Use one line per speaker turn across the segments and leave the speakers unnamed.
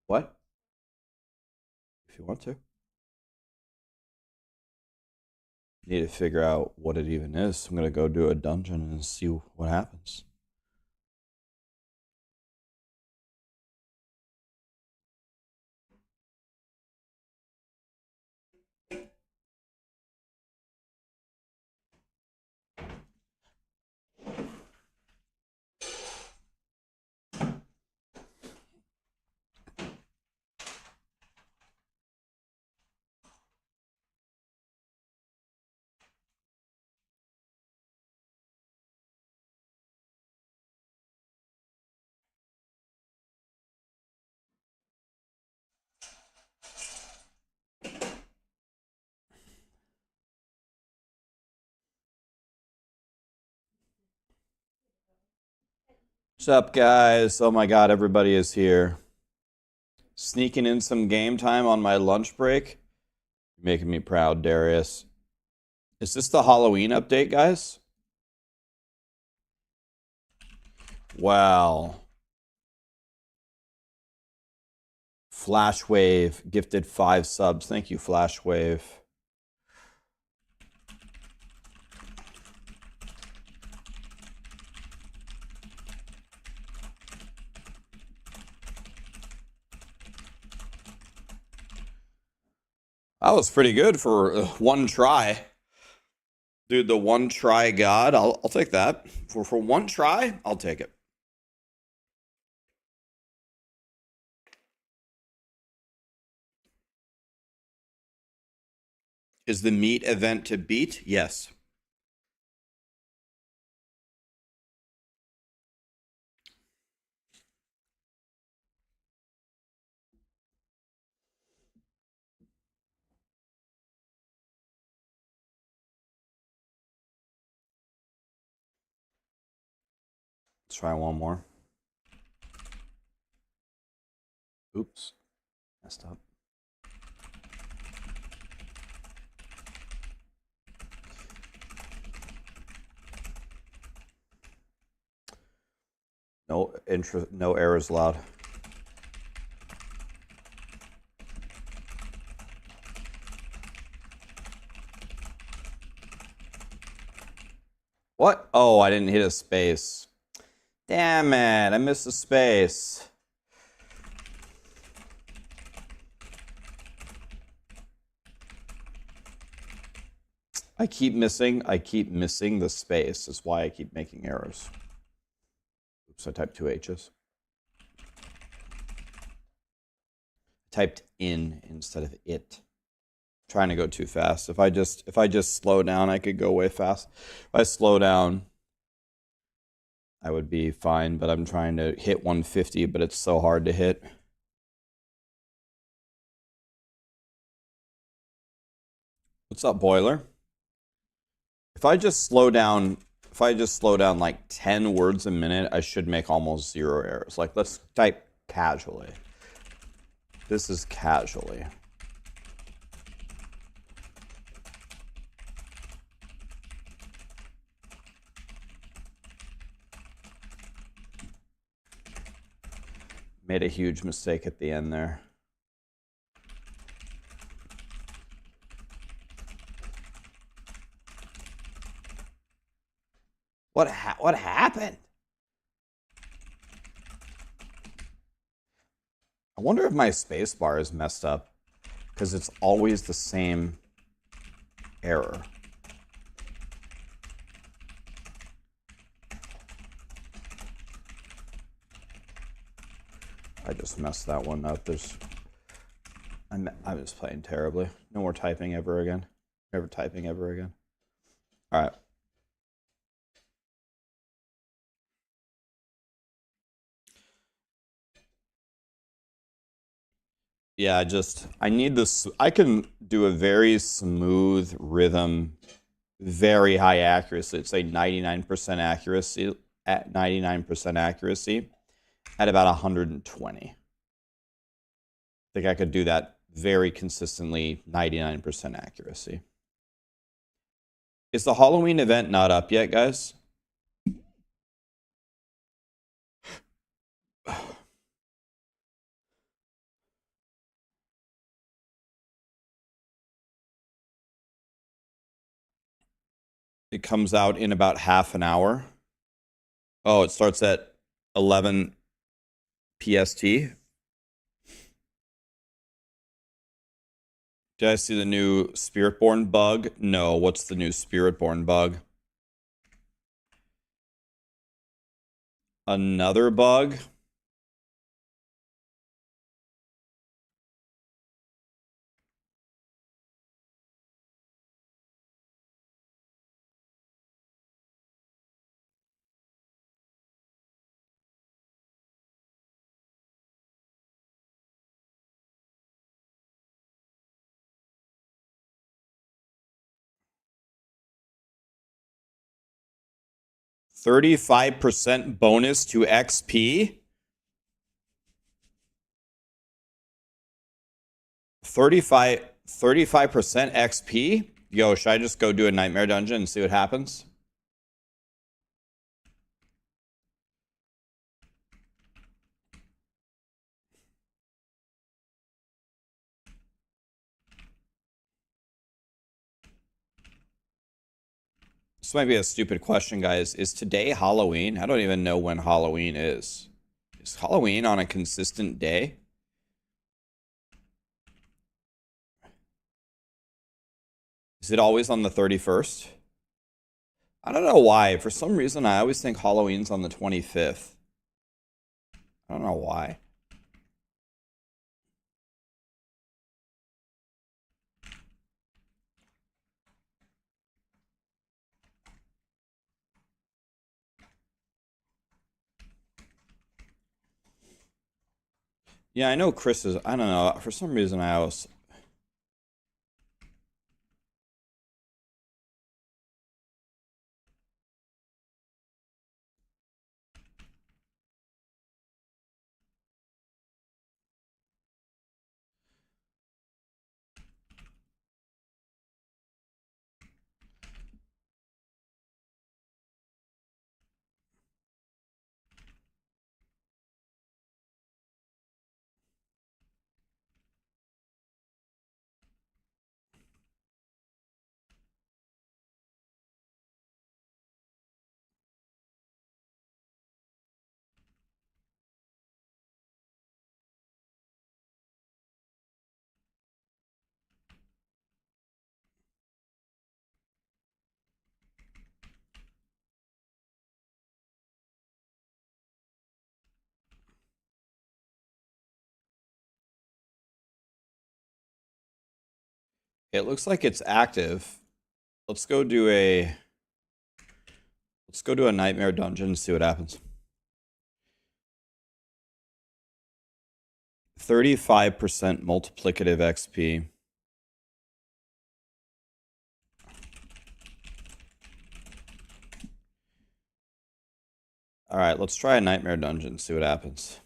What? If you want to. Need to figure out what it even is. I'm gonna go do a dungeon and see what happens. What's up, guys? Oh my god, everybody is here. Sneaking in some game time on my lunch break. You're making me proud, Darius. Is this the Halloween update, guys? Wow. Flashwave gifted 5 subs. Thank you, Flashwave. That was pretty good for one try. Dude, the one try god, I'll take that. For one try, I'll take it. Is the meat event to beat? Yes. Let's try one more. Oops. Messed up. No errors allowed. What? Oh, I didn't hit a space. Damn it, I missed a space. I keep missing the space. That's why I keep making errors. Oops, I typed 2 H's. Typed in instead of it. Trying to go too fast. If I just slow down, I could go way fast. If I slow down, I would be fine, but I'm trying to hit 150, but it's so hard to hit. What's up, Boiler? If I just slow down like 10 words a minute, I should make almost 0 errors. Like, let's type casually. This is casually. Made a huge mistake at the end there. What happened? I wonder if my spacebar is messed up, because it's always the same error. I just messed that one up. I'm just playing terribly. No more typing ever again. Never typing ever again. All right. Yeah, I need this. I can do a very smooth rhythm, very high accuracy. It's a 99% accuracy at 99% accuracy at about 120. I think I could do that very consistently, 99% accuracy. Is the Halloween event not up yet, guys? It comes out in about half an hour. Oh, it starts at 11 PST. Did I see the new Spiritborn bug? No, what's the new Spiritborn bug? Another bug? %35 bonus to XP? 35% XP? Yo, should I just go do a nightmare dungeon and see what happens? This might be a stupid question, guys. Is today Halloween? I don't even know when Halloween is. Is Halloween on a consistent day? Is it always on the 31st? I don't know why. For some reason, I always think Halloween's on the 25th. I don't know why. Yeah, I know Chris is... I don't know. For some reason, I always... It looks like it's active. Let's go do a nightmare dungeon and see what happens. 35% multiplicative XP. All right, let's try a nightmare dungeon and see what happens.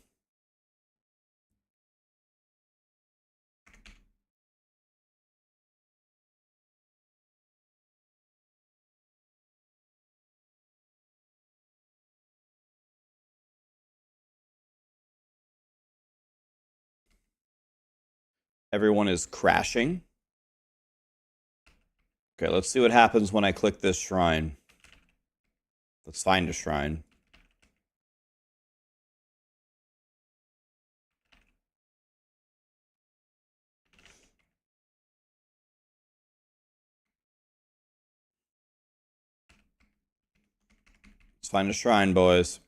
Everyone is crashing. Okay, let's see what happens when I click this shrine. Let's find a shrine. Let's find a shrine, boys.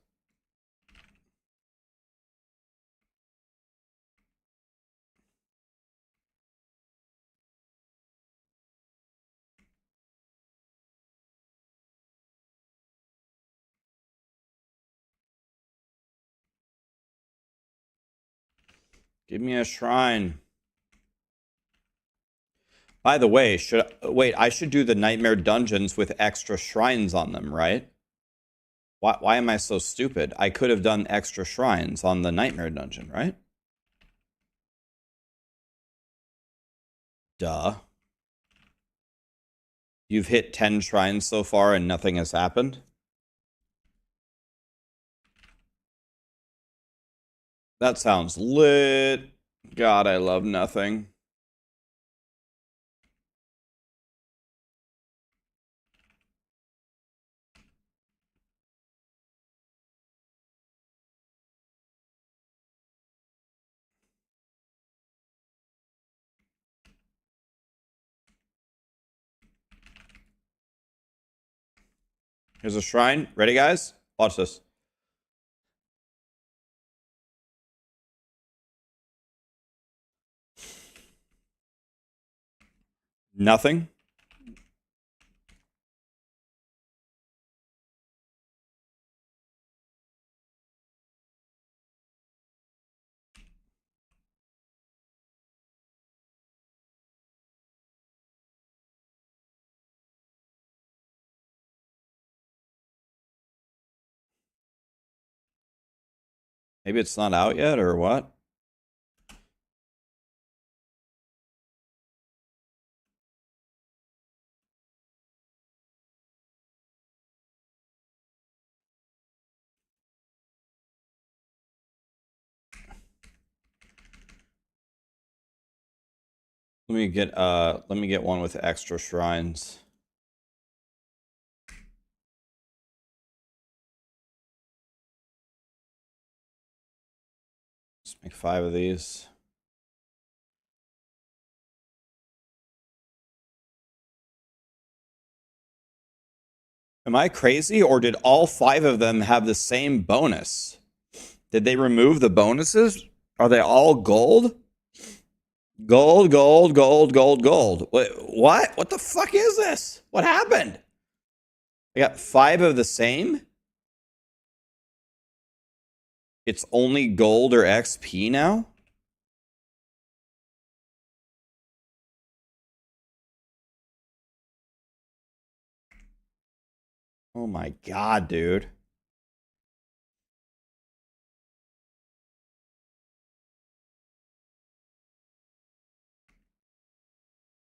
Give me a shrine. By the way, I should do the nightmare dungeons with extra shrines on them, right? Why am I so stupid? I could have done extra shrines on the nightmare dungeon, right? Duh. You've hit 10 shrines so far and nothing has happened? That sounds lit. God, I love nothing. Here's a shrine. Ready, guys? Watch this. Nothing. Maybe it's not out yet, or what? Let me get one with extra shrines. Let's make 5 of these. Am I crazy, or did all 5 of them have the same bonus? Did they remove the bonuses? Are they all gold? Gold, gold, gold, gold, gold. Wait, what? What the fuck is this? What happened? I got 5 of the same? It's only gold or XP now? Oh my god, dude.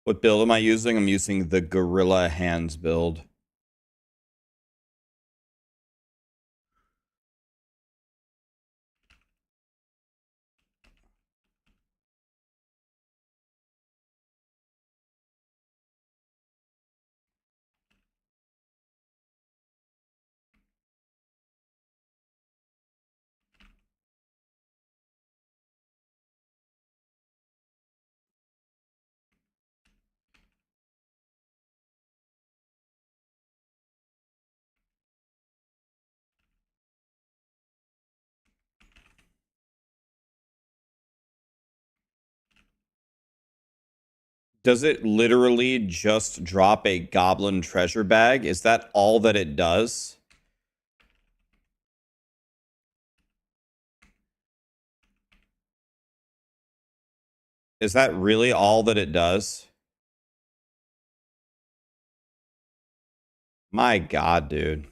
What build am I using? I'm using the Gorilla Hands build. Does it literally just drop a goblin treasure bag? Is that all that it does? Is that really all that it does? My god, dude.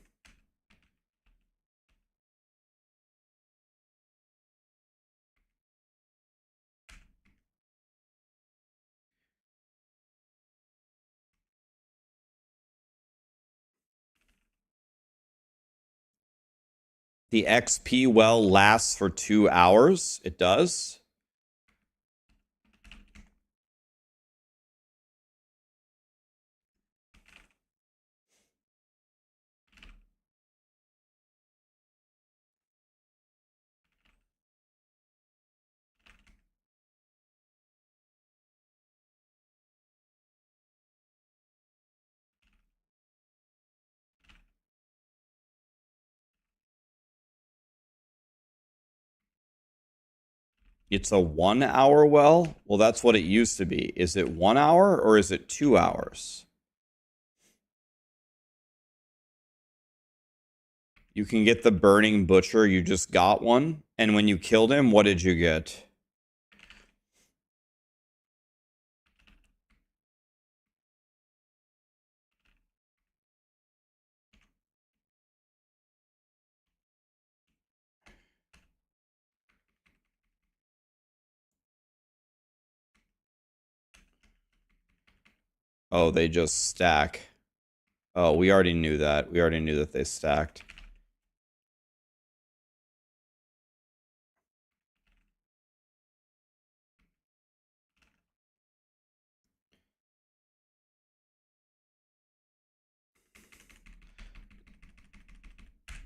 The XP well lasts for 2 hours. It does. It's a 1 hour well? Well, that's what it used to be. Is it 1 hour or is it 2 hours? You can get the burning butcher. You just got one. And when you killed him, what did you get? Oh, they just stack. Oh, we already knew that. We already knew that they stacked.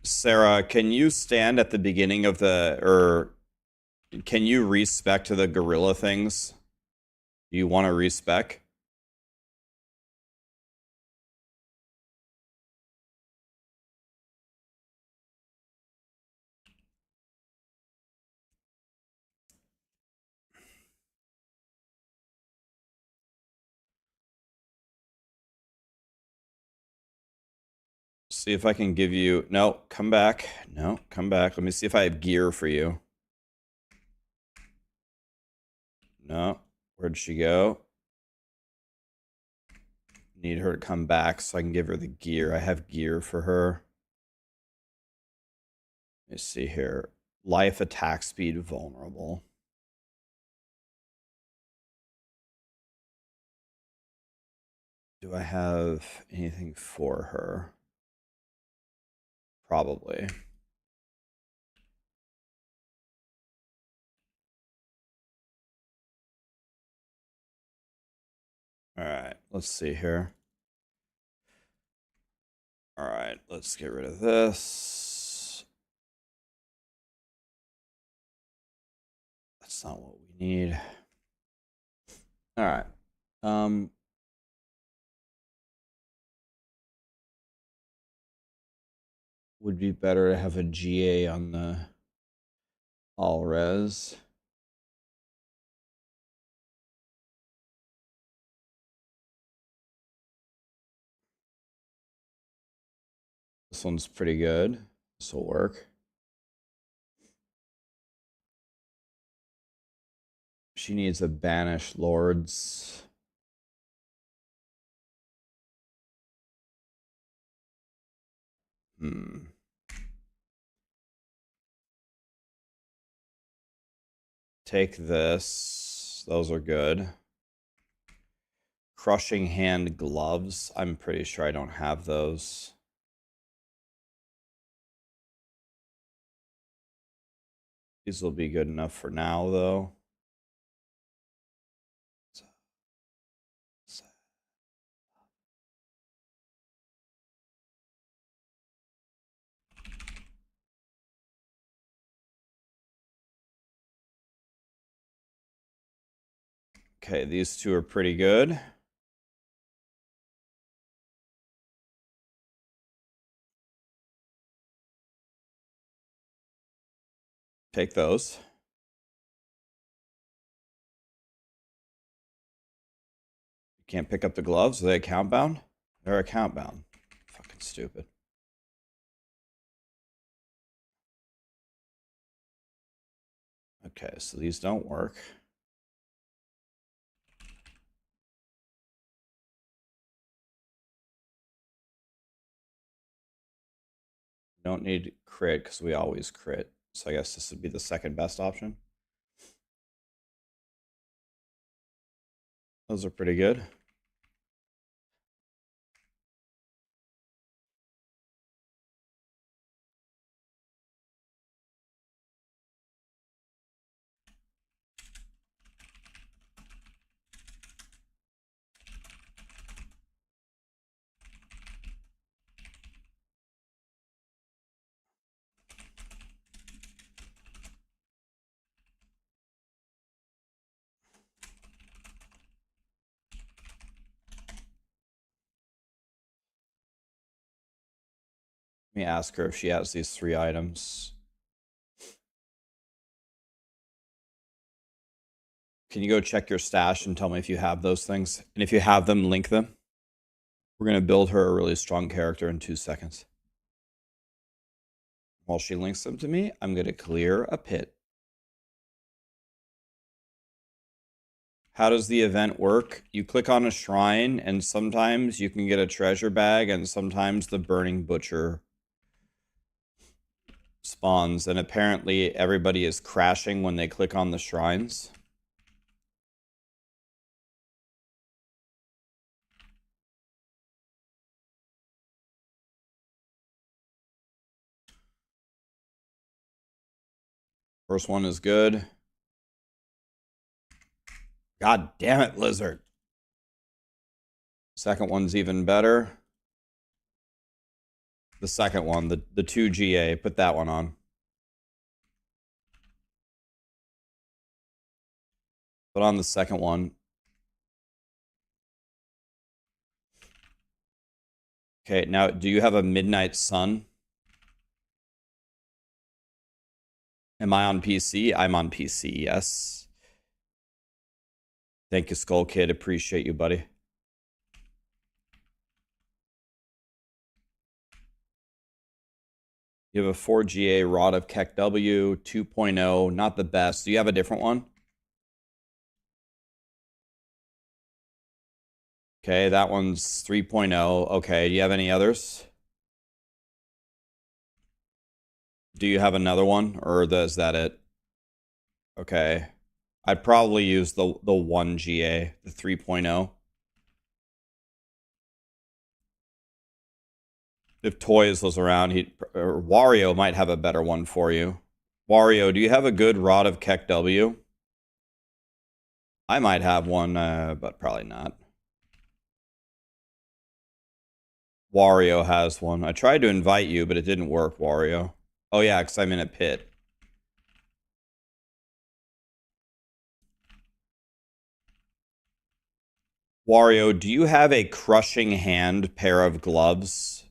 Sarah, can you stand at the beginning of the, or can you respec to the gorilla things? Do you want to respec? See if I can give you... No, come back. No, come back. Let me see if I have gear for you. No. Where'd she go? Need her to come back so I can give her the gear. I have gear for her. Let me see here. Life, attack speed, vulnerable. Do I have anything for her? Probably. All right, let's see here. All right, let's get rid of this. That's not what we need. All right. Would be better to have a GA on the all res. This one's pretty good. This will work. She needs a banish lords. Take this. Those are good. Crushing hand gloves. I'm pretty sure I don't have those. These will be good enough for now, though. Okay, these two are pretty good. Take those. You can't pick up the gloves. Are they account bound? They're account bound. Fucking stupid. Okay, so these don't work. Don't need crit because we always crit. So I guess this would be the second best option. Those are pretty good. Let me ask her if she has these 3 items. Can you go check your stash and tell me if you have those things? And if you have them, link them. We're going to build her a really strong character in 2 seconds. While she links them to me, I'm going to clear a pit. How does the event work? You click on a shrine, and sometimes you can get a treasure bag, and sometimes the burning butcher spawns. And apparently everybody is crashing when they click on the shrines. First one is good. God damn it, lizard. Second one's even better. The second one, the 2GA, put that one on. Put on the second one. Okay, now do you have a Midnight Sun? Am I on PC? I'm on PC, yes. Thank you, Skull Kid. Appreciate you, buddy. You have a 4GA Rod of Keck W, 2.0, not the best. Do you have a different one? Okay, that one's 3.0. Okay, do you have any others? Do you have another one, or is that it? Okay. I'd probably use the 1GA, the 3.0. If Toys was around, Wario might have a better one for you. Wario, do you have a good Rod of Keck W? I might have one, but probably not. Wario has one. I tried to invite you, but it didn't work, Wario. Oh yeah, because I'm in a pit. Wario, do you have a Crushing Hand pair of gloves?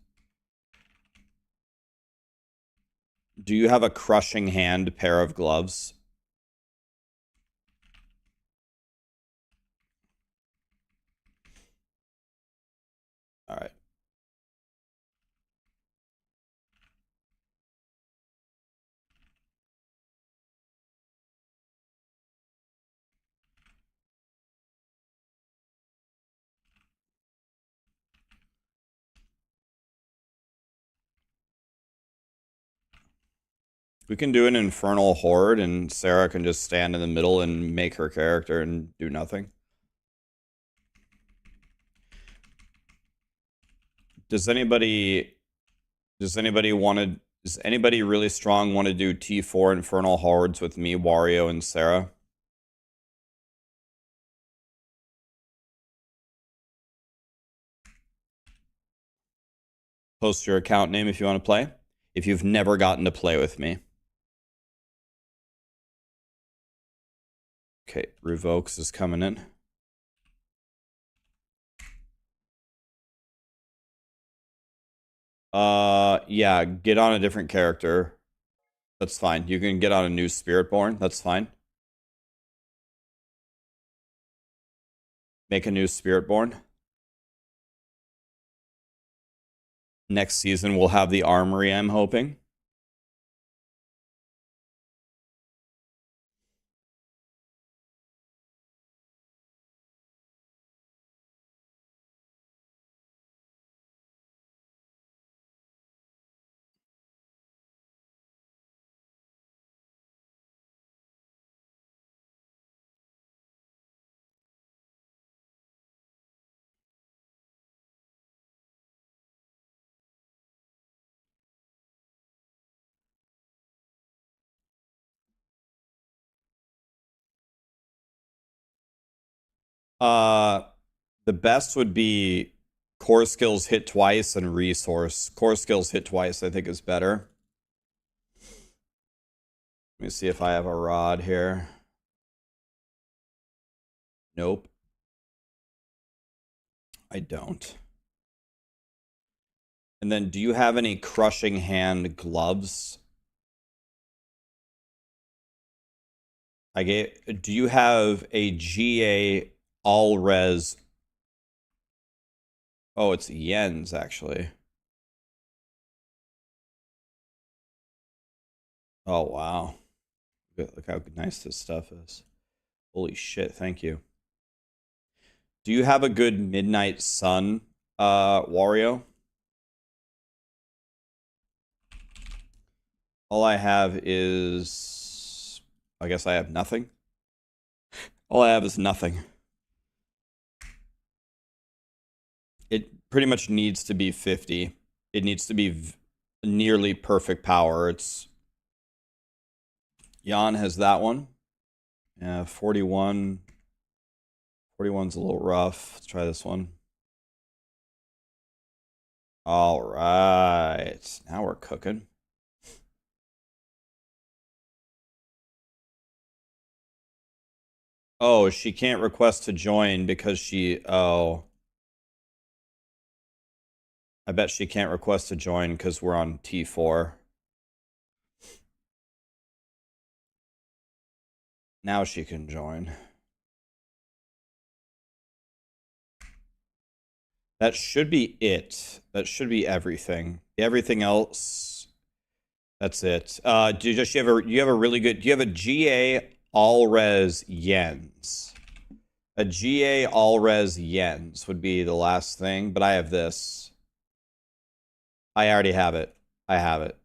Do you have a Crushing Hand pair of gloves? All right. We can do an Infernal Horde, and Sarah can just stand in the middle and make her character and do nothing. Does anybody really strong want to do T4 Infernal Hordes with me, Wario, and Sarah? Post your account name if you want to play. If you've never gotten to play with me. Okay, Revokes is coming in. Yeah, get on a different character. That's fine. You can get on a new Spiritborn. That's fine. Make a new Spiritborn. Next season, we'll have the Armory, I'm hoping. The best would be core skills hit twice and resource. Core skills hit twice, I think, is better. Let me see if I have a rod here. Nope. I don't. And then, do you have any Crushing Hand gloves? Do you have a GA all res? Oh, it's Yen's actually. Oh, wow. Look how nice this stuff is. Holy shit, thank you. Do you have a good Midnight Sun, Wario? All I have is... I guess I have nothing. All I have is nothing. It pretty much needs to be 50. It needs to be nearly perfect power. It's... Jan has that one. Yeah, 41. 41's a little rough. Let's try this one. All right. Now we're cooking. Oh, she can't request to join because she... Oh. I bet she can't request to join because we're on T4. Now she can join. That should be it. That should be everything. Everything else That's it. Do you have a really good? Do you have a GA all res Yens? A GA all res Yens would be the last thing, but I have this. I already have it. I have it.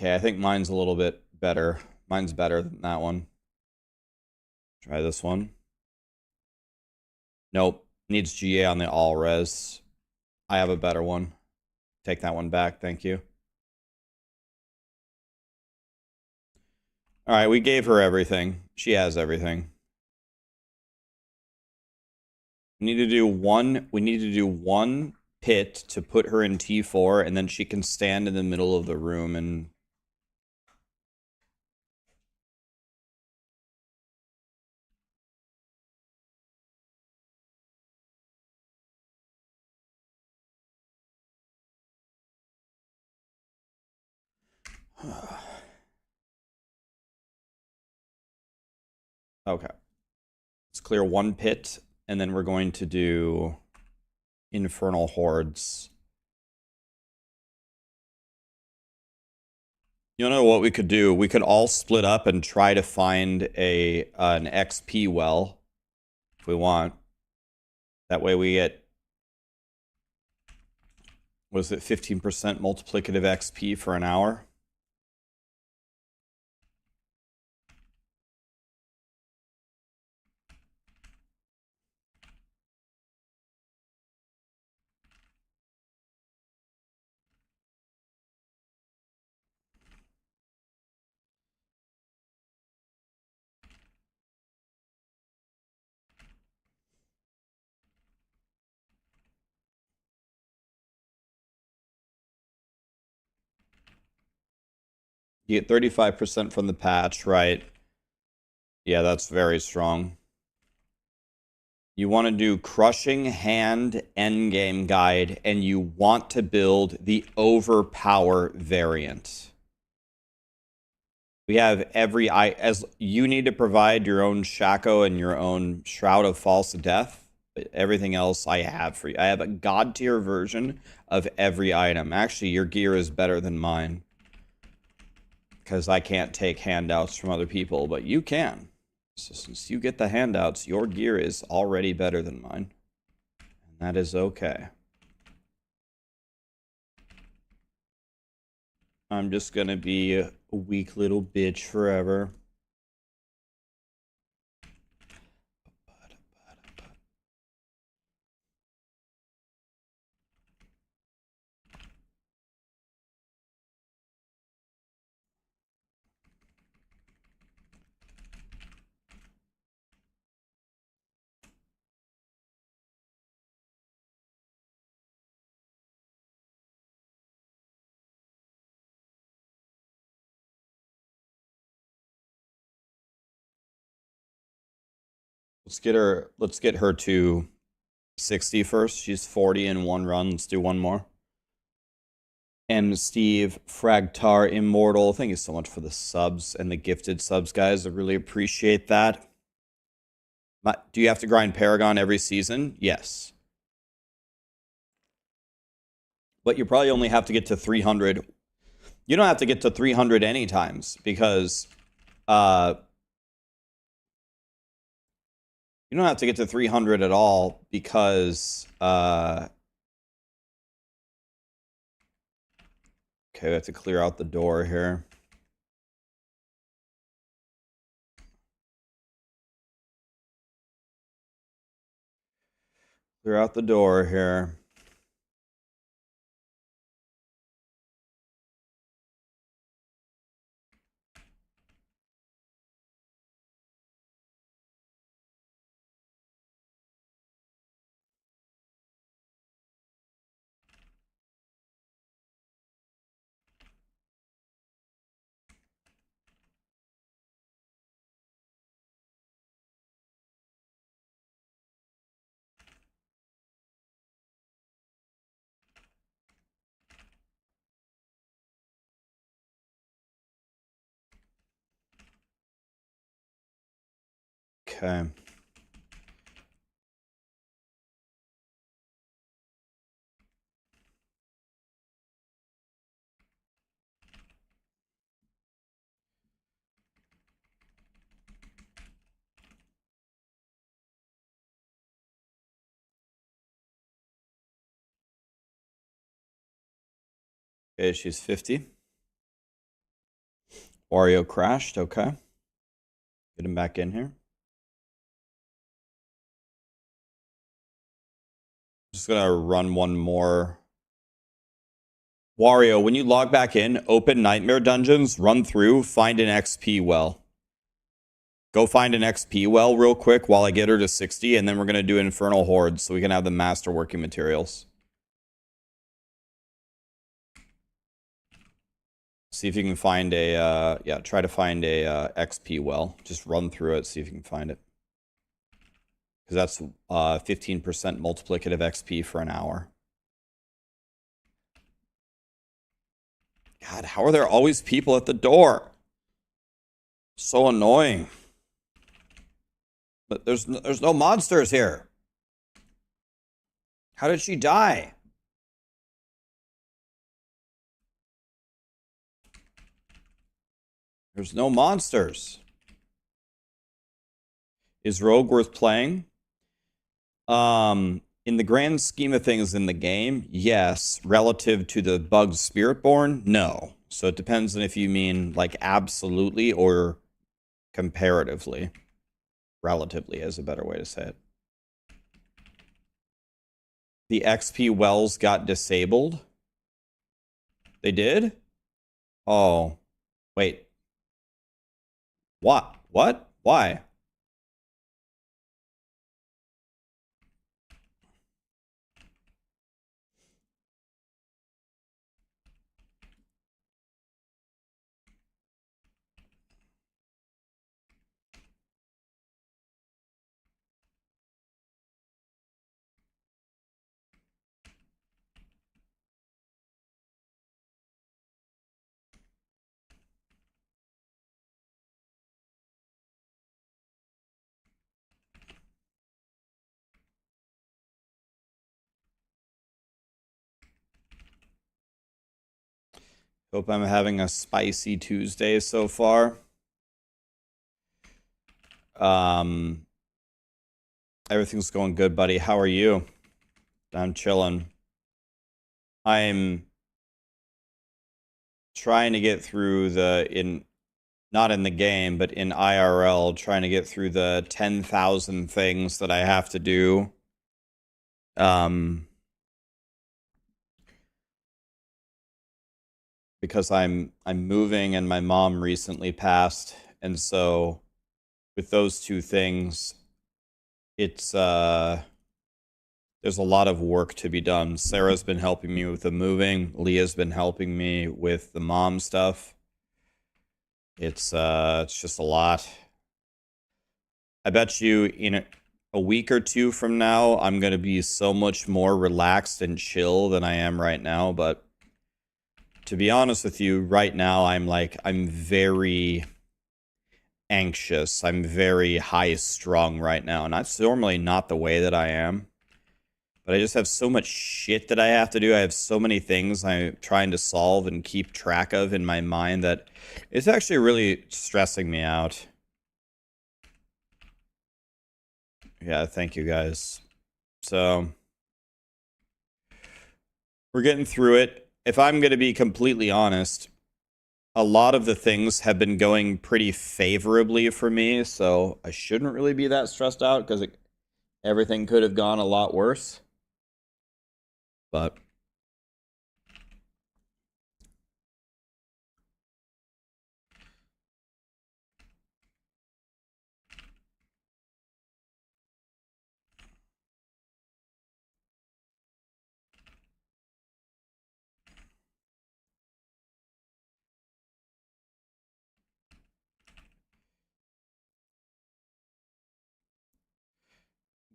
Okay, I think mine's a little bit better. Mine's better than that one. Try this one. Nope. Needs GA on the all res. I have a better one. Take that one back. Thank you. All right, we gave her everything. She has everything. We need to do one pit to put her in T4, and then she can stand in the middle of the room and okay. Let's clear one pit, and then we're going to do Infernal Hordes. You know what we could do? We could all split up and try to find an XP well, if we want. That way we get, was it 15% multiplicative XP for an hour? You get 35% from the patch, right? Yeah, that's very strong. You want to do Crushing Hand Endgame Guide, and you want to build the Overpower variant. We have as you need to provide your own Shaco and your own Shroud of False Death. But everything else I have for you. I have a God tier version of every item. Actually, your gear is better than mine, because I can't take handouts from other people, but you can. So since you get the handouts, your gear is already better than mine. And that is okay. I'm just gonna be a weak little bitch forever. Let's get her to 60 first. She's 40 in one run. Let's do one more. M. Steve, Fragtar, Immortal, thank you so much for the subs and the gifted subs, guys. I really appreciate that. Do you have to grind Paragon every season? Yes. But you probably only have to get to 300. You don't have to get to 300 any times, because you don't have to get to 300 at all, because okay, we have to clear out the door here. Clear out the door here. Okay. Okay, she's 50. Wario crashed, okay. Get him back in here. Just gonna run one more. Wario, when you log back in, open Nightmare Dungeons, run through, find an XP well. Go find an XP well real quick while I get her to 60, and then we're gonna do Infernal Hordes so we can have the master working materials. See if you can find a, yeah, try to find a XP well. Just run through it, see if you can find it. Because that's 15% multiplicative XP for an hour. God, how are there always people at the door? So annoying. But there's no monsters here. How did she die? There's no monsters. Is Rogue worth playing? In the grand scheme of things in the game, yes. Relative to the bugged Spiritborn, no. So it depends on if you mean like absolutely or comparatively. Relatively is a better way to say it. The XP wells got disabled. They did? Oh, wait. What? What? Why? Hope I'm having a spicy Tuesday so far. Everything's going good, buddy. How are you? I'm chilling. I'm trying to get through not in the game, but in IRL, trying to get through the 10,000 things that I have to do. Because I'm moving and my mom recently passed, and so with those two things, it's there's a lot of work to be done. Sarah's been helping me with the moving. Leah's been helping me with the mom stuff. It's just a lot. I bet you in a week or two from now, I'm gonna be so much more relaxed and chill than I am right now, but to be honest with you, right now I'm very anxious. I'm very high strung right now. And that's normally not the way that I am. But I just have so much shit that I have to do. I have so many things I'm trying to solve and keep track of in my mind that it's actually really stressing me out. Yeah, thank you guys. So we're getting through it. If I'm going to be completely honest, a lot of the things have been going pretty favorably for me, so I shouldn't really be that stressed out because everything could have gone a lot worse. But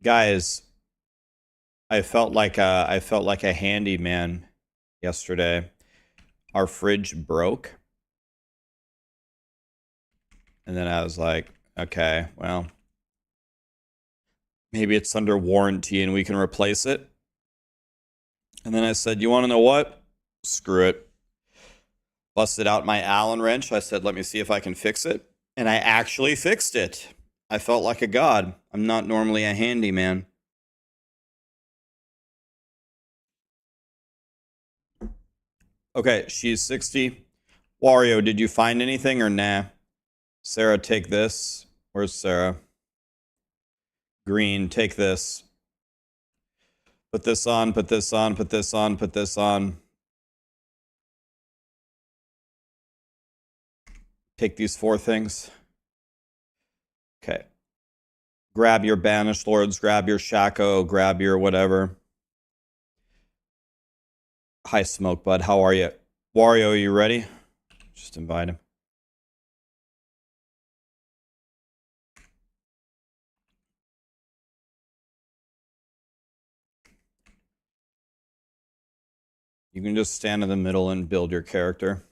guys, I felt like a handyman yesterday. Our fridge broke. And then I was like, okay, well, maybe it's under warranty and we can replace it. And then I said, you want to know what? Screw it. Busted out my Allen wrench. I said, let me see if I can fix it. And I actually fixed it. I felt like a god. I'm not normally a handyman. Okay, she's 60. Wario, did you find anything or nah? Sarah, take this. Where's Sarah? Green, take this. Put this on, put this on, put this on, put this on. Take these 4 things. Okay. Grab your Banished Lords, grab your Shaco, grab your whatever. Hi, Smoke Bud. How are you? Wario, are you ready? Just invite him. You can just stand in the middle and build your character.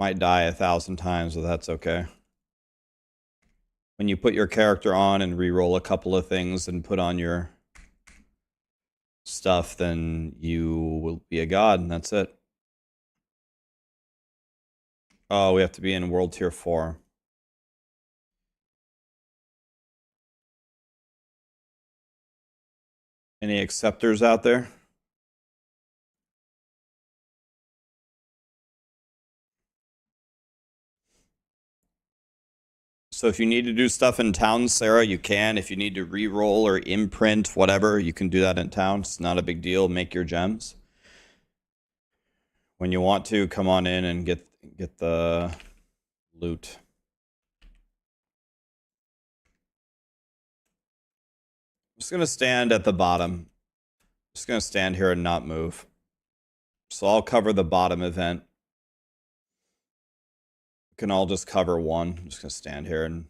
Might die 1,000 times, but that's okay. When you put your character on and re-roll a couple of things and put on your stuff, then you will be a god, and that's it. Oh, we have to be in World Tier 4. Any acceptors out there? So if you need to do stuff in town, Sarah, you can. If you need to re-roll or imprint, whatever, you can do that in town. It's not a big deal. Make your gems. When you want to, come on in and get the loot. I'm just going to stand at the bottom. I'm just going to stand here and not move. So I'll cover the bottom event. We can all just cover one. I'm just going to stand here and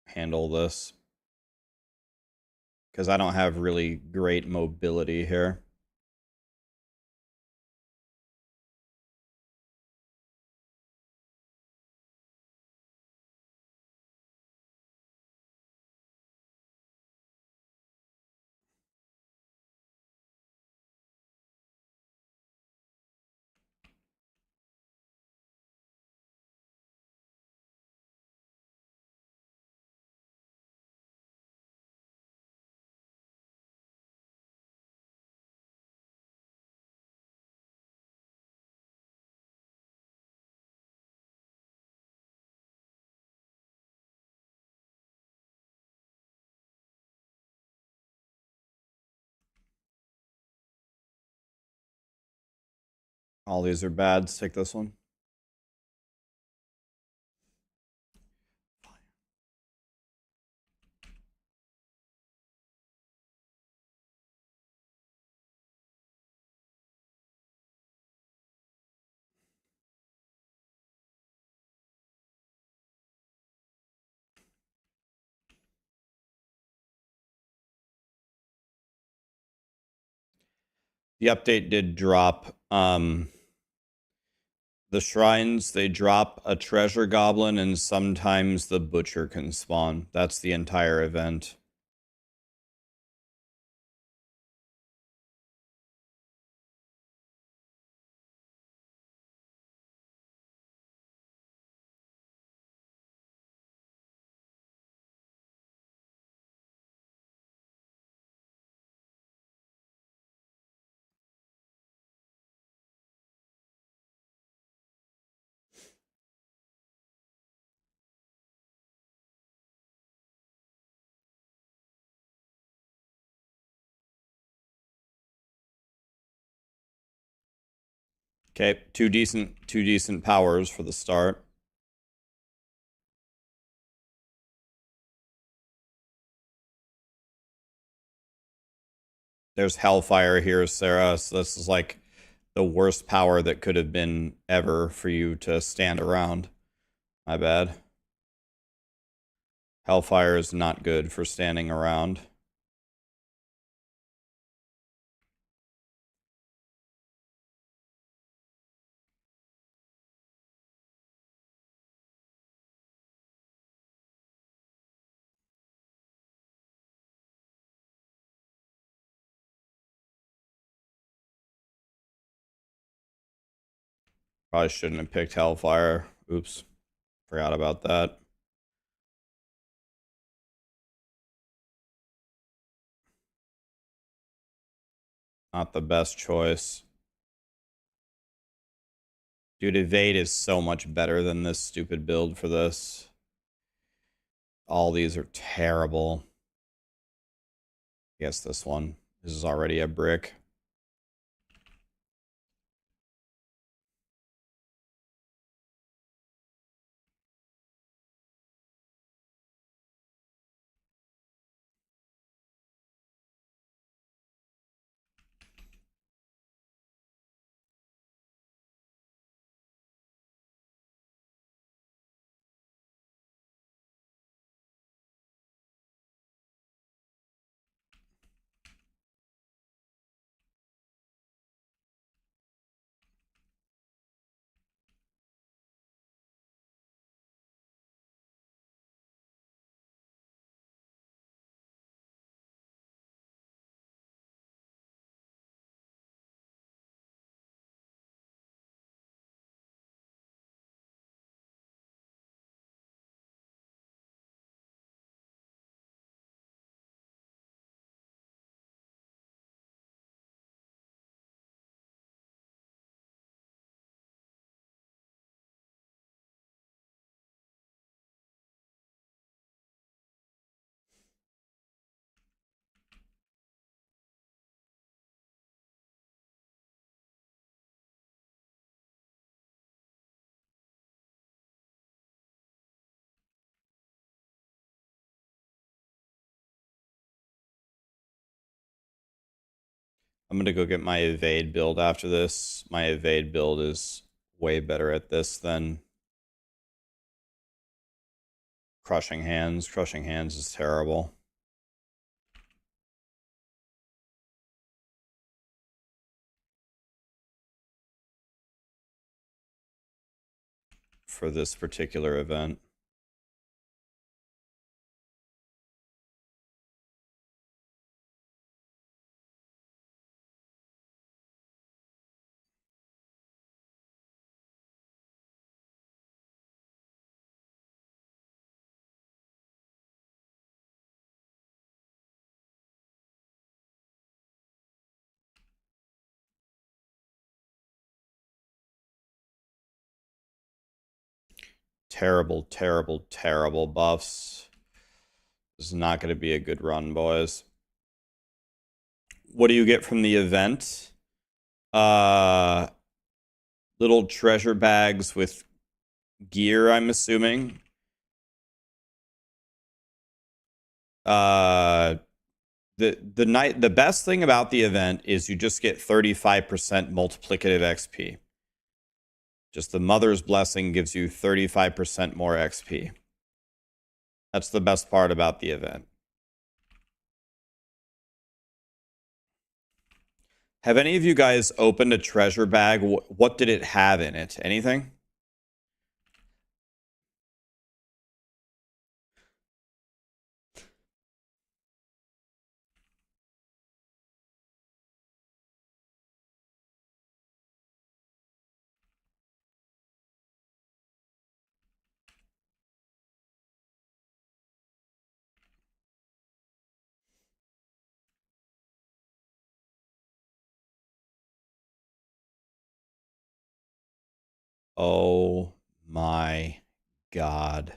handle this. Because I don't have really great mobility here. All these are bad. Let's take this one. The update did drop the shrines. They drop a treasure goblin, and sometimes the butcher can spawn. That's the entire event. Okay, two decent powers for the start. There's Hellfire here, Sarah. So this is like the worst power that could have been ever for you to stand around. My bad. Hellfire is not good for standing around. Probably shouldn't have picked Hellfire. Oops. Forgot about that. Not the best choice. Dude, evade is so much better than this stupid build for this. All these are terrible. I guess this one. This is already a brick. I'm going to go get my evade build after this. My evade build is way better at this than crushing hands. Crushing hands is terrible. For this particular event. Terrible, terrible, terrible buffs. This is not going to be a good run, boys. What do you get from the event? Little treasure bags with gear, I'm assuming. The best thing about the event is you just get 35% multiplicative XP. Just the Mother's Blessing gives you 35% more XP. That's the best part about the event. Have any of you guys opened a treasure bag? What did it have in it? Anything? Oh my God.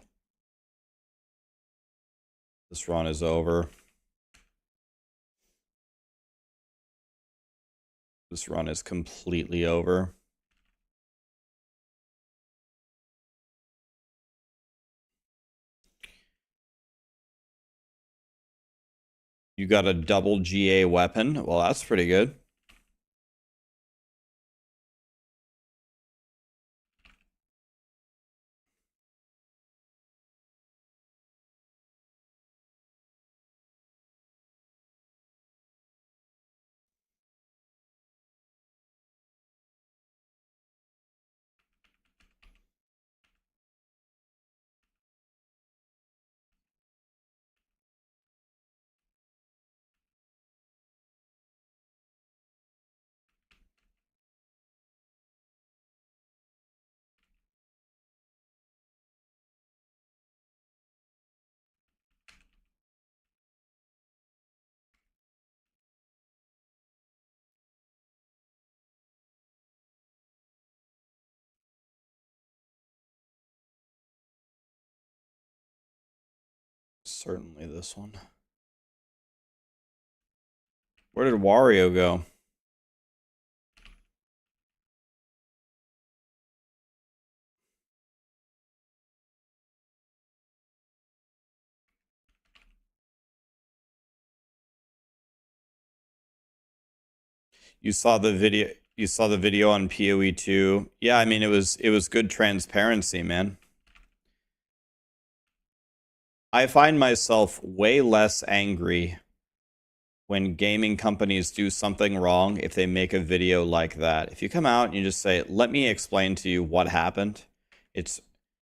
This run is over. This run is completely over. You got a double GA weapon. Well, that's pretty good. certainly this one. Where did Wario go? You saw the video. You saw the video on PoE 2. Yeah, I mean it was good transparency, man. I find myself way less angry when gaming companies do something wrong if they make a video like that. If you come out and you just say, "Let me explain to you what happened." He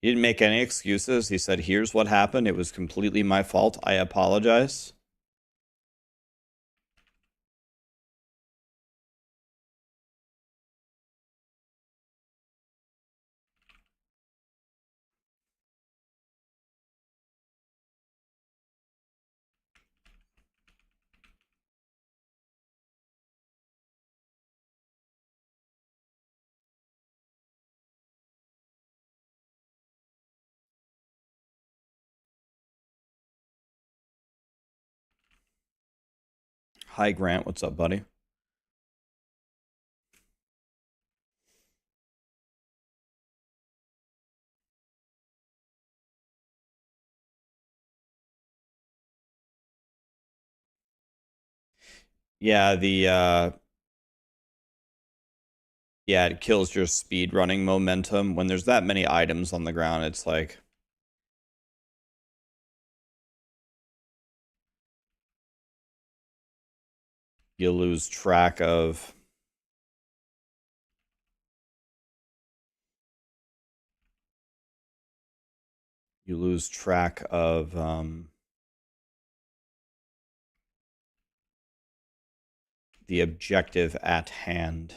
didn't make any excuses. He said, "Here's what happened. It was completely my fault. I apologize." Hi, Grant. What's up, buddy? Yeah, yeah, it kills your speed running momentum. When there's that many items on the ground, it's like you lose track of the objective at hand.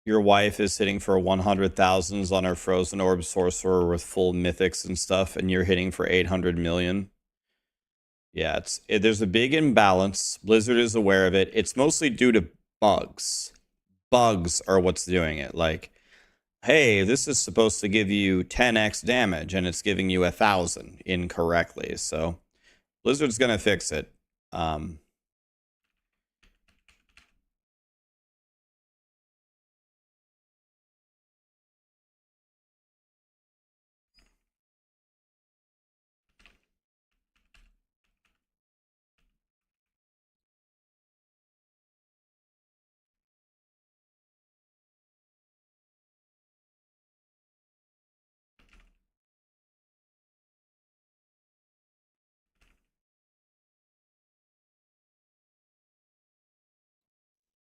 Your wife is hitting for 100,000s on her Frozen Orb Sorcerer with full mythics and stuff, and you're hitting for 800 million. Yeah, there's a big imbalance. Blizzard is aware of it. It's mostly due to bugs. Bugs are what's doing it. Like, hey, this is supposed to give you 10x damage, and it's giving you 1,000 incorrectly. So Blizzard's gonna fix it.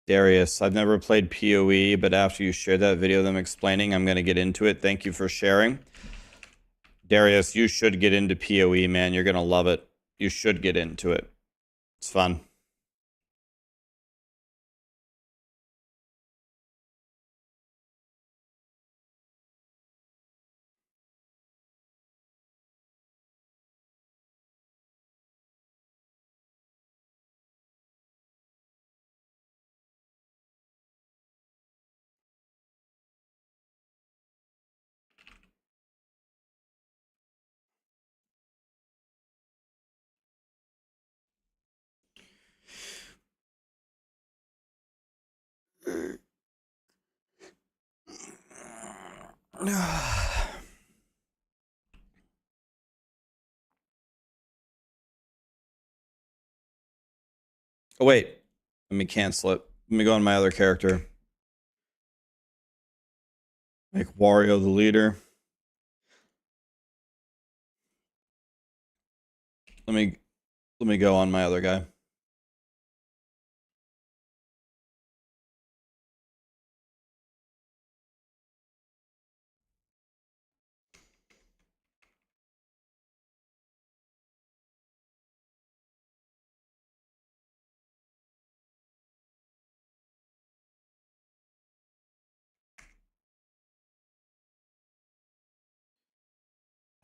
Darius, I've never played PoE, but after you shared that video of them explaining, I'm going to get into it. Thank you for sharing. Darius, you should get into PoE, man. You're going to love it. You should get into it. It's fun. Oh, wait. Let me cancel it. Let me go on my other character. Make Wario the leader. Let me go on my other guy.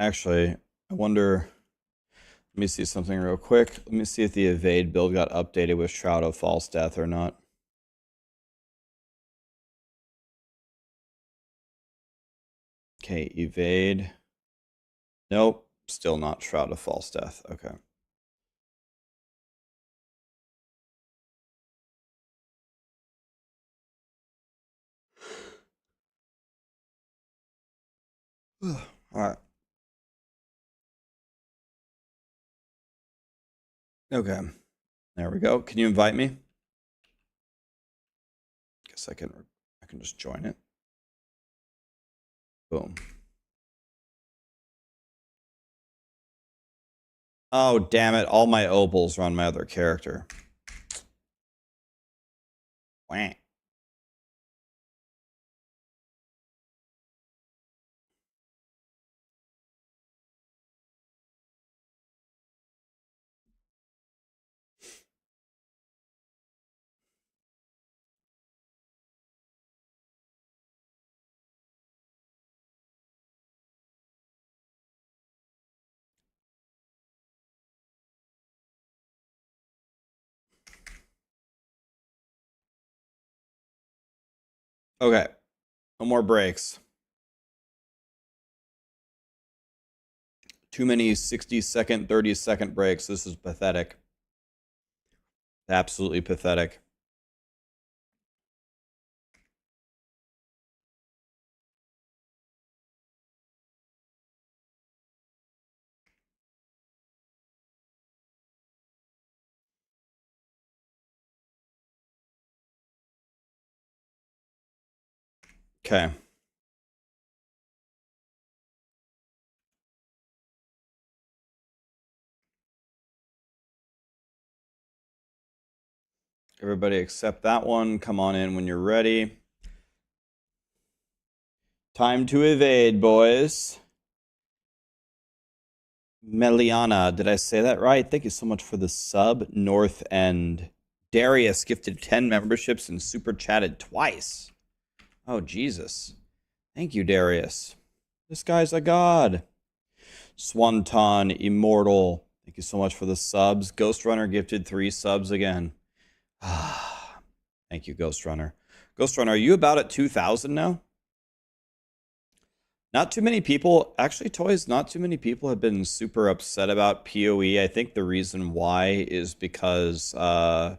Actually, I wonder. Let me see something real quick. Let me see if the evade build got updated with Shroud of False Death or not. Okay, evade. Nope, still not Shroud of False Death. Okay. All right. Okay. There we go. Can you invite me? Guess I can just join it. Boom. Oh, damn it. All my opals are on my other character. Wah. Okay. No more breaks. Too many 60-second, 30-second breaks. This is pathetic. Absolutely pathetic. Okay. Everybody accept that one. Come on in when you're ready. Time to evade, boys. Meliana, did I say that right? Thank you so much for the sub. North End. Darius gifted 10 memberships and super chatted twice. Oh, Jesus. Thank you, Darius. This guy's a god. Swanton, Immortal. Thank you so much for the subs. Ghost Runner gifted 3 subs again. Thank you, Ghost Runner. Ghost Runner, are you about at 2,000 now? Not too many people, actually, Toys, not too many people have been super upset about PoE. I think the reason why is because of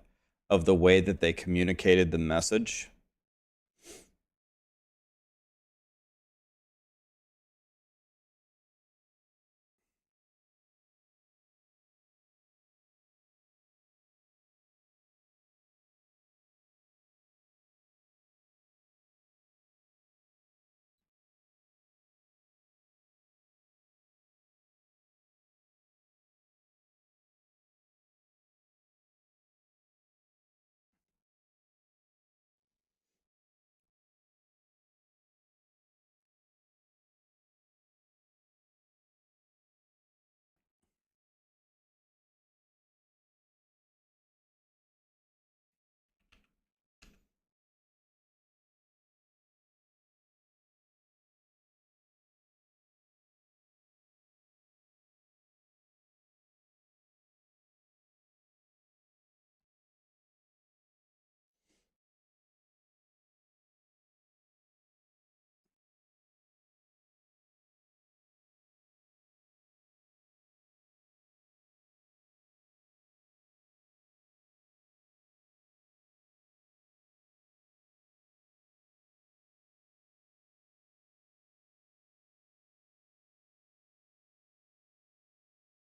the way that they communicated the message.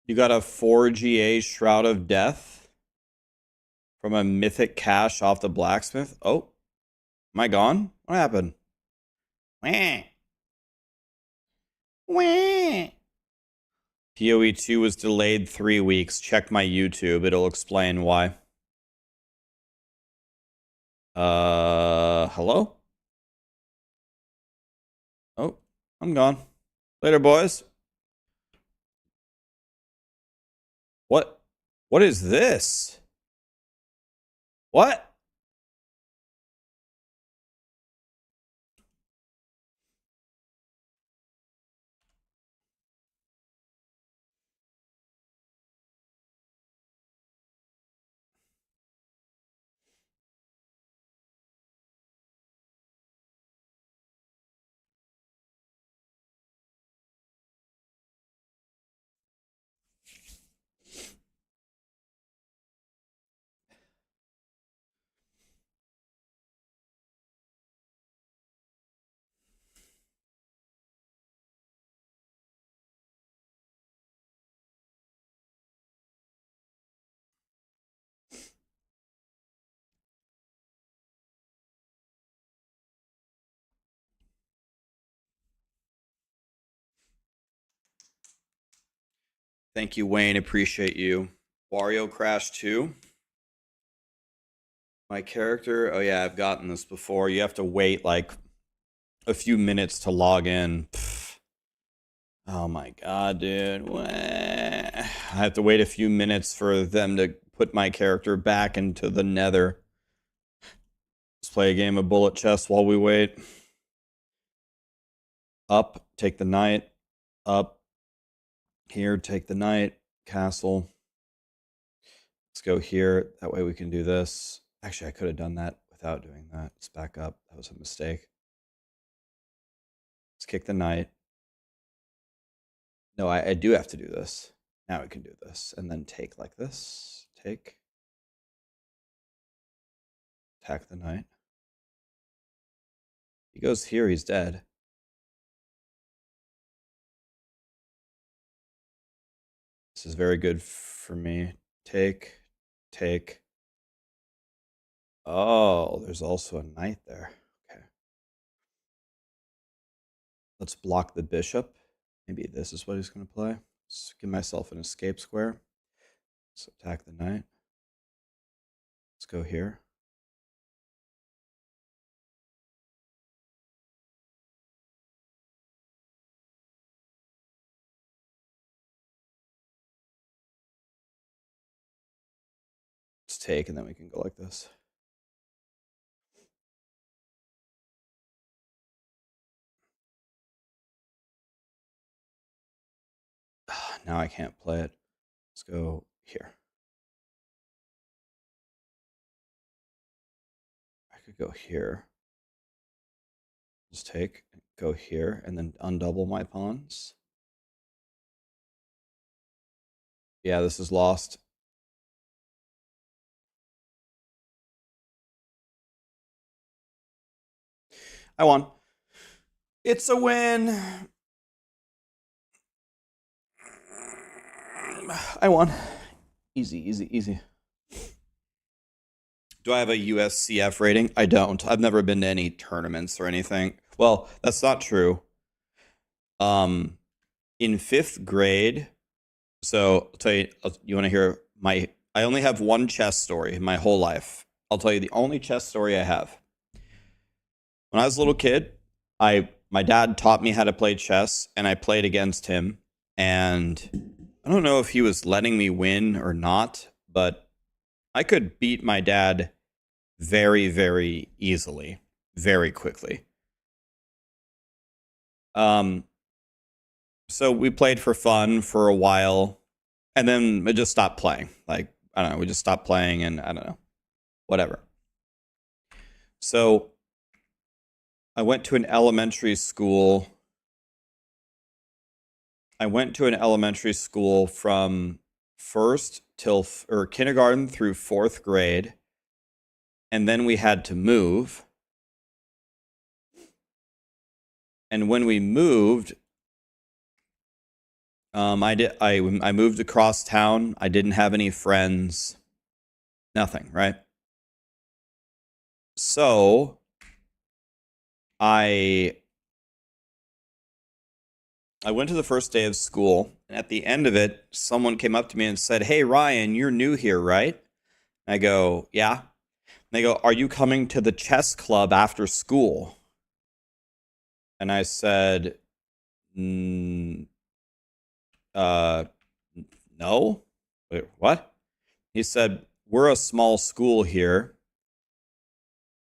You got a 4GA Shroud of Death from a mythic cache off the blacksmith. Oh, am I gone? What happened? Wah. Wah. PoE 2 was delayed 3 weeks. Check my YouTube. It'll explain why. Hello? Oh, I'm gone. Later, boys. What? What is this? What? Thank you, Wayne. Appreciate you. Wario Crash 2. My character. Oh, yeah, I've gotten this before. You have to wait like a few minutes to log in. Pfft. Oh, my God, dude. I have to wait a few minutes for them to put my character back into the nether. Let's play a game of bullet chess while we wait. Up, take the knight. Up. Here, take the knight. Castle. Let's go here. That way we can do this. Actually, I could have done that without doing that. Let's back up. That was a mistake. Let's kick the knight. No, I do have to do this. Now we can do this. And then take like this. Take. Attack the knight. He goes here, he's dead. This is very good for me. Take. Take. Oh, there's also a knight there. Okay. Let's block the bishop. Maybe this is what he's going to play. Let's give myself an escape square. Let's attack the knight. Let's go here. Let's take, and then we can go like this. Now I can't play it. Let's go here. I could go here. Just take, go here, and then undouble my pawns. Yeah, this is lost. I won. It's a win. I won. Easy, easy, easy. Do I have a USCF rating? I don't. I've never been to any tournaments or anything. Well, that's not true. In 5th grade, so I'll tell you, you want to hear I only have one chess story in my whole life. I'll tell you the only chess story I have. When I was a little kid, my dad taught me how to play chess, and I played against him. And I don't know if he was letting me win or not, but I could beat my dad very, very easily, very quickly. So we played for fun for a while, and then we just stopped playing. Like, I don't know, we just stopped playing, and I don't know, whatever. So I went to an elementary school. I went to an elementary school from kindergarten through 4th grade, and then we had to move. And when we moved, I moved across town. I didn't have any friends. Nothing, right? So I went to the first day of school, and at the end of it, someone came up to me and said, "Hey, Ryan, you're new here, right?" And I go, "Yeah." And they go, "Are you coming to the chess club after school?" And I said, no. Wait, what? He said, "We're a small school here.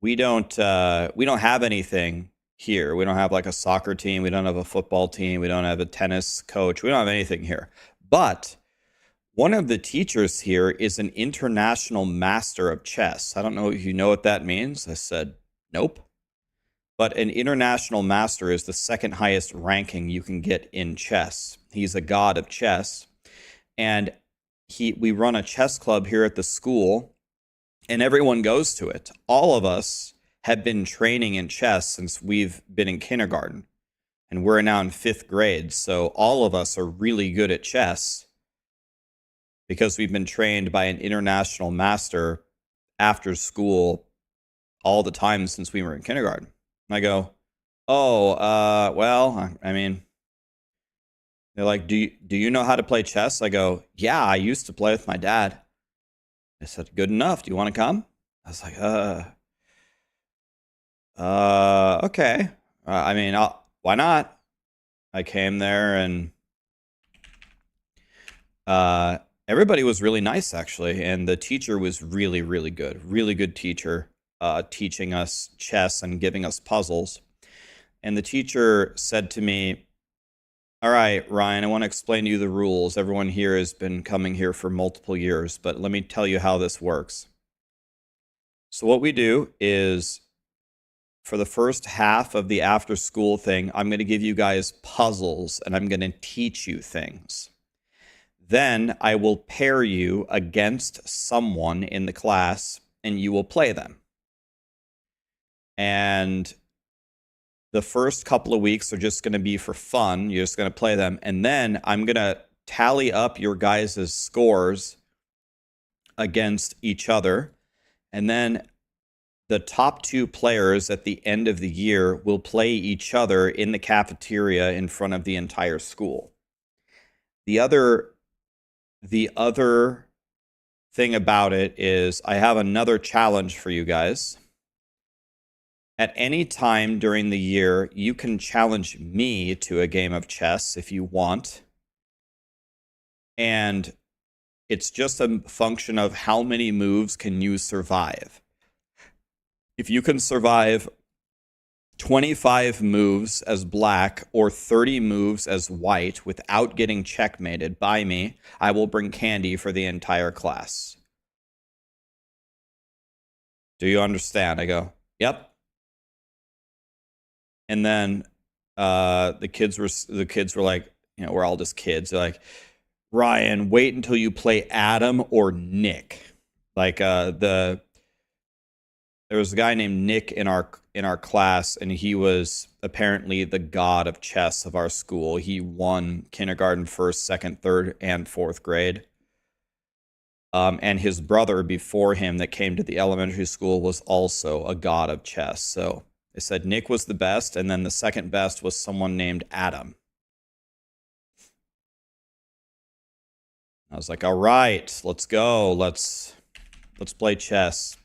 We don't have anything here. We don't have like a soccer team. We don't have a football team. We don't have a tennis coach. We don't have anything here. But one of the teachers here is an international master of chess." I don't know if you know what that means. I said, "Nope." But an international master is the second highest ranking you can get in chess. He's a god of chess. And we run a chess club here at the school, and everyone goes to it. All of us have been training in chess since we've been in kindergarten, and we're now in 5th grade. So all of us are really good at chess because we've been trained by an international master after school all the time since we were in kindergarten. And I go, "Oh, well, I mean, They're like, do you know how to play chess? I go, yeah, I used to play with my dad. They said, good enough. Do you want to come? I was like, okay. I mean, why not? I came there and everybody was really nice, actually. And the teacher was really, really good. Really good teacher, teaching us chess and giving us puzzles. And the teacher said to me, all right, Ryan, I want to explain to you the rules. Everyone here has been coming here for multiple years, but let me tell you how this works. So what we do is, for the first half of the after school thing, I'm going to give you guys puzzles and I'm going to teach you things. Then I will pair you against someone in the class and you will play them. And the first couple of weeks are just going to be for fun. You're just going to play them. And then I'm going to tally up your guys' scores against each other. And then the top 2 players at the end of the year will play each other in the cafeteria in front of the entire school. The other thing about it is I have another challenge for you guys. At any time during the year, you can challenge me to a game of chess if you want. And it's just a function of how many moves can you survive. If you can survive 25 moves as black or 30 moves as white without getting checkmated by me, I will bring candy for the entire class. Do you understand? I go, yep. And then the kids were like, you know, we're all just kids. They're like, Ryan, wait until you play Adam or Nick. Like there was a guy named Nick in our class, and he was apparently the god of chess of our school. He won kindergarten, first, second, third, and fourth grade. And his brother before him that came to the elementary school was also a god of chess. So they said Nick was the best, and then the second best was someone named Adam. I was like, all right, let's go. Let's play chess.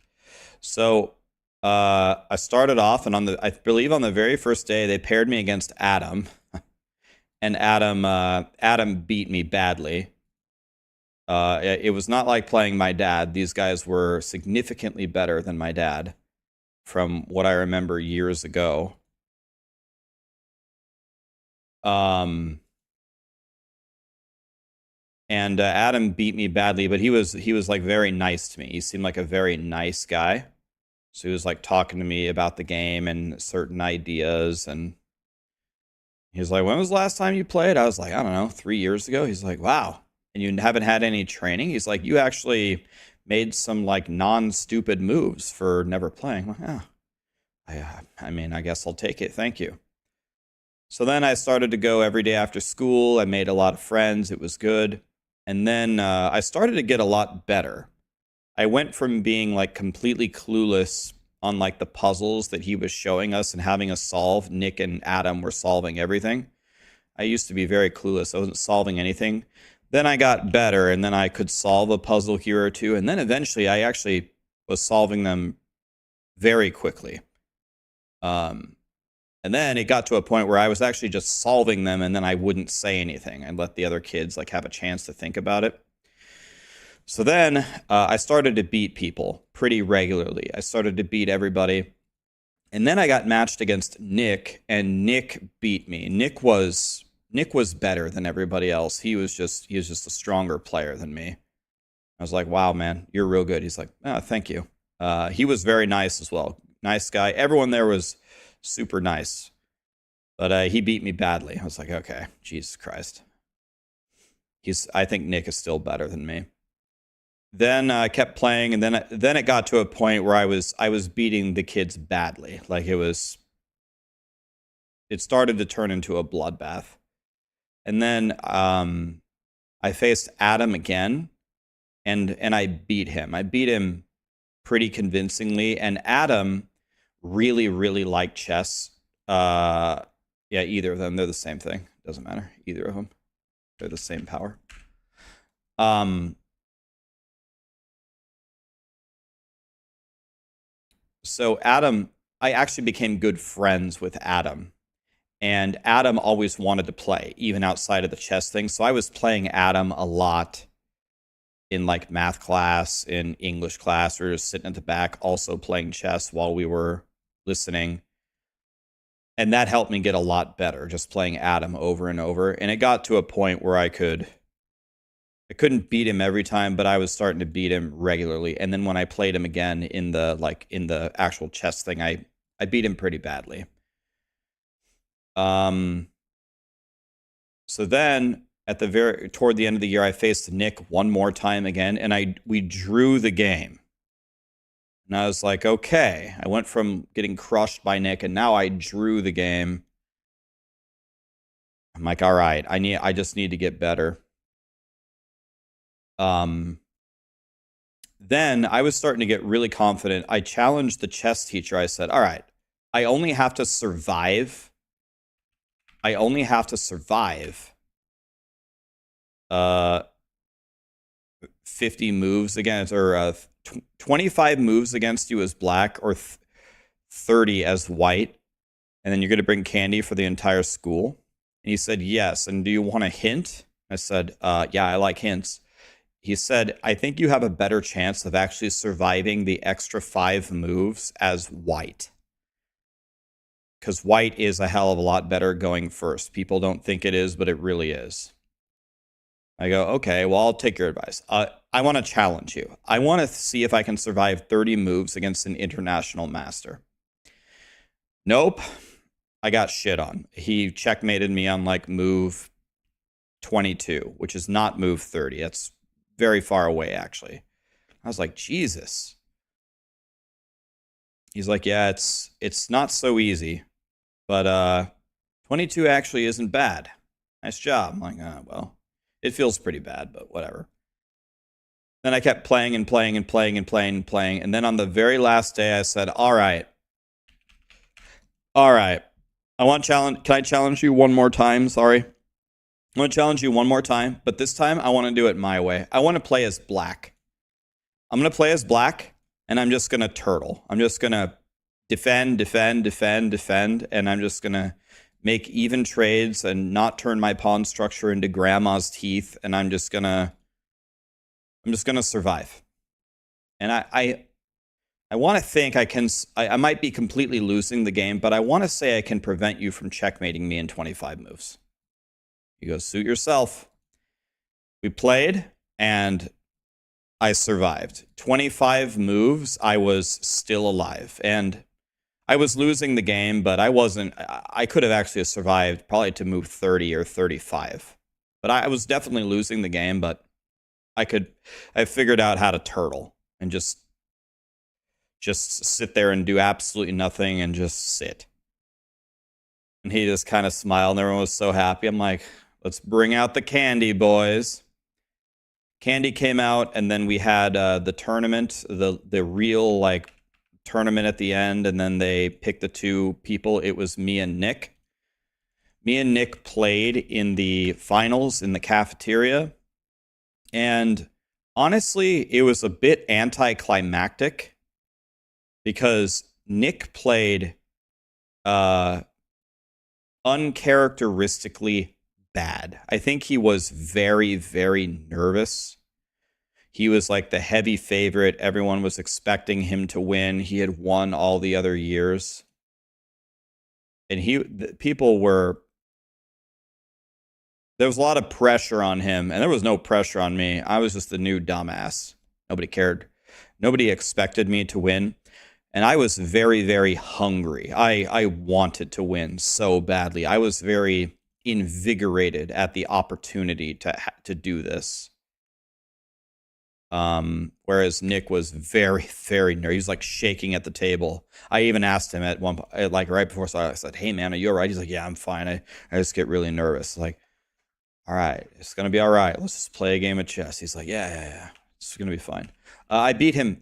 So I started off, and I believe on the very first day, they paired me against Adam. And Adam beat me badly. It was not like playing my dad. These guys were significantly better than my dad, from what I remember years ago. And Adam beat me badly, but he was like very nice to me. He seemed like a very nice guy. So he was like talking to me about the game and certain ideas, and he was like, when was the last time you played? I was like, I don't know, 3 years ago. He's like, wow. And you haven't had any training? He's like, you actually made some like non-stupid moves for never playing. Like, oh, I mean, I guess I'll take it. Thank you. So then I started to go every day after school. I made a lot of friends. It was good. And then I started to get a lot better. I went from being like completely clueless on like the puzzles that he was showing us and having us solve. Nick and Adam were solving everything. I used to be very clueless. I wasn't solving anything. Then I got better, and then I could solve a puzzle here or two. And then eventually I actually was solving them very quickly. And then it got to a point where I was actually just solving them, and then I wouldn't say anything. I'd let the other kids like have a chance to think about it. So then I started to beat people pretty regularly. I started to beat everybody. And then I got matched against Nick, and Nick beat me. Nick was better than everybody else. He was just a stronger player than me. I was like, wow, man, you're real good. He's like, oh, thank you. He was very nice as well. Nice guy. Everyone there was super nice. But he beat me badly. I was like, okay, Jesus Christ. I think Nick is still better than me. Then I kept playing, and then it got to a point where I was beating the kids badly. Like it started to turn into a bloodbath. And then I faced Adam again, and I beat him. I beat him pretty convincingly, and Adam really, really liked chess. Yeah, either of them. They're the same thing. Doesn't matter. Either of them. They're the same power. So Adam, I actually became good friends with Adam. And Adam always wanted to play, even outside of the chess thing. So I was playing Adam a lot in like math class, in English class. We were just sitting at the back, also playing chess while we were listening. And that helped me get a lot better, just playing Adam over and over. And it got to a point where I couldn't beat him every time, but I was starting to beat him regularly. And then when I played him again in the actual chess thing, I beat him pretty badly. So then at toward the end of the year, I faced Nick one more time again, and we drew the game. And I was like, okay, I went from getting crushed by Nick, and now I drew the game. I'm like, all right, I just need to get better. Then I was starting to get really confident. I challenged the chess teacher. I said, all right, I only have to survive 50 moves against, or 25 moves against you as black, or 30 as white, and then you're going to bring candy for the entire school. And he said, yes. And do you want a hint? I said, yeah, I like hints. He said, I think you have a better chance of actually surviving the extra 5 moves as white. Because white is a hell of a lot better going first. People don't think it is, but it really is. I go, okay, well, I'll take your advice. I want to challenge you. I want to see if I can survive 30 moves against an international master. Nope. I got shit on. He checkmated me on like move 22, which is not move 30. That's very far away, actually. I was like, Jesus. He's like, yeah, it's not so easy, but 22 actually isn't bad. Nice job. I'm like, well, it feels pretty bad, but whatever. Then I kept playing and playing and playing and playing and playing. And then on the very last day, I said, all right. I want to challenge. Can I challenge you one more time? Sorry. I want to challenge you one more time, but this time I want to do it my way. I want to play as black. I'm going to play as black, and I'm just going to turtle. I'm just going to defend, and I'm just going to make even trades and not turn my pawn structure into grandma's teeth, and I'm just going to survive. And I want to think I might be completely losing the game, but I want to say I can prevent you from checkmating me in 25 moves. You go, suit yourself. We played, and I survived. 25 moves, I was still alive. And I was losing the game, but I could have actually survived probably to move 30 or 35. But I was definitely losing the game, but I figured out how to turtle and just sit there and do absolutely nothing and just sit. And he just kind of smiled, and everyone was so happy. I'm like, let's bring out the candy, boys. Candy came out, and then we had the tournament, the real like tournament at the end, and then they picked the 2 people. It was me and Nick. Me and Nick played in the finals in the cafeteria, and honestly, it was a bit anticlimactic because Nick played uncharacteristically bad. I think he was very, very nervous. He was like the heavy favorite. Everyone was expecting him to win. He had won all the other years. And there was a lot of pressure on him, and there was no pressure on me. I was just the new dumbass. Nobody cared. Nobody expected me to win. And I was very, very hungry. I wanted to win so badly. I was very invigorated at the opportunity to do this. Whereas Nick was very, very nervous. He was like shaking at the table. I even asked him at one point, like right before, so I said, hey man, are you all right? He's like, yeah, I'm fine. I just get really nervous. Like, all right, it's going to be all right. Let's just play a game of chess. He's like, yeah. It's going to be fine. I beat him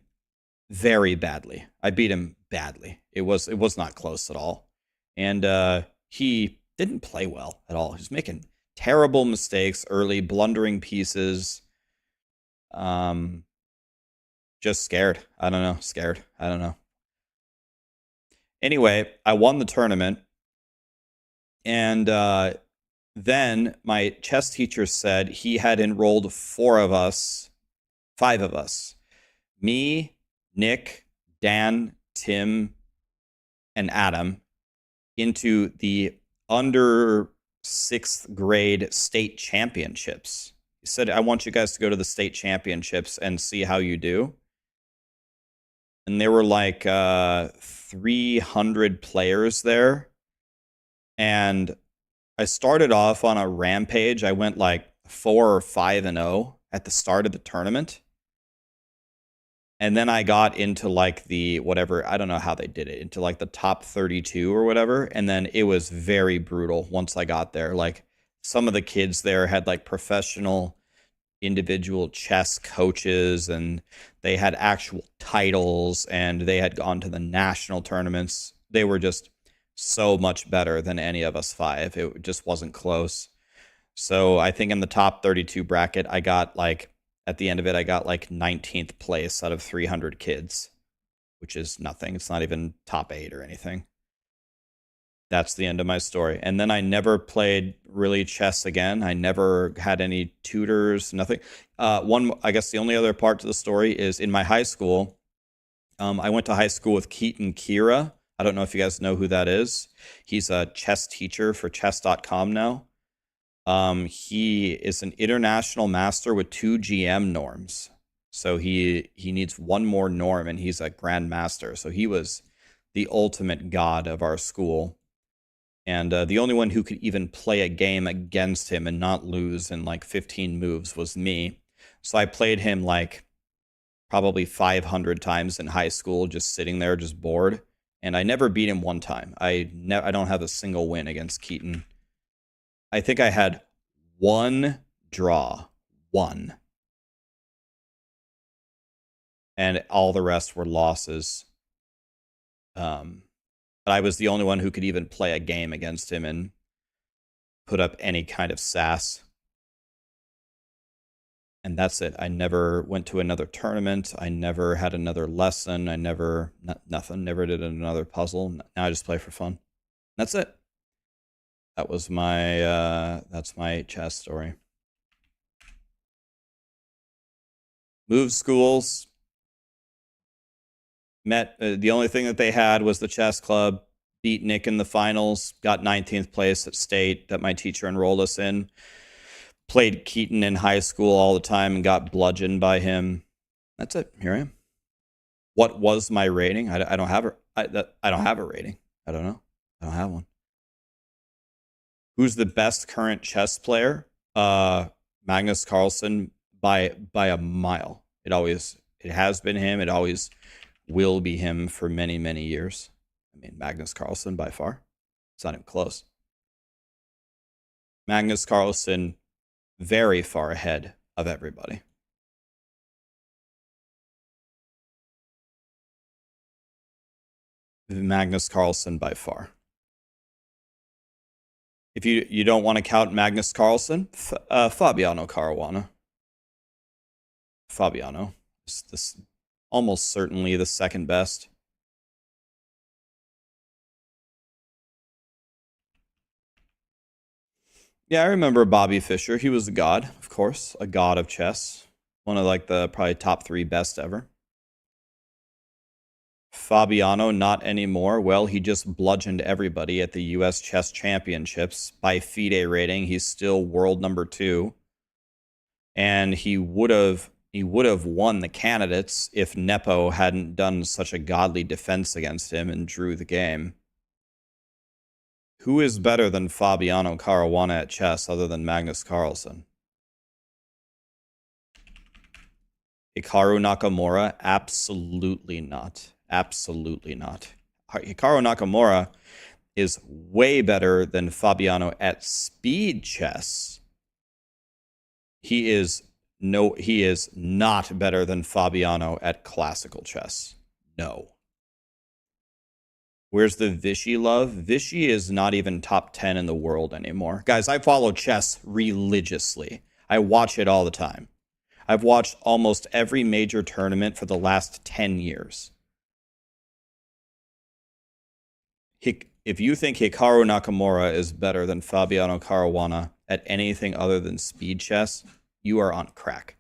very badly. I beat him badly. It was not close at all. And he didn't play well at all. He was making terrible mistakes early, blundering pieces. Just scared. I don't know. Scared. I don't know. Anyway, I won the tournament. And then my chess teacher said he had enrolled 5 of us. Me, Nick, Dan, Tim, and Adam into the under 6th grade state championships. He said, I want you guys to go to the state championships and see how you do. And there were like 300 players there. And I started off on a rampage. I went like 4 or 5-0 at the start of the tournament. And then I got into like the whatever, I don't know how they did it, into like the top 32 or whatever. And then it was very brutal once I got there. Like some of the kids there had like professional individual chess coaches, and they had actual titles, and they had gone to the national tournaments. They were just so much better than any of us 5. It just wasn't close. So I think in the top 32 bracket, I got like, at the end of it, I got like 19th place out of 300 kids, which is nothing. It's not even top 8 or anything. That's the end of my story. And then I never played really chess again. I never had any tutors, nothing. I guess the only other part to the story is in my high school. I went to high school with Keaton Kira. I don't know if you guys know who that is. He's a chess teacher for chess.com now. He is an international master with 2 GM norms. So he needs 1 more norm, and he's a grandmaster. So he was the ultimate god of our school. And the only one who could even play a game against him and not lose in like 15 moves was me. So I played him like probably 500 times in high school, just sitting there, just bored. And I never beat him one time. I don't have a single win against Keaton. I think I had 1 draw. 1. And all the rest were losses. But I was the only one who could even play a game against him and put up any kind of sass. And that's it. I never went to another tournament. I never had another lesson. I never, nothing, never did another puzzle. Now I just play for fun. That's it. That was my, that's my chess story. Moved schools. Met, the only thing that they had was the chess club. Beat Nick in the finals. Got 19th place at state that my teacher enrolled us in. Played Keaton in high school all the time and got bludgeoned by him. That's it. Here I am. What was my rating? I don't have I don't have a rating. I don't know. I don't have one. Who's the best current chess player? Magnus Carlsen by a mile. It has been him. It always will be him for many, many years. I mean, Magnus Carlsen by far. It's not even close. Magnus Carlsen very far ahead of everybody. Magnus Carlsen by far. If you don't want to count Magnus Carlsen, Fabiano Caruana. Fabiano is this almost certainly the second best. Yeah, I remember Bobby Fischer. He was a god, of course, a god of chess. One of like the probably top 3 best ever. Fabiano, not anymore. Well, he just bludgeoned everybody at the US Chess Championships. By FIDE rating, he's still world number 2. And he would have won the candidates if Nepo hadn't done such a godly defense against him and drew the game. Who is better than Fabiano Caruana at chess other than Magnus Carlsen? Hikaru Nakamura? Absolutely not. Absolutely not. Hikaru Nakamura is way better than Fabiano at speed chess. He is not better than Fabiano at classical chess. No. Where's the Vichy love? Vichy is not even top 10 in the world anymore. Guys, I follow chess religiously. I watch it all the time. I've watched almost every major tournament for the last 10 years. If you think Hikaru Nakamura is better than Fabiano Caruana at anything other than speed chess, you are on crack.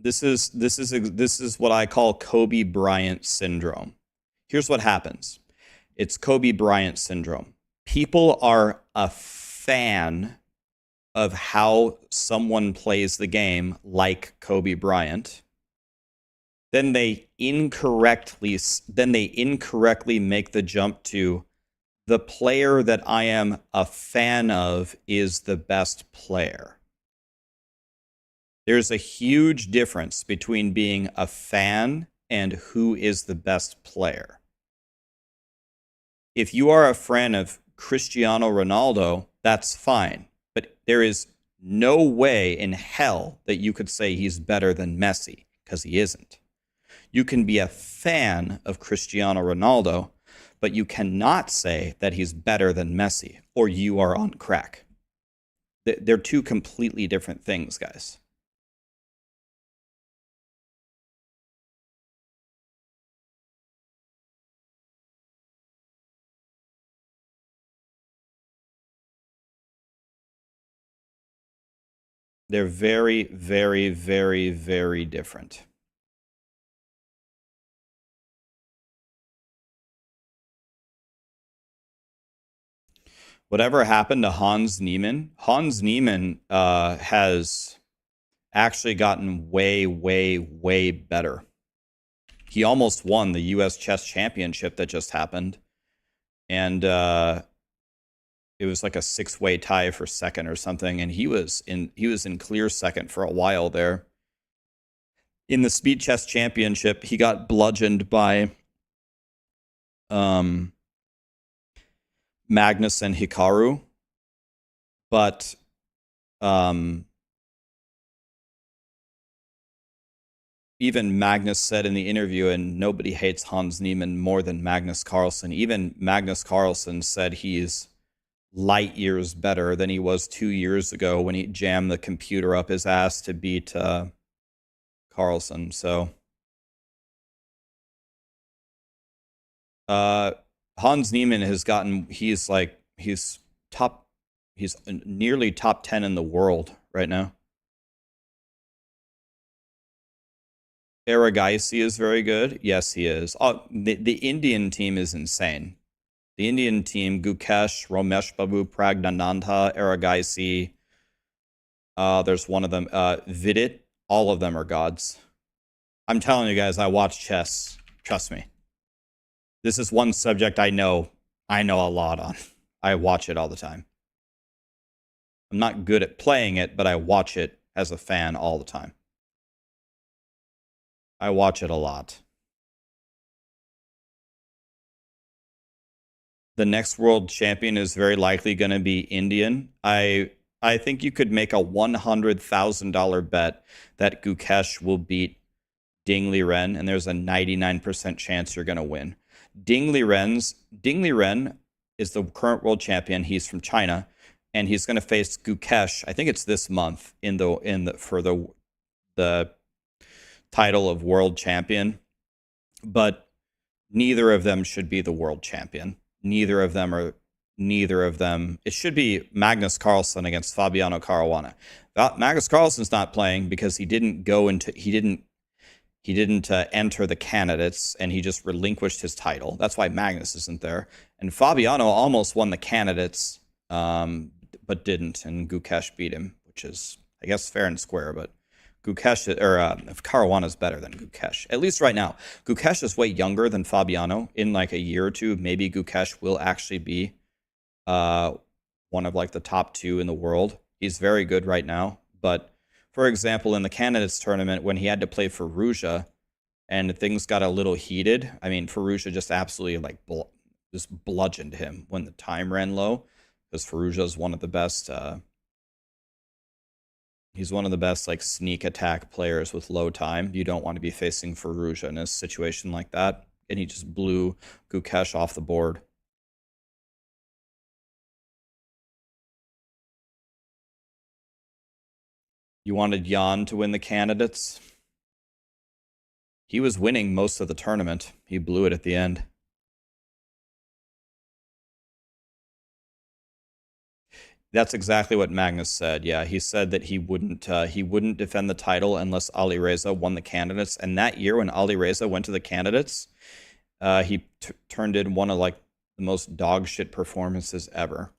This is what I call Kobe Bryant syndrome. Here's what happens. It's Kobe Bryant syndrome. People are a fan of how someone plays the game like Kobe Bryant. Then they incorrectly make the jump to the player that I am a fan of is the best player. There's a huge difference between being a fan and who is the best player. If you are a fan of Cristiano Ronaldo, that's fine. But there is no way in hell that you could say he's better than Messi, because he isn't. You can be a fan of Cristiano Ronaldo, but you cannot say that he's better than Messi, or you are on crack. They're two completely different things, guys. They're very, very, very, very different. Whatever happened to Hans Niemann? Hans Niemann has actually gotten way, way, way better. He almost won the U.S. Chess Championship that just happened. And it was like a 6-way tie for second or something, and he was in clear second for a while there. In the Speed Chess Championship, he got bludgeoned by Magnus and Hikaru, but even Magnus said in the interview, and nobody hates Hans Niemann more than Magnus Carlsen. Even Magnus Carlsen said he's light years better than he was 2 years ago when he jammed the computer up his ass to beat Carlsen. So Hans Niemann has gotten, he's nearly top 10 in the world right now. Arpgs is very good. Yes, he is. The Indian team is insane. The Indian team, Gukesh, Romesh Babu, Pragnananda, Arpgs. There's one of them, Vidit. All of them are gods. I'm telling you guys, I watch chess. Trust me. This is one subject I know a lot on. I watch it all the time. I'm not good at playing it, but I watch it as a fan all the time. I watch it a lot. The next world champion is very likely going to be Indian. I think you could make a $100,000 bet that Gukesh will beat Ding Liren, and there's a 99% chance you're going to win. Ding Liren is the current world champion. He's from China, and he's going to face Gukesh. I think it's this month for the title of world champion. But neither of them should be the world champion. Neither of them. It should be Magnus Carlsen against Fabiano Caruana. Magnus Carlsen's not playing because he didn't enter the candidates, and he just relinquished his title. That's why Magnus isn't there. And Fabiano almost won the candidates, but didn't, and Gukesh beat him, which is, I guess, fair and square. But Caruana is better than Gukesh, at least right now. Gukesh is way younger than Fabiano. In like a year or two, maybe Gukesh will actually be one of like the top 2 in the world. He's very good right now, but for example, in the candidates tournament, when he had to play Fallujah and things got a little heated, I mean, Fallujah just absolutely just bludgeoned him when the time ran low, because Fallujah is one of the best He's one of the best like sneak attack players with low time. You don't want to be facing Faruja in a situation like that. And he just blew Gukesh off the board. You wanted Jan to win the candidates? He was winning most of the tournament. He blew it at the end. That's exactly what Magnus said. Yeah, he said that he wouldn't defend the title unless Ali Reza won the candidates. And that year when Ali Reza went to the candidates, he turned in one of like the most dog shit performances ever.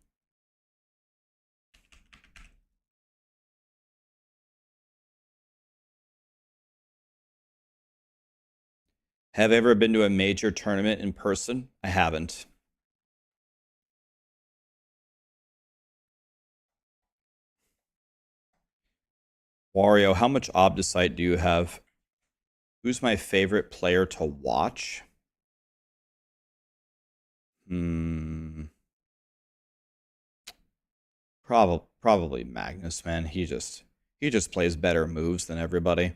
Have I ever been to a major tournament in person? I haven't. Wario, how much Obdicite do you have? Who's my favorite player to watch? Probably Magnus, man. He just plays better moves than everybody.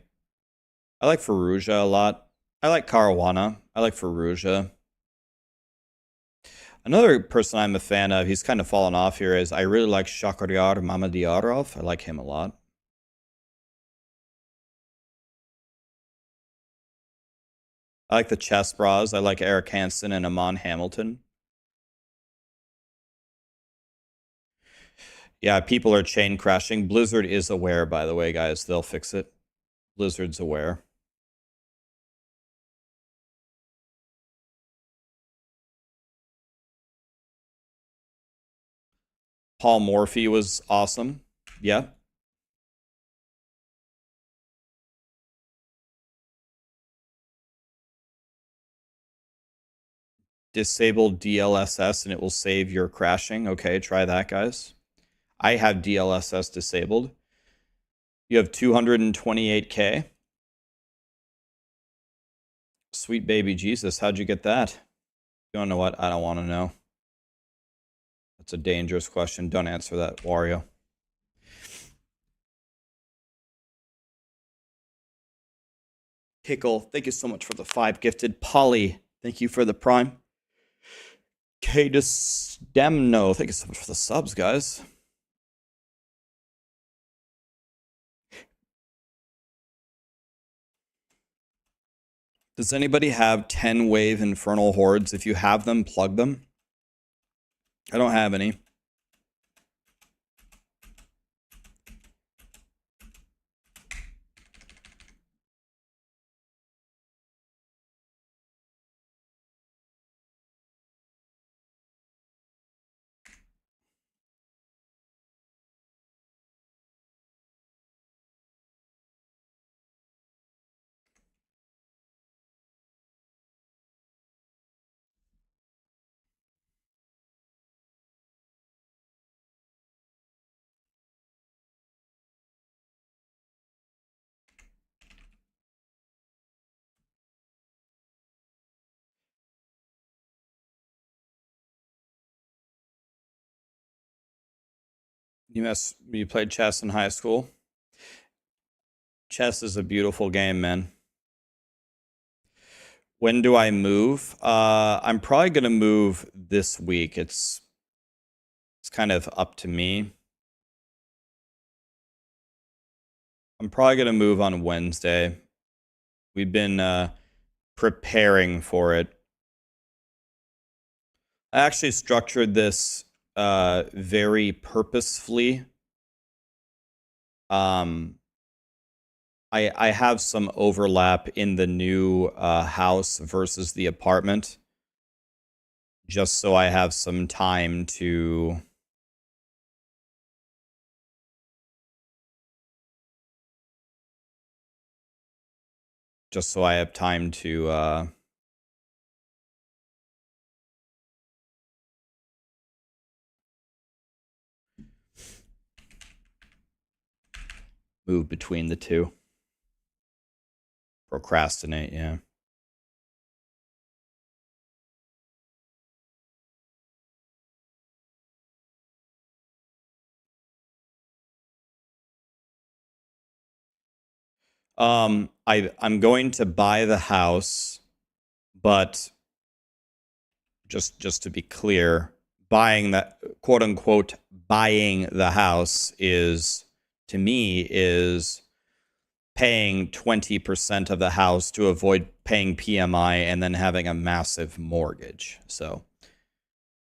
I like Faruja a lot. I like Caruana. I like Faruja. Another person I'm a fan of, he's kind of fallen off here, is I really like Shakhriyar Mamedyarov. I like him a lot. I like the chess bras. I like Eric Hansen and Amon Hamilton. Yeah, people are chain crashing. Blizzard is aware, by the way, guys. They'll fix it. Blizzard's aware. Paul Morphy was awesome. Yeah. Disable DLSS and it will save your crashing. Okay, try that, guys. I have DLSS disabled. You have 228K. Sweet baby Jesus, how'd you get that? You don't know what? I don't want to know. That's a dangerous question. Don't answer that, Wario. Pickle, thank you so much for the 5 gifted. Polly, thank you for the prime. Cadus Demno, thank you so much for the subs, guys. Does anybody have 10 wave Infernal hordes? If you have them, plug them. I don't have any. You played chess in high school? Chess is a beautiful game, man. When do I move? I'm probably gonna move this week. It's kind of up to me. I'm probably gonna move on Wednesday. We've been preparing for it. I actually structured this very purposefully. I have some overlap in the new house versus the apartment, just so I have some time to move between the two. Procrastinate, yeah. I'm going to buy the house, but just to be clear, buying that, quote unquote, buying the house is, to me, is paying 20% of the house to avoid paying PMI and then having a massive mortgage. So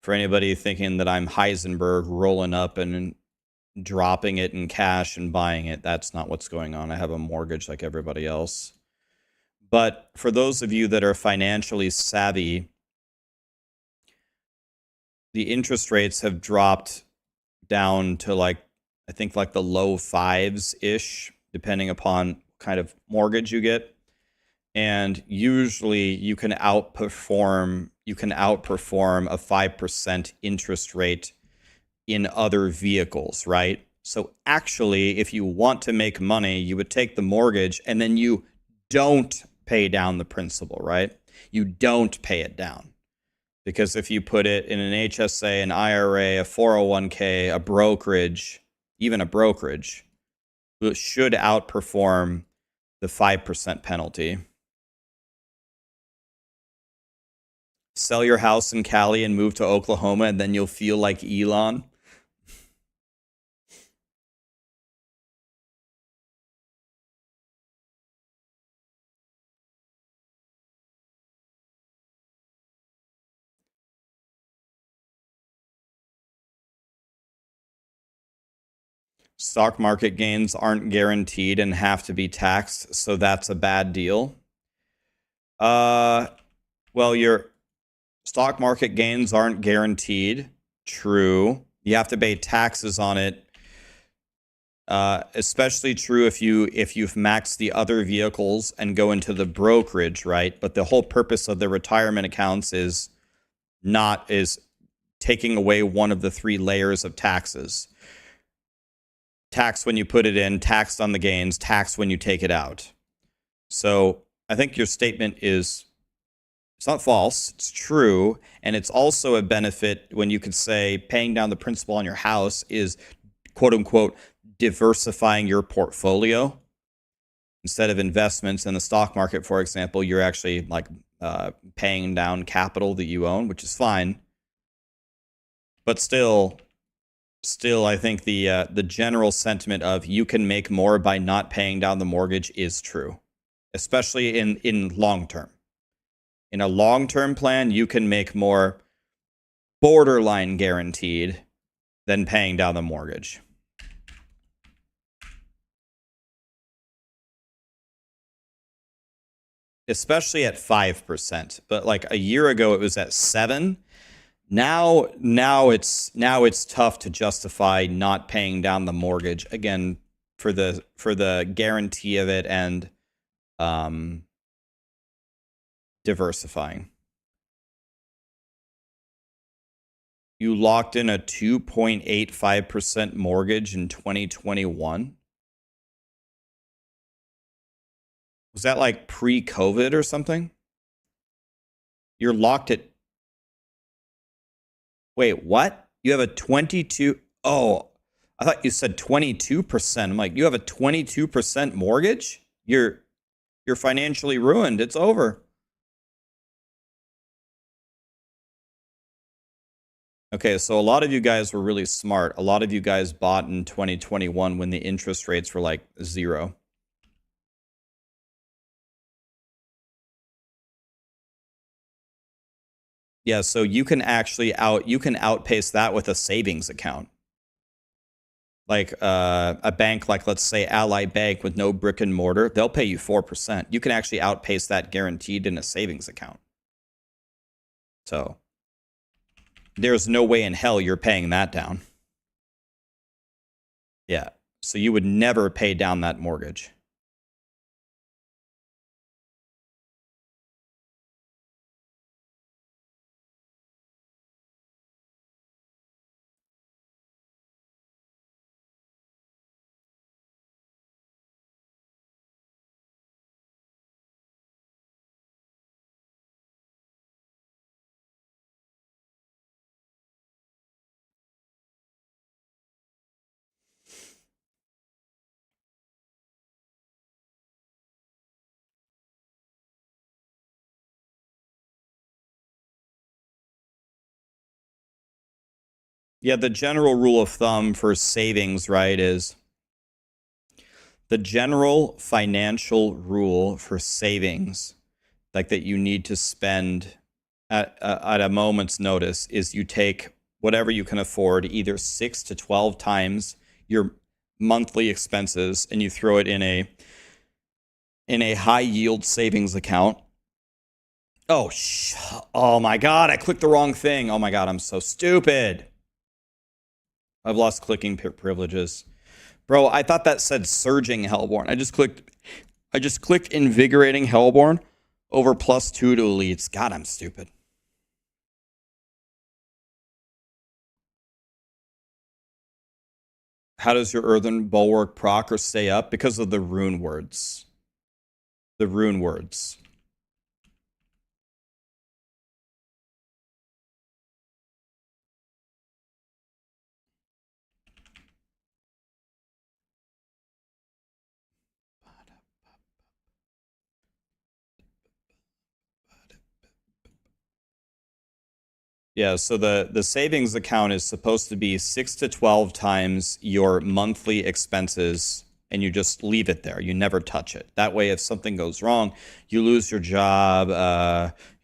for anybody thinking that I'm Heisenberg rolling up and dropping it in cash and buying it, that's not what's going on. I have a mortgage like everybody else. But for those of you that are financially savvy, the interest rates have dropped down to like, I think like the low 5s-ish, depending upon kind of mortgage you get. And usually you can outperform a 5% interest rate in other vehicles, right? So actually, if you want to make money, you would take the mortgage and then you don't pay down the principal, right? You don't pay it down. Because if you put it in an HSA, an IRA, a 401k, a brokerage, even a brokerage, it should outperform the 5% penalty. Sell your house in Cali and move to Oklahoma, and then you'll feel like Elon. Stock market gains aren't guaranteed and have to be taxed, so that's a bad deal. Well, your stock market gains aren't guaranteed. True. You have to pay taxes on it. Especially true if you've maxed the other vehicles and go into the brokerage, right? But the whole purpose of the retirement accounts is taking away one of the 3 layers of taxes. Tax when you put it in, taxed on the gains, tax when you take it out. So I think your statement it's not false, it's true. And it's also a benefit when you could say paying down the principal on your house is, quote unquote, diversifying your portfolio. Instead of investments in the stock market, for example, you're actually like paying down capital that you own, which is fine. But still, I think the general sentiment of you can make more by not paying down the mortgage is true, especially in long term. In a long-term plan, you can make more borderline guaranteed than paying down the mortgage. Especially at 5%. But like a year ago, it was at 7%. Now it's tough to justify not paying down the mortgage again for the guarantee of it and diversifying. You locked in a 2.85% mortgage in 2021. Was that like pre-COVID or something? You're locked at... Wait, what? You have a 22... Oh, I thought you said 22%. I'm like, you have a 22% mortgage? You're financially ruined. It's over. Okay, so a lot of you guys were really smart. A lot of you guys bought in 2021 when the interest rates were like 0. Yeah, so you can actually outpace that with a savings account. Like a bank like, let's say, Ally Bank with no brick and mortar, they'll pay you 4%. You can actually outpace that guaranteed in a savings account. So there's no way in hell you're paying that down. Yeah, so you would never pay down that mortgage. Yeah, the general rule of thumb for savings, right, is the general financial rule for savings, like that you need to spend at a moment's notice, is you take whatever you can afford, either 6 to 12 times your monthly expenses, and you throw it in a high yield savings account. Oh my god, I clicked the wrong thing. Oh my god, I'm so stupid. I've lost clicking privileges. Bro, I thought that said Surging Hellborn. I just clicked Invigorating Hellborn over +2 to elites. God, I'm stupid. How does your Earthen Bulwark proc or stay up? Because of the rune words. The rune words. Yeah, so the savings account is supposed to be 6 to 12 times your monthly expenses, and you just leave it there. You never touch it. That way, if something goes wrong, you lose your job,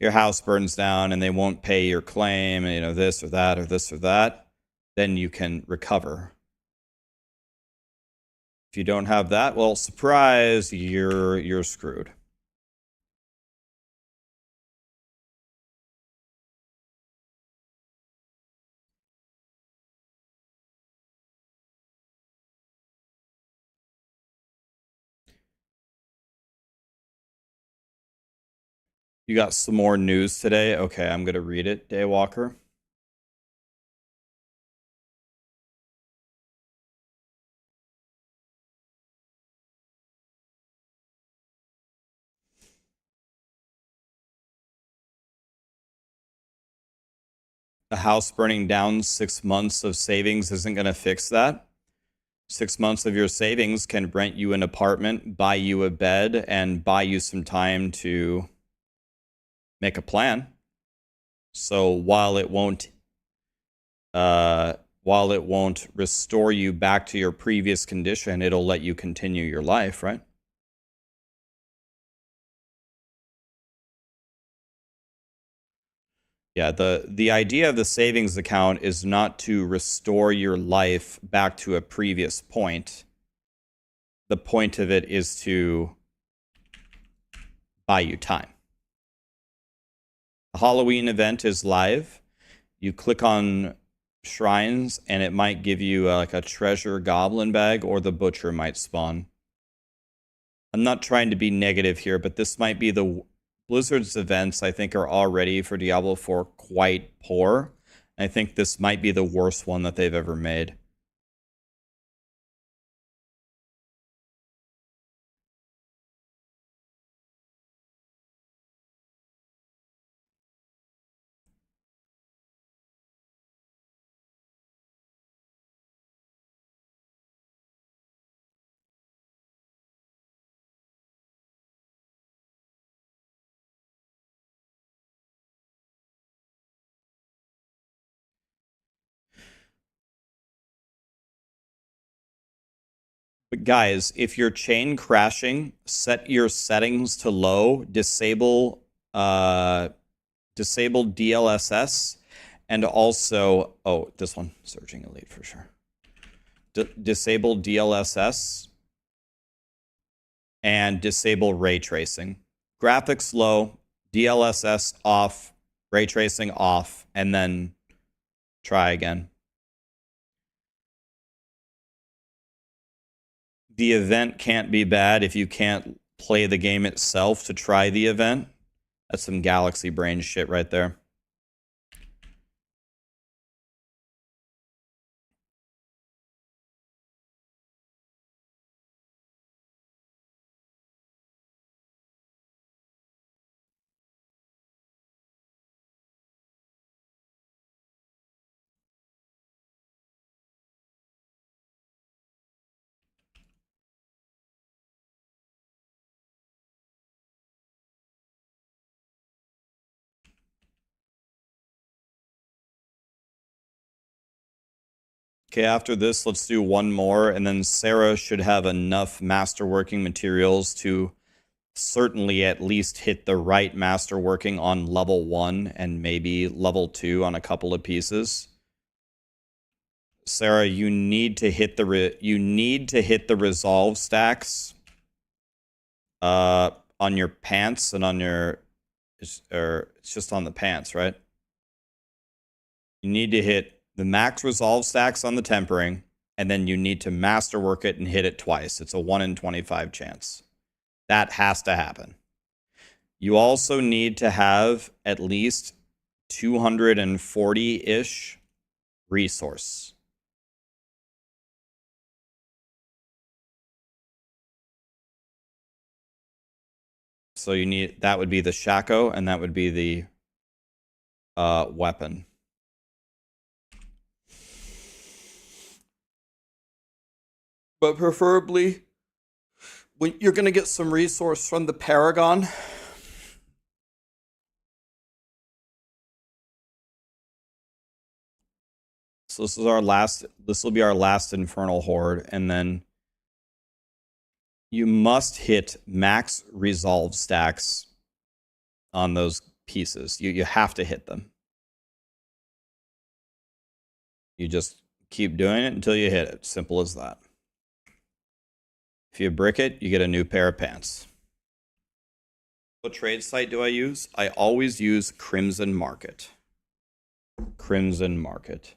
your house burns down, and they won't pay your claim, you know, this or that or this or that, then you can recover. If you don't have that, well, surprise, you're screwed. You got some more news today? Okay, I'm going to read it, Daywalker. A house burning down, 6 months of savings isn't going to fix that. 6 months of your savings can rent you an apartment, buy you a bed, and buy you some time to make a plan. So while it won't restore you back to your previous condition, it'll let you continue your life, right? Yeah, the idea of the savings account is not to restore your life back to a previous point. The point of it is to buy you time. The Halloween event is live. You click on shrines, and it might give you like a treasure goblin bag, or the butcher might spawn. I'm not trying to be negative here, but this might be the Blizzard's events, I think, are already for Diablo 4 quite poor. I think this might be the worst one that they've ever made. But guys, if you're chain crashing, set your settings to low, disable DLSS, and also, oh, this one, Surging Elite for sure. Disable DLSS and disable ray tracing. Graphics low, DLSS off, ray tracing off, and then try again. The event can't be bad if you can't play the game itself to try the event. That's some galaxy brain shit right there. Okay, after this, let's do one more, and then Sarah should have enough masterworking materials to certainly at least hit the right masterworking on level 1 and maybe level 2 on a couple of pieces. Sarah, you need to hit the resolve stacks on your pants and on your, or it's just on the pants, right? You need to hit the max resolve stacks on the tempering, and then you need to masterwork it and hit it twice. It's a 1 in 25 chance. That has to happen. You also need to have at least 240-ish resource. So you need, that would be the Shaco, and that would be the weapon. But preferably, when you're going to get some resource from the Paragon. So this is our last, this will be our last Infernal Horde, and then you must hit max resolve stacks on those pieces. You have to hit them. You just keep doing it until you hit it. Simple as that. If you brick it, you get a new pair of pants. What trade site do I use? I always use Crimson Market. Crimson Market.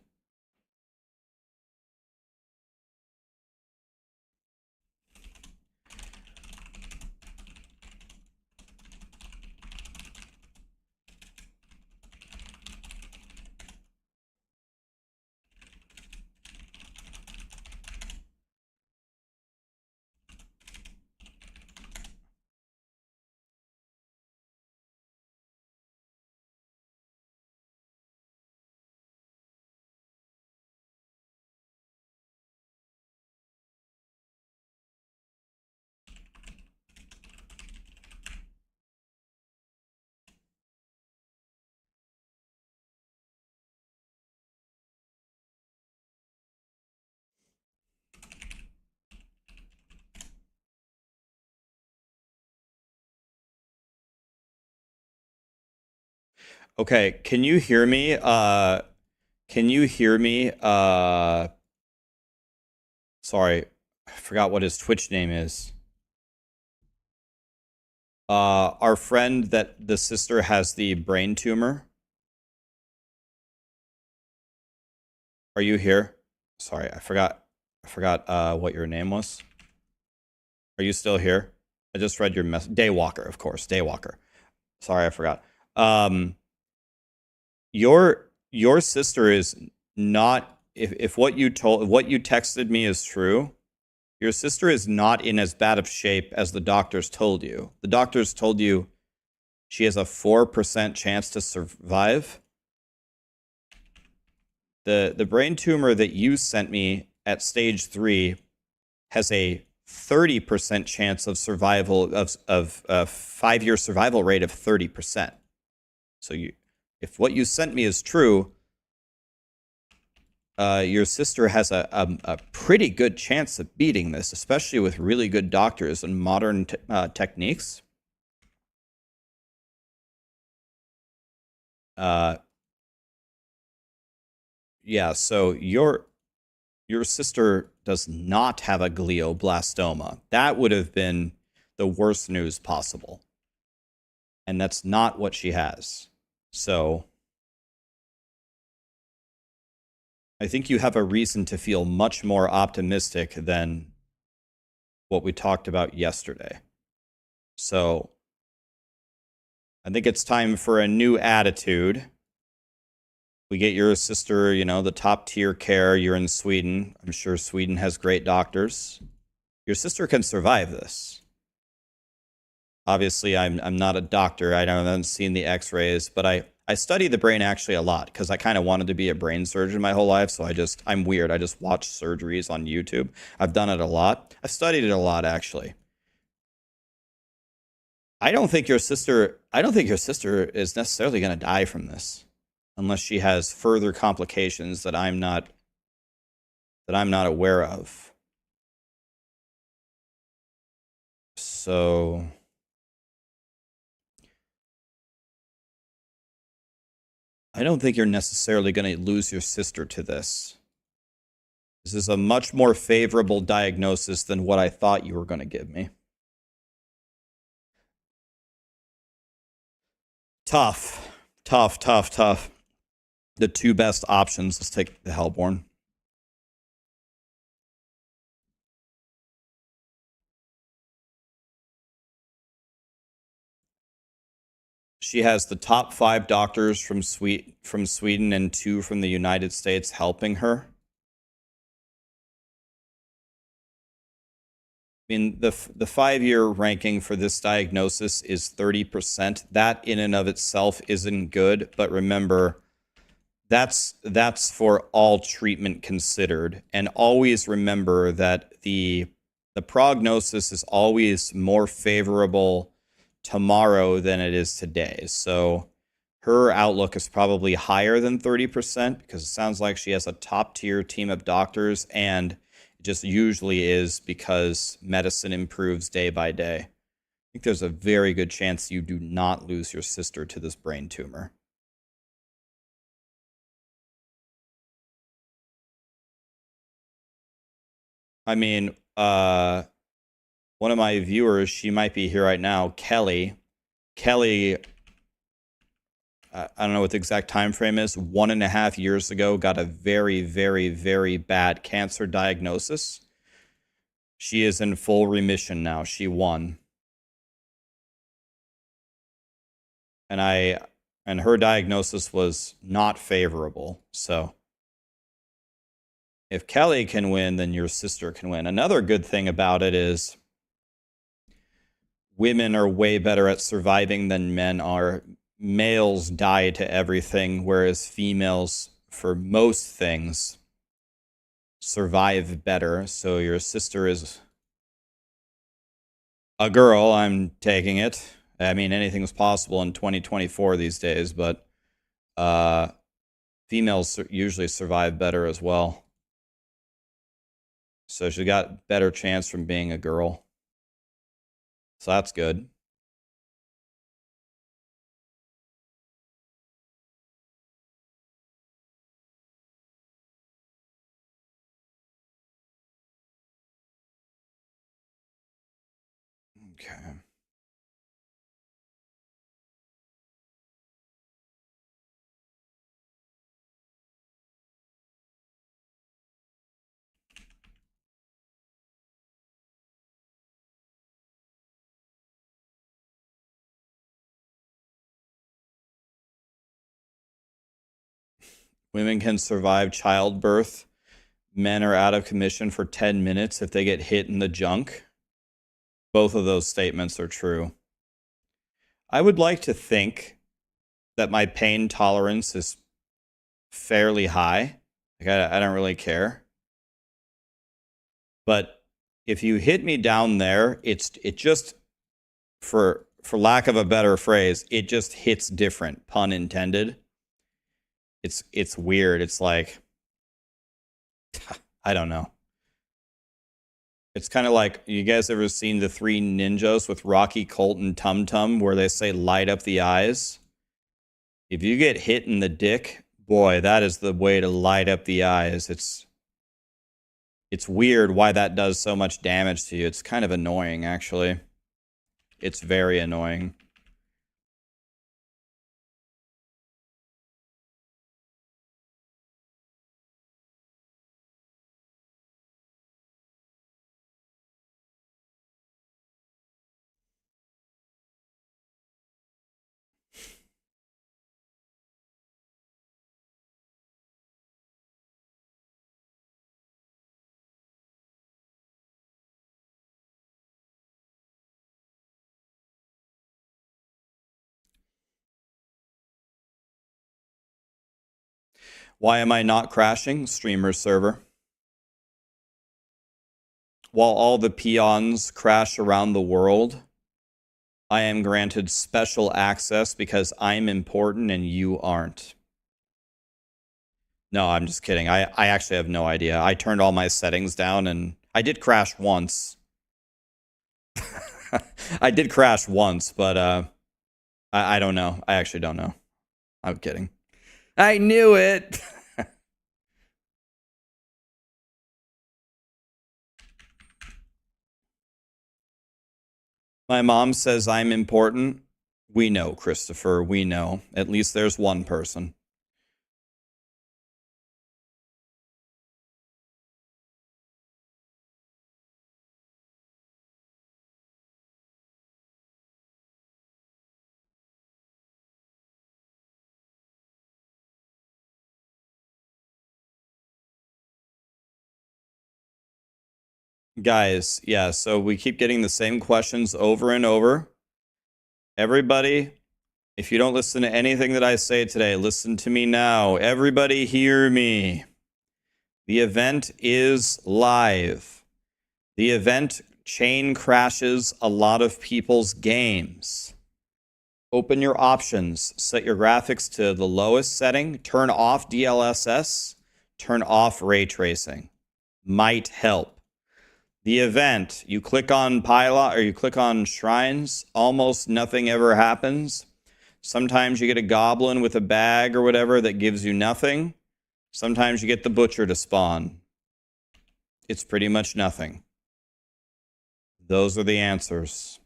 Okay, can you hear me? Can you hear me? Sorry, I forgot what his Twitch name is. Our friend that the sister has the brain tumor. Are you here? Sorry, I forgot what your name was. Are you still here? I just read your message. Daywalker, of course. Daywalker. Sorry, I forgot. Your sister is not, if what you texted me is true, your sister is not in as bad of shape as the doctors told you. The doctors told you she has a 4% chance to survive. The brain tumor that you sent me at stage 3 has a 30% chance of survival of a 5-year survival rate of 30%. So if what you sent me is true, your sister has a pretty good chance of beating this, especially with really good doctors and modern techniques. Yeah, so your sister does not have a glioblastoma. That would have been the worst news possible. And that's not what she has. So I think you have a reason to feel much more optimistic than what we talked about yesterday. So I think it's time for a new attitude. We get your sister, you know, the top tier care. You're in Sweden. I'm sure Sweden has great doctors. Your sister can survive this. Obviously, I'm not a doctor. I haven't seen the x-rays, but I study the brain actually a lot because I kind of wanted to be a brain surgeon my whole life. So I'm weird. I just watch surgeries on YouTube. I've done it a lot. I've studied it a lot, actually. I don't think your sister is necessarily going to die from this unless she has further complications that I'm not that I'm not aware of. So I don't think you're necessarily going to lose your sister to this. This is a much more favorable diagnosis than what I thought you were going to give me. Tough. Tough, tough, tough. The two best options. Let's take the Hellborn. She has the top 5 doctors from Sweden and 2 from the United States helping her. I mean, the 5-year ranking for this diagnosis is 30%. That in and of itself isn't good, but remember, that's for all treatment considered. And always remember that the prognosis is always more favorable tomorrow than it is today. So her outlook is probably higher than 30% because it sounds like she has a top-tier team of doctors, and it just usually is because medicine improves day by day. I think there's a very good chance you do not lose your sister to this brain tumor. I mean, one of my viewers, she might be here right now, Kelly, I don't know what the exact time frame is, 1.5 years ago, got a very, very, very bad cancer diagnosis. She is in full remission now. She won. And her diagnosis was not favorable. So if Kelly can win, then your sister can win. Another good thing about it is women are way better at surviving than men are. Males die to everything, whereas females, for most things, survive better. So your sister is a girl, I'm taking it. I mean, anything's possible in 2024 these days, but females usually survive better as well. So she got better chance from being a girl. So that's good. Okay. Women can survive childbirth. Men are out of commission for 10 minutes if they get hit in the junk. Both of those statements are true. I would like to think that my pain tolerance is fairly high. Like I don't really care. But if you hit me down there, it just, for lack of a better phrase, it just hits different, pun intended. It's weird. It's like, I don't know. It's kind of like, you guys ever seen the Three Ninjas with Rocky, Colt, and Tum Tum, where they say light up the eyes? If you get hit in the dick, boy, that is the way to light up the eyes. It's weird why that does so much damage to you. It's kind of annoying, actually. It's very annoying. Why am I not crashing? Streamer server. While all the peons crash around the world, I am granted special access because I'm important and you aren't. No, I'm just kidding. I actually have no idea. I turned all my settings down and I did crash once. I did crash once, but I don't know. I actually don't know. I'm kidding. I knew it. My mom says I'm important. We know, Christopher. We know. At least there's one person. Guys, yeah, so we keep getting the same questions over and over. Everybody, if you don't listen to anything that I say today, listen to me now. Everybody hear me. The event is live. The event chain crashes a lot of people's games. Open your options. Set your graphics to the lowest setting. Turn off DLSS. Turn off ray tracing. Might help. The event, you click on pylon or you click on shrines, almost nothing ever happens. Sometimes you get a goblin with a bag or whatever that gives you nothing. Sometimes you get the butcher to spawn. It's pretty much nothing. Those are the answers.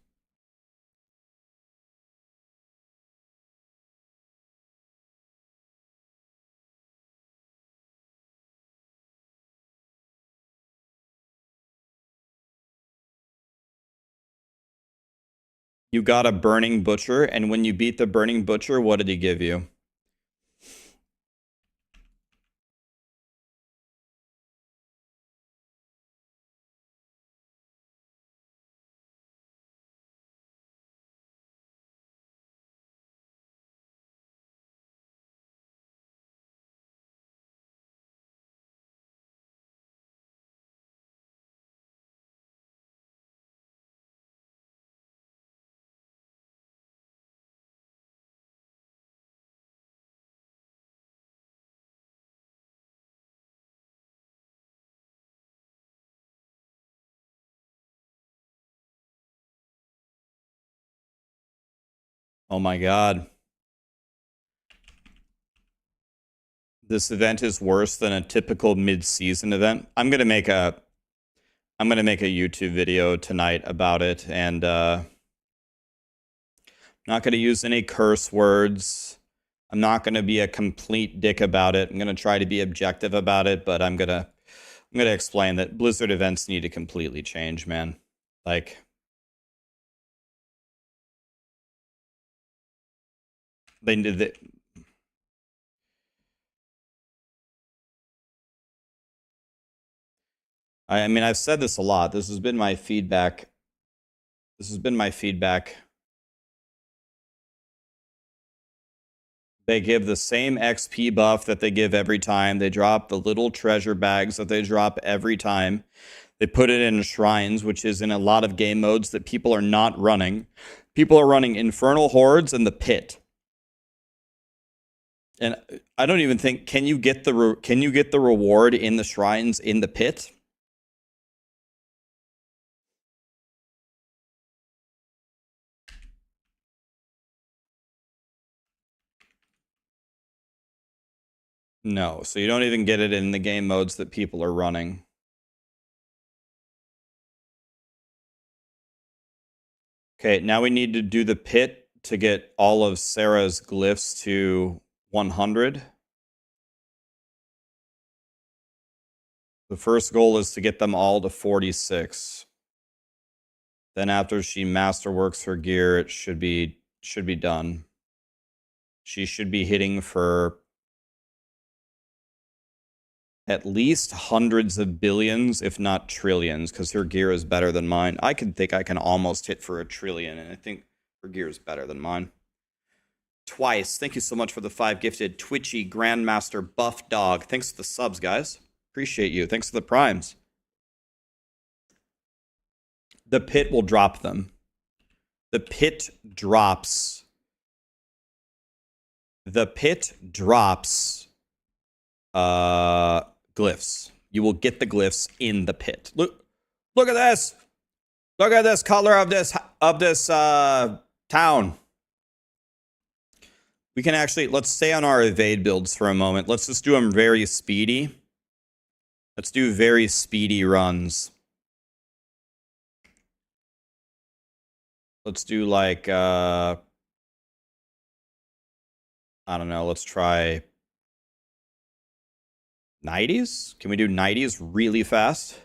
You got a burning butcher, and when you beat the burning butcher, what did he give you? Oh my god. This event is worse than a typical mid-season event. I'm gonna make a YouTube video tonight about it, and I'm not gonna use any curse words. I'm not gonna be a complete dick about it. I'm gonna try to be objective about it, but I'm gonna explain that Blizzard events need to completely change, man. Like, they did it. I mean, I've said this a lot. This has been my feedback. They give the same XP buff that they give every time. They drop the little treasure bags that they drop every time. They put it in shrines, which is in a lot of game modes that people are not running. People are running Infernal Hordes and the Pit. And I don't even think, can you get the reward in the shrines in the Pit? No, so you don't even get it in the game modes that people are running. Okay, now we need to do the Pit to get all of Sarah's glyphs to 100. The first goal is to get them all to 46. Then after she masterworks her gear, it should be done. She should be hitting for at least hundreds of billions, if not trillions, because her gear is better than mine. I think I can almost hit for a trillion, and I think her gear is better than mine. Twice. Thank you so much for the 5 gifted. Twitchy, Grandmaster, Buff Dog. Thanks for the subs, guys. Appreciate you. Thanks for the primes. The Pit will drop them. The Pit drops. The Pit drops Glyphs. You will get the glyphs in the pit. Look at this. Look at this color of this town. We can actually, let's stay on our evade builds for a moment. Let's just do them very speedy. Let's do very speedy runs. Let's do like, I don't know, let's try 90s? Can we do 90s really fast?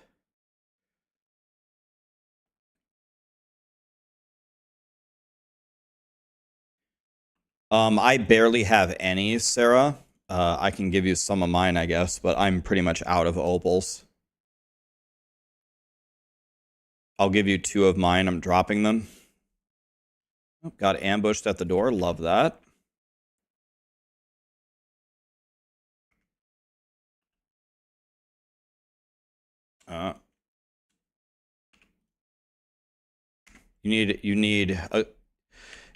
I barely have any, Sarah. I can give you some of mine, I guess, but I'm pretty much out of opals. I'll give you 2 of mine. I'm dropping them. Oh, got ambushed at the door. Love that.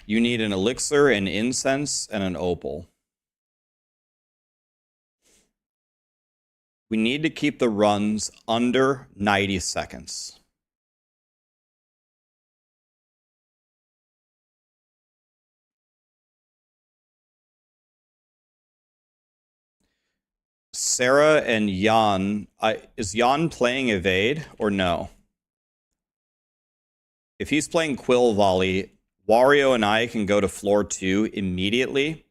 You need an elixir, an incense, and an opal. We need to keep the runs under 90 seconds. Sarah and Jan, is Jan playing evade or no? If he's playing Quill Volley, Wario and I can go to floor 2 immediately,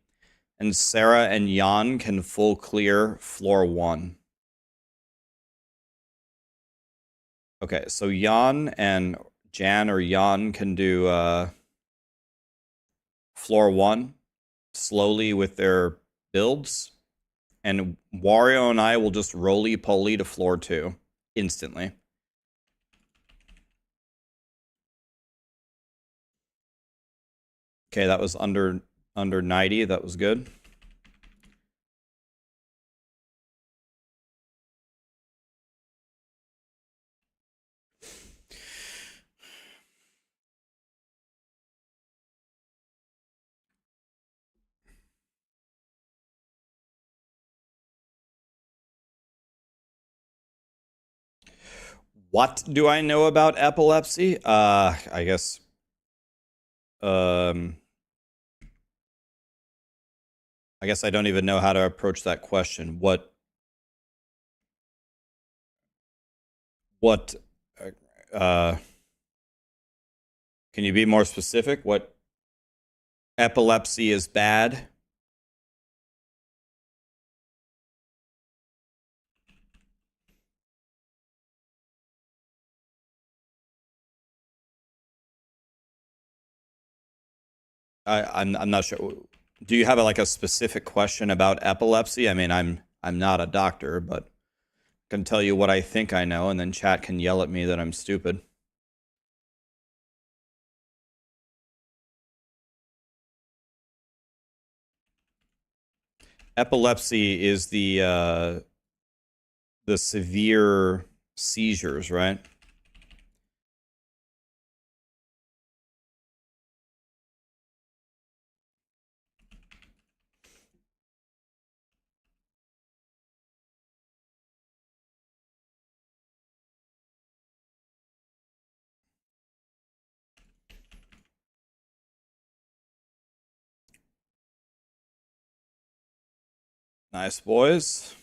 and Sarah and Jan can full clear floor 1. Okay, so Jan and Jan or Jan can do floor 1 slowly with their builds, and Wario and I will just roly-poly to floor 2 instantly. Okay, that was under 90. That was good. What do I know about epilepsy? I guess I guess I don't even know how to approach that question. What can you be more specific? What epilepsy is bad? I'm not sure. Do you have like a specific question about epilepsy? I mean, I'm not a doctor, but I can tell you what I think I know, and then chat can yell at me that I'm stupid. Epilepsy is the severe seizures, right? Nice, boys.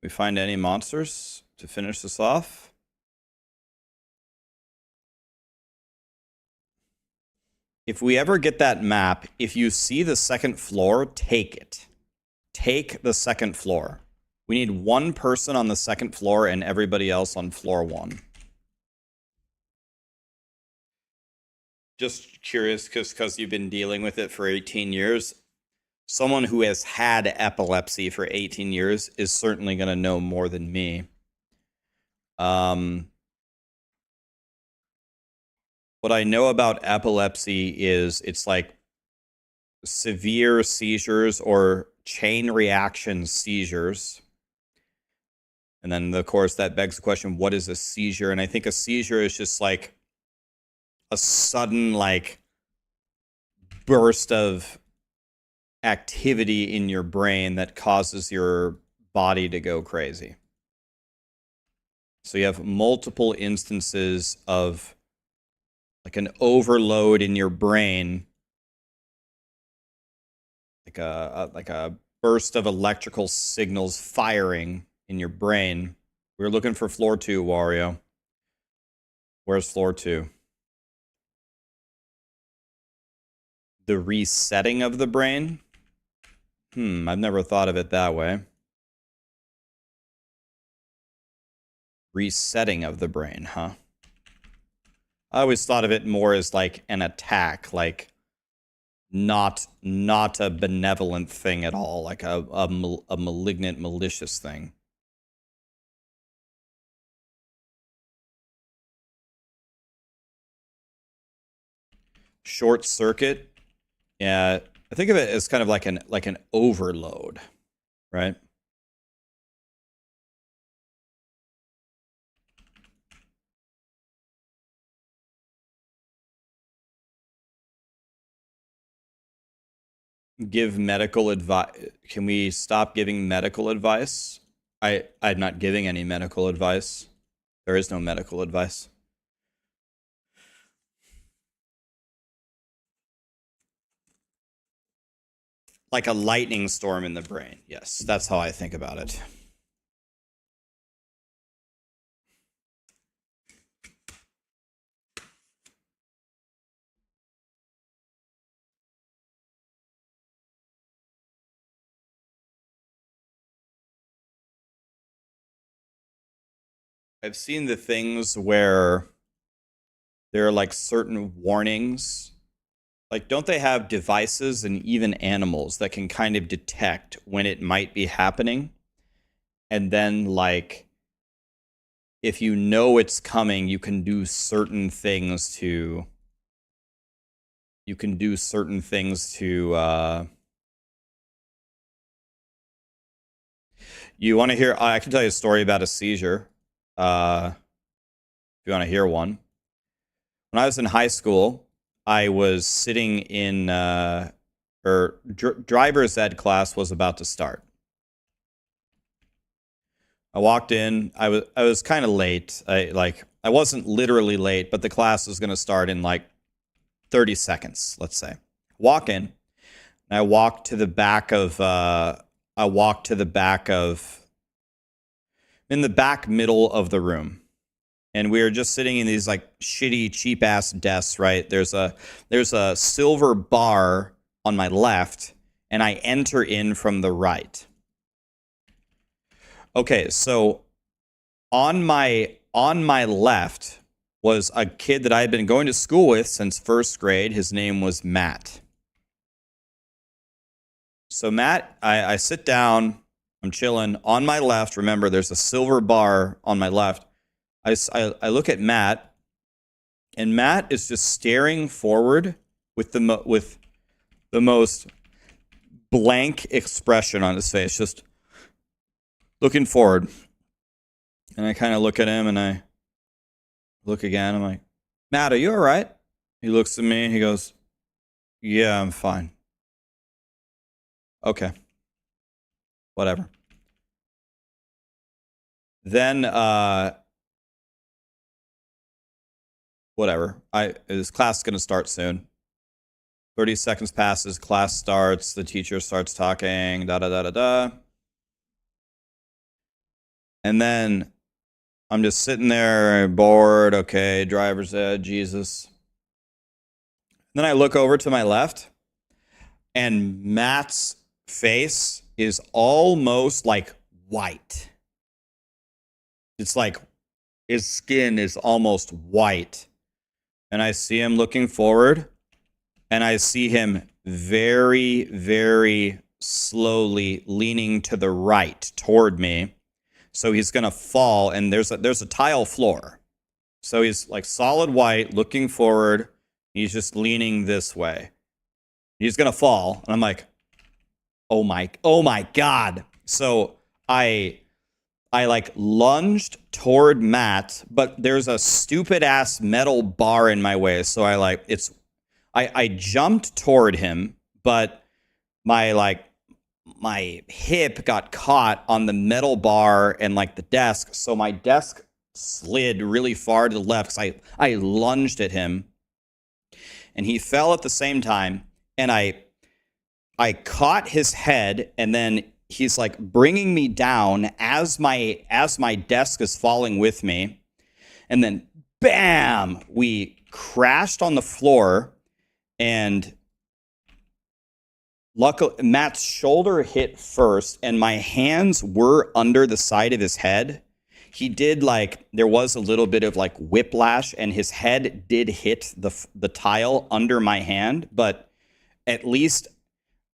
We find any monsters to finish this off? If we ever get that map, if you see the second floor, take it. Take the second floor. We need 1 person on the second floor and everybody else on floor 1. Just curious, because you've been dealing with it for 18 years. Someone who has had epilepsy for 18 years is certainly going to know more than me. What I know about epilepsy is it's like severe seizures or chain reaction seizures. And then, of course, that begs the question, what is a seizure? And I think a seizure is just like a sudden, like, burst of activity in your brain that causes your body to go crazy. So you have multiple instances of like an overload in your brain, like a burst of electrical signals firing in your brain. We're looking for floor 2, Wario. Where's floor 2? The resetting of the brain? I've never thought of it that way. Resetting of the brain, huh? I always thought of it more as like an attack, like not a benevolent thing at all, like a malignant, malicious thing. Short circuit, yeah, I think of it as kind of like an overload, right? Give medical advice. Can we stop giving medical advice? I'm not giving any medical advice. There is no medical advice. Like a lightning storm in the brain. Yes, that's how I think about it. I've seen the things where there are like certain warnings. Like, don't they have devices and even animals that can kind of detect when it might be happening? And then, like, if you know it's coming, you can do certain things to... You want to hear... I can tell you a story about a seizure. If you want to hear one. When I was in high school, I was sitting in, driver's ed class was about to start. I walked in. I was kind of late. I wasn't literally late, but the class was going to start in like 30 seconds, let's say. Walk in, and I walked to the back of. In the back middle of the room. And we were just sitting in these like shitty, cheap ass desks, right? There's a silver bar on my left, and I enter in from the right. Okay, so on my left was a kid that I had been going to school with since first grade. His name was Matt. So Matt, I sit down, I'm chilling. On my left, remember, there's a silver bar on my left. I look at Matt, and Matt is just staring forward with the most blank expression on his face, just looking forward. And I kind of look at him, and I look again. I'm like, Matt, are you all right? He looks at me, and he goes, yeah, I'm fine. Okay. Whatever. Then, whatever. This class is going to start soon. 30 seconds passes, class starts, the teacher starts talking, da-da-da-da-da. And then I'm just sitting there, bored, okay, driver's ed, Jesus. Then I look over to my left, and Matt's face is almost like white. It's like his skin is almost white. And I see him looking forward, and I see him very, very slowly leaning to the right toward me. So he's going to fall, and there's a tile floor. So he's like solid white, looking forward. He's just leaning this way. He's going to fall, and I'm like, oh my God. So I like lunged toward Matt, but there's a stupid ass metal bar in my way. So I jumped toward him, but my my hip got caught on the metal bar and like the desk. So my desk slid really far to the left because I lunged at him and he fell at the same time. And I caught his head, and then he's like bringing me down as my desk is falling with me. And then bam, we crashed on the floor, and luckily Matt's shoulder hit first and my hands were under the side of his head. He did like, there was a little bit of like whiplash and his head did hit the tile under my hand, but at least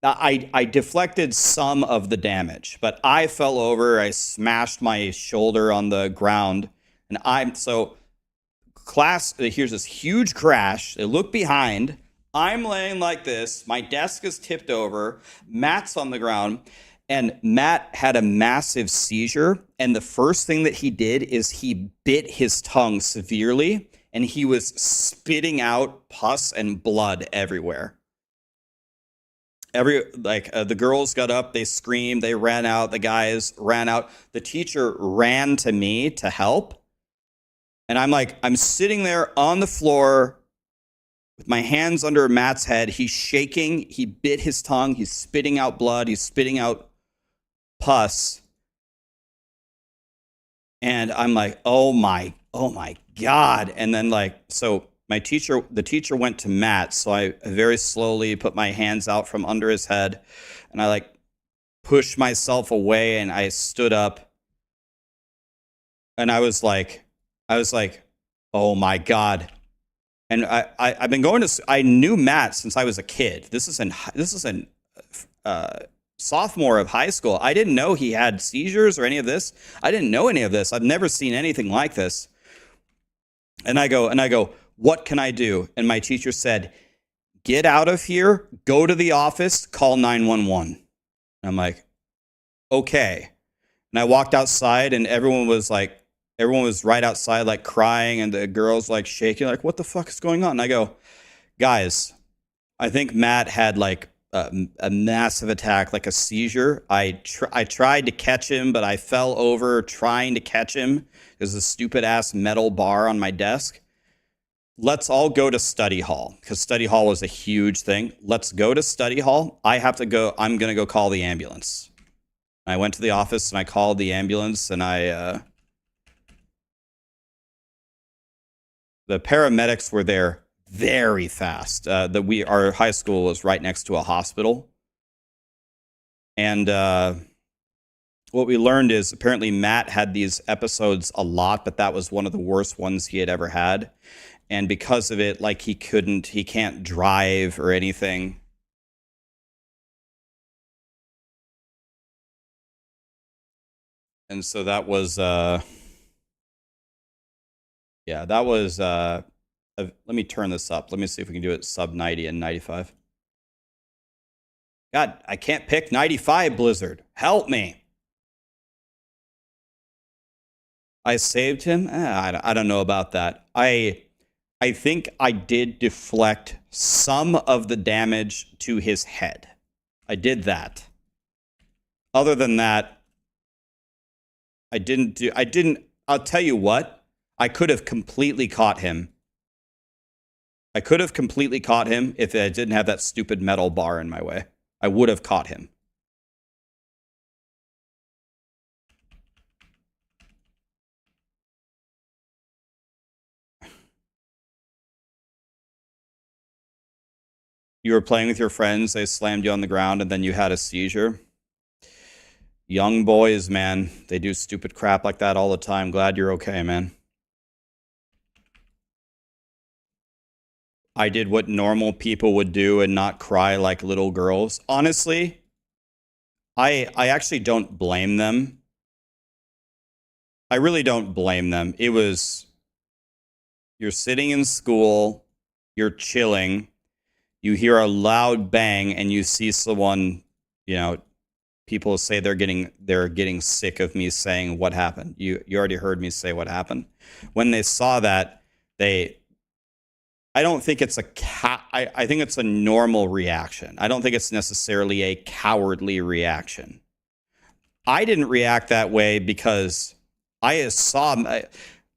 I deflected some of the damage. But I fell over, I smashed my shoulder on the ground, and here's this huge crash. They look behind. I'm laying like this. My desk is tipped over. Matt's on the ground. And Matt had a massive seizure. And the first thing that he did is he bit his tongue severely. And he was spitting out pus and blood everywhere. The girls got up. They screamed. They ran out. The guys ran out. The teacher ran to me to help. And I'm sitting there on the floor with my hands under Matt's head. He's shaking. He bit his tongue. He's spitting out blood. He's spitting out pus. And I'm like, oh my God. And then the teacher went to Matt. So I very slowly put my hands out from under his head. And I pushed myself away and I stood up. And I was like, oh my God. And I've been going to, I knew Matt since I was a kid. This is in sophomore of high school. I didn't know he had seizures or any of this. I didn't know any of this. I've never seen anything like this. And I go, what can I do? And my teacher said, get out of here, go to the office, call 911. And I'm like, okay. And I walked outside and everyone was right outside, like crying, and the girls like shaking, like, what the fuck is going on? And I go, guys, I think Matt had like a massive attack, like a seizure. I tried to catch him, but I fell over trying to catch him. There's a stupid ass metal bar on my desk. Let's all go to study hall, because study hall was a huge thing. Let's go to study hall. I'm going to go call the ambulance. I went to the office and I called the ambulance, and the paramedics were there very fast. Our high school was right next to a hospital. And what we learned is apparently Matt had these episodes a lot, but that was one of the worst ones he had ever had. And because of it, like he can't drive or anything. And so that was, let me turn this up. Let me see if we can do it sub 90 and 95. God, I can't pick 95, Blizzard. Help me. I saved him? I don't know about that. I think I did deflect some of the damage to his head. I did that. Other than that, I'll tell you what, I could have completely caught him. I could have completely caught him if I didn't have that stupid metal bar in my way. I would have caught him. You were playing with your friends, they slammed you on the ground, and then you had a seizure. Young boys, man, they do stupid crap like that all the time. Glad you're okay, man. I did what normal people would do and not cry like little girls. Honestly, I actually don't blame them. I really don't blame them. It was, you're sitting in school, you're chilling, you hear a loud bang, and you see someone, people say they're getting sick of me saying what happened. You already heard me say what happened. When they saw that, I I don't think it's I think it's a normal reaction. I don't think it's necessarily a cowardly reaction. I didn't react that way because I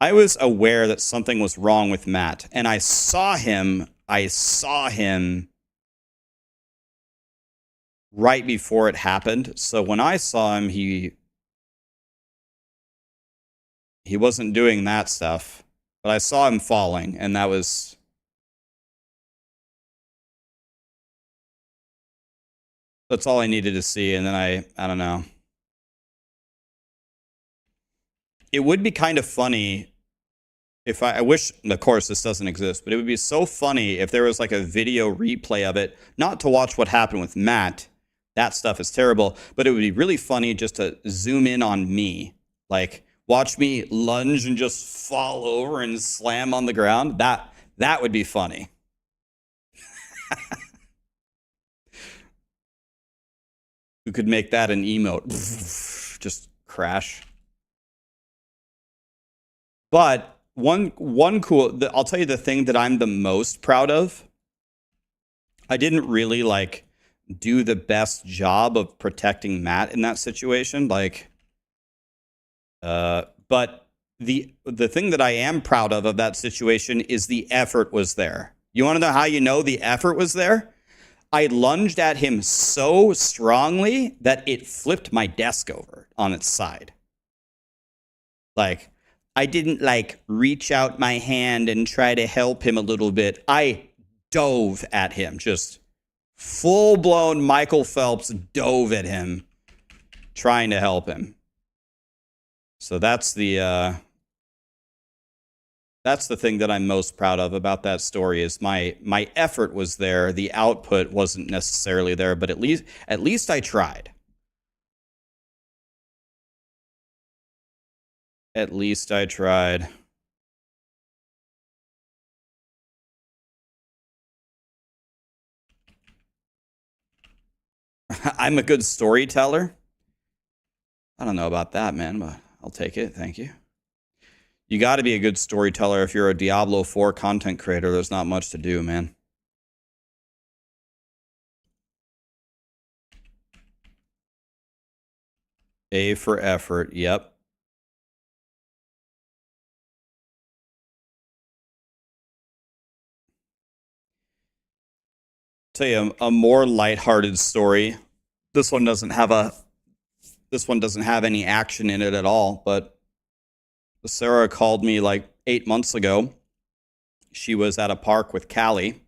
was aware that something was wrong with Matt, and I saw him right before it happened. So when I saw him, he wasn't doing that stuff, but I saw him falling, and that's all I needed to see. And then I don't know. It would be kind of funny if I wish, of course, this doesn't exist, but it would be so funny if there was like a video replay of it, not to watch what happened with Matt. That stuff is terrible, but it would be really funny just to zoom in on me. Like, watch me lunge and just fall over and slam on the ground. That would be funny. You could make that an emote. Just crash. But one cool, I'll tell you the thing that I'm the most proud of. I didn't really like do the best job of protecting Matt in that situation. Like, but the thing that I am proud of that situation is the effort was there. You want to know how you know the effort was there? I lunged at him so strongly that it flipped my desk over on its side. Like, I didn't like reach out my hand and try to help him a little bit. I dove at him, just full-blown Michael Phelps dove at him, trying to help him. So that's the thing that I'm most proud of about that story is my effort was there. The output wasn't necessarily there, but at least I tried. At least I tried. I'm a good storyteller. I don't know about that, man, but I'll take it. Thank you. You got to be a good storyteller if you're a Diablo 4 content creator. There's not much to do, man. A for effort. Yep. Tell you a more lighthearted story. This one doesn't have any action in it at all, but Sarah called me like 8 months ago. She was at a park with Callie,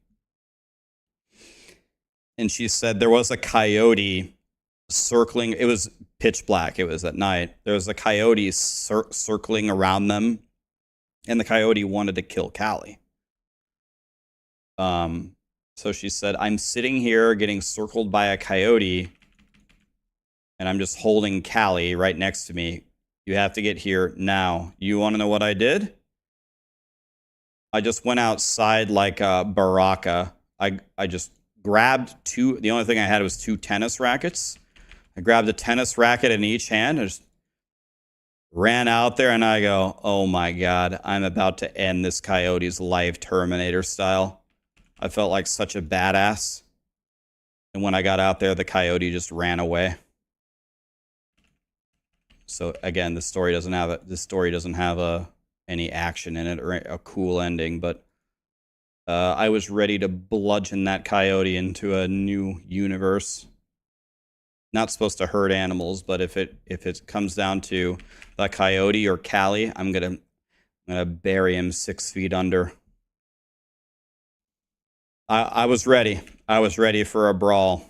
and she said there was a coyote circling. It was pitch black. It was at night. There was a coyote circling around them, and the coyote wanted to kill Callie. So she said, I'm sitting here getting circled by a coyote, and I'm just holding Callie right next to me. You have to get here now. You want to know what I did? I just went outside like a baraka. I just grabbed the only thing I had was 2 tennis rackets. I grabbed a tennis racket in each hand and just ran out there, and I go, oh my God, I'm about to end this coyote's life, Terminator style. I felt like such a badass. And when I got out there, the coyote just ran away. So again, this story doesn't have any action in it or a cool ending, but I was ready to bludgeon that coyote into a new universe. Not supposed to hurt animals, but if it comes down to the coyote or Callie, I'm gonna bury him 6 feet under. I was ready. I was ready for a brawl.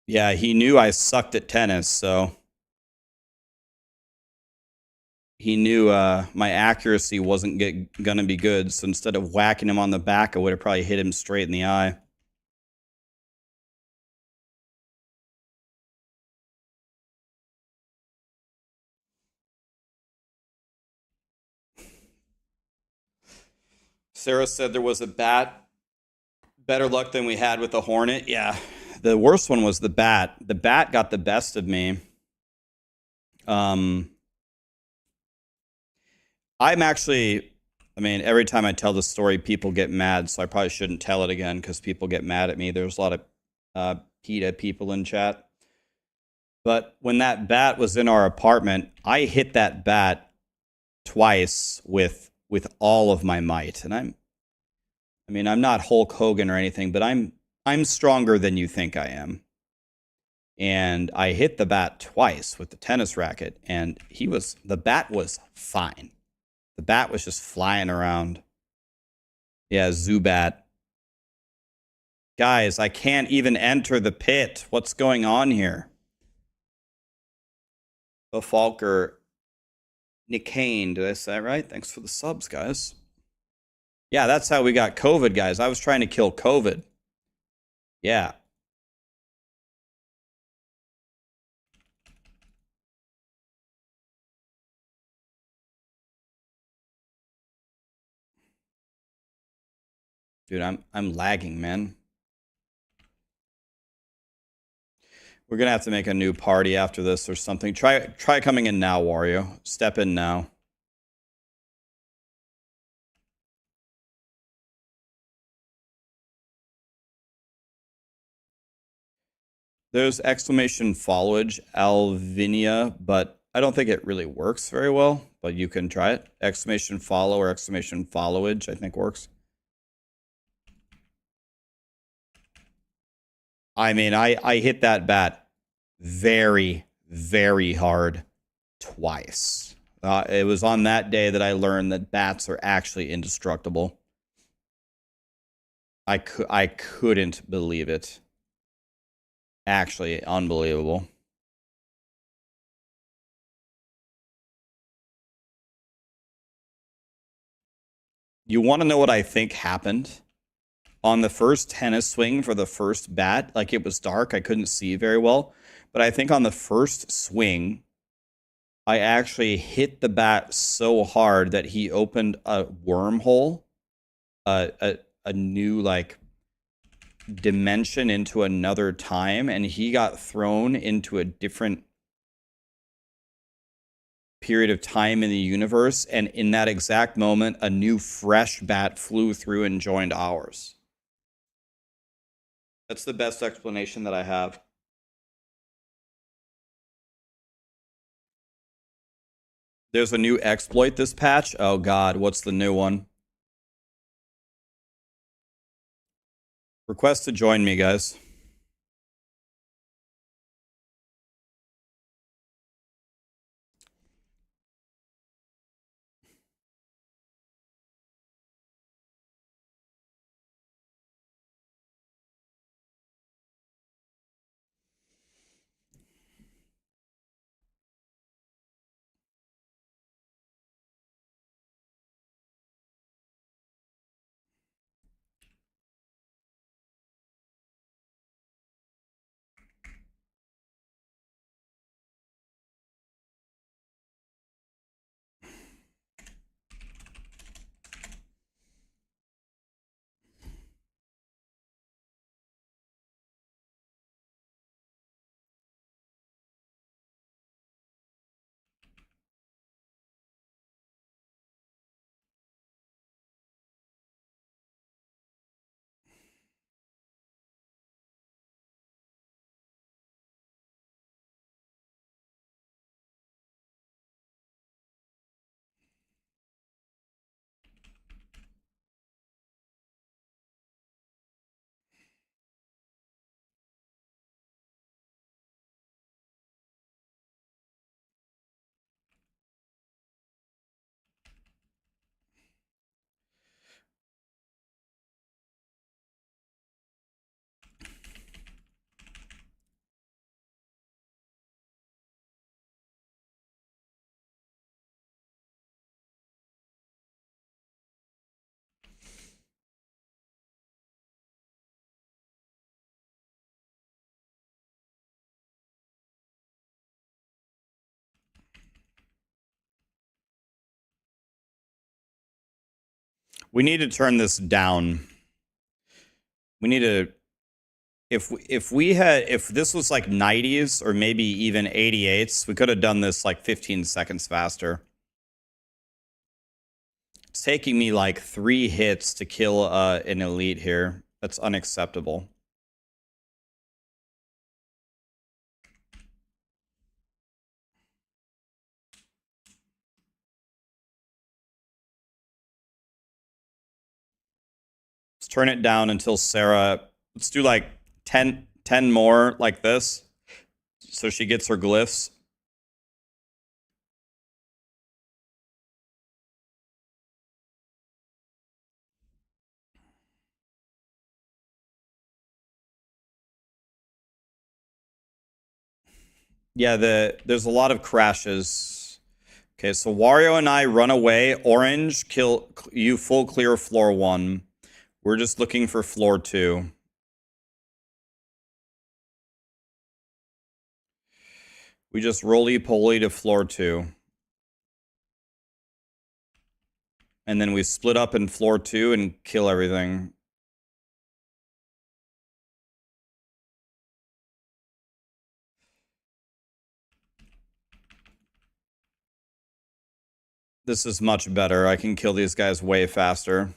Yeah, he knew I sucked at tennis, so he knew my accuracy wasn't gonna be good. So instead of whacking him on the back, I would have probably hit him straight in the eye. Sarah said there was a bat. Better luck than we had with the hornet. Yeah, the worst one was the bat. The bat got the best of me. I'm actually, I mean, every time I tell the story, people get mad, so I probably shouldn't tell it again because people get mad at me. There's a lot of PETA people in chat. But when that bat was in our apartment, I hit that bat twice with all of my might. And I'm not Hulk Hogan or anything, but I'm stronger than you think I am. And I hit the bat twice with the tennis racket, and the bat was fine. The bat was just flying around. Yeah, Zubat. Guys, I can't even enter the pit. What's going on here? The Falker Nickane, did I say that right? Thanks for the subs, guys. Yeah, that's how we got COVID, guys. I was trying to kill COVID. Yeah. Dude, I'm lagging, man. We're gonna have to make a new party after this or something. Try coming in now, Wario. Step in now. There's exclamation followage, Alvinia, but I don't think it really works very well, but you can try it. Exclamation follow or exclamation followage, I think works. I mean, I hit that bat very, very hard twice. It was on that day that I learned that bats are actually indestructible. I couldn't believe it. Actually, unbelievable. You want to know what I think happened? On the first tennis swing for the first bat, like it was dark, I couldn't see very well. But I think on the first swing, I actually hit the bat so hard that he opened a wormhole, a new like dimension into another time, and he got thrown into a different period of time in the universe. And in that exact moment, a new fresh bat flew through and joined ours. That's the best explanation that I have. There's a new exploit this patch. Oh god, what's the new one? Request to join me, guys. We need to turn this down. We need to, if this was like 90s or maybe even 88s, we could have done this like 15 seconds faster. It's taking me like 3 hits to kill an elite here. That's unacceptable. Let's turn it down until Sarah... Let's do like 10 more like this. So she gets her glyphs. Yeah, there's a lot of crashes. Okay, so Wario and I run away. Orange, kill you full clear floor 1. We're just looking for floor 2. We just roly-poly to floor 2. And then we split up in floor 2 and kill everything. This is much better. I can kill these guys way faster.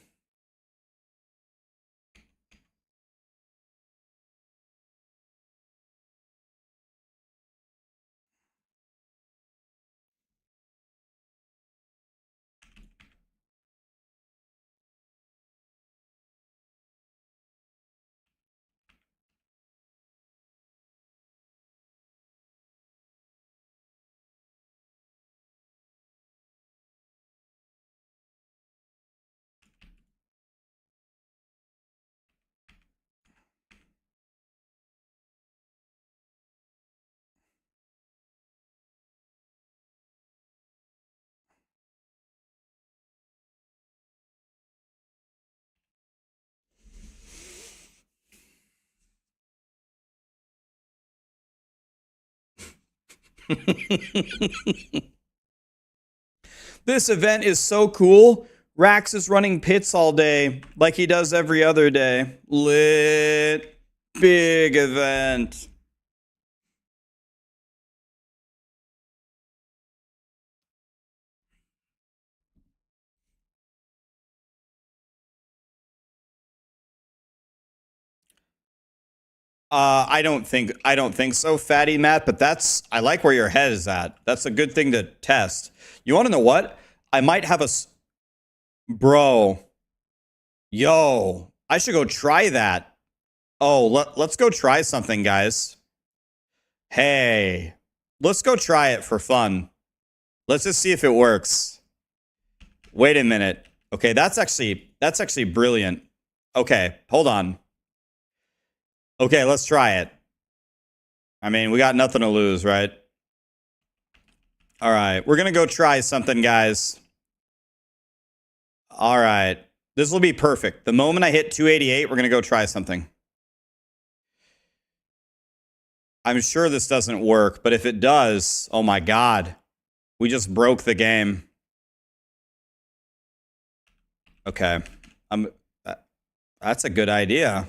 This event is so cool. Rax is running pits all day, like he does every other day. Lit. Big event. I don't think so, Fatty Matt, but I like where your head is at. That's a good thing to test. You want to know what? I might have bro. Yo, I should go try that. Oh, let's go try something, guys. Hey, let's go try it for fun. Let's just see if it works. Wait a minute. Okay, that's actually brilliant. Okay, hold on. Okay, let's try it. I mean, we got nothing to lose, right? All right, we're going to go try something, guys. All right. This will be perfect. The moment I hit 288, we're going to go try something. I'm sure this doesn't work, but if it does, oh my God. We just broke the game. Okay. That's a good idea.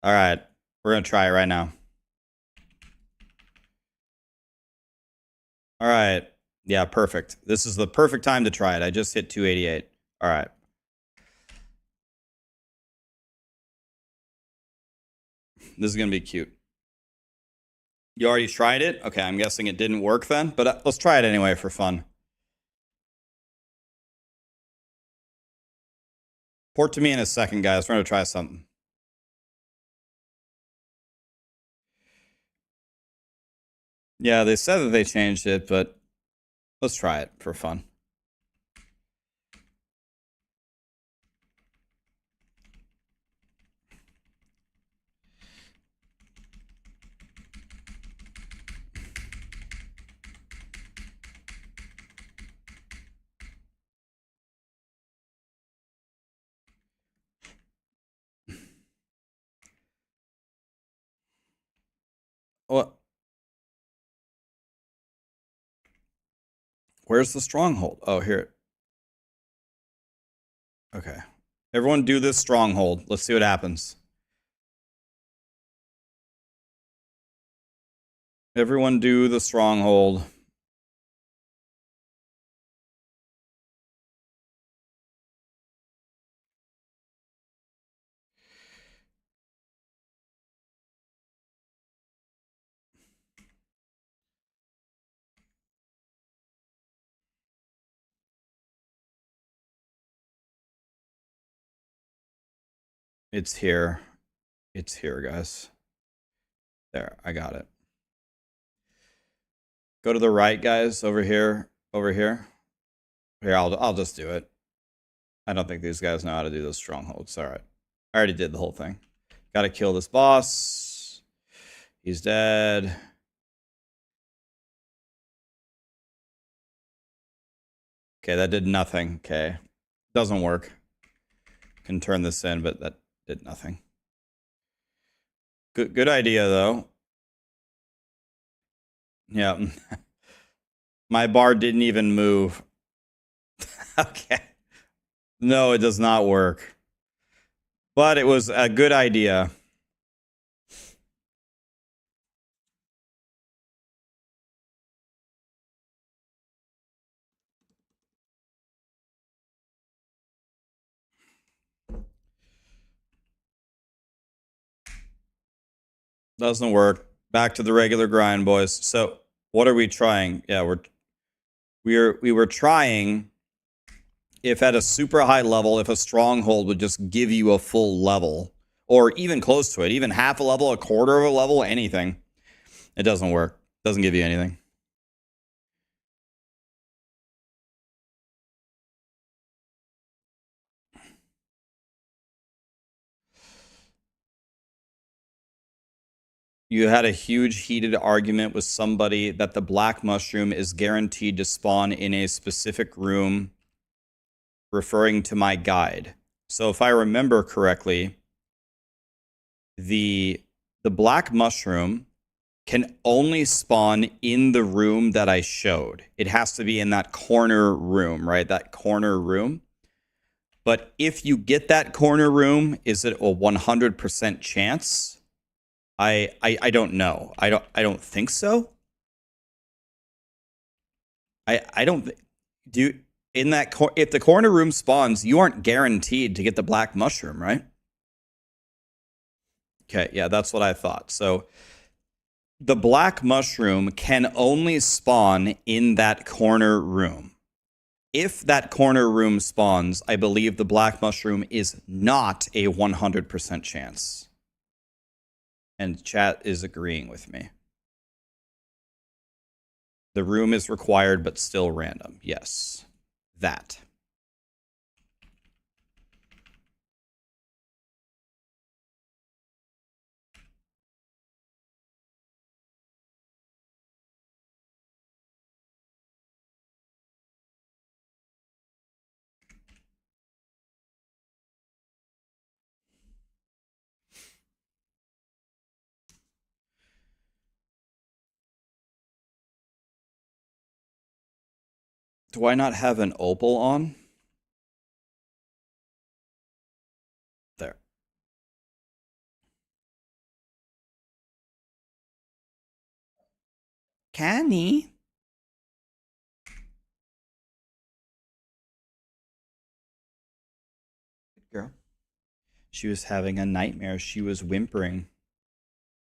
All right. We're going to try it right now. All right. Yeah, perfect. This is the perfect time to try it. I just hit 288. All right. This is going to be cute. You already tried it? Okay, I'm guessing it didn't work then, but let's try it anyway for fun. Port to me in a second, guys. We're going to try something. Yeah, they said that they changed it, but let's try it for fun. What? Where's the stronghold? Oh, here. Okay. Everyone do this stronghold. Let's see what happens. Everyone do the stronghold. It's here. It's here, guys. There, I got it. Go to the right, guys. Over here. Over here. Here, I'll just do it. I don't think these guys know how to do those strongholds. All right. I already did the whole thing. Got to kill this boss. He's dead. Okay, that did nothing. Okay. Doesn't work. Can turn this in, but that did nothing. Good idea, though. Yeah. My bar didn't even move. Okay. No, it does not work. But it was a good idea. Doesn't work. Back to the regular grind, boys. So what are we trying? Yeah, we were trying if at a super high level, if a stronghold would just give you a full level, or even close to it, even half a level, a quarter of a level, anything. It doesn't work. Doesn't give you anything. You had a huge heated argument with somebody that the black mushroom is guaranteed to spawn in a specific room, referring to my guide. So if I remember correctly, the black mushroom can only spawn in the room that I showed. It has to be in that corner room, right? That corner room. But if you get that corner room, is it a 100% chance? I don't know. I don't think so. I don't do in that if the corner room spawns, you aren't guaranteed to get the black mushroom, right? Okay, yeah, that's what I thought. So the black mushroom can only spawn in that corner room. If that corner room spawns, I believe the black mushroom is not a 100% chance. And chat is agreeing with me. The room is required, but still random. Yes. That. Do I not have an opal on? There. Canny. Good girl. She was having a nightmare. She was whimpering.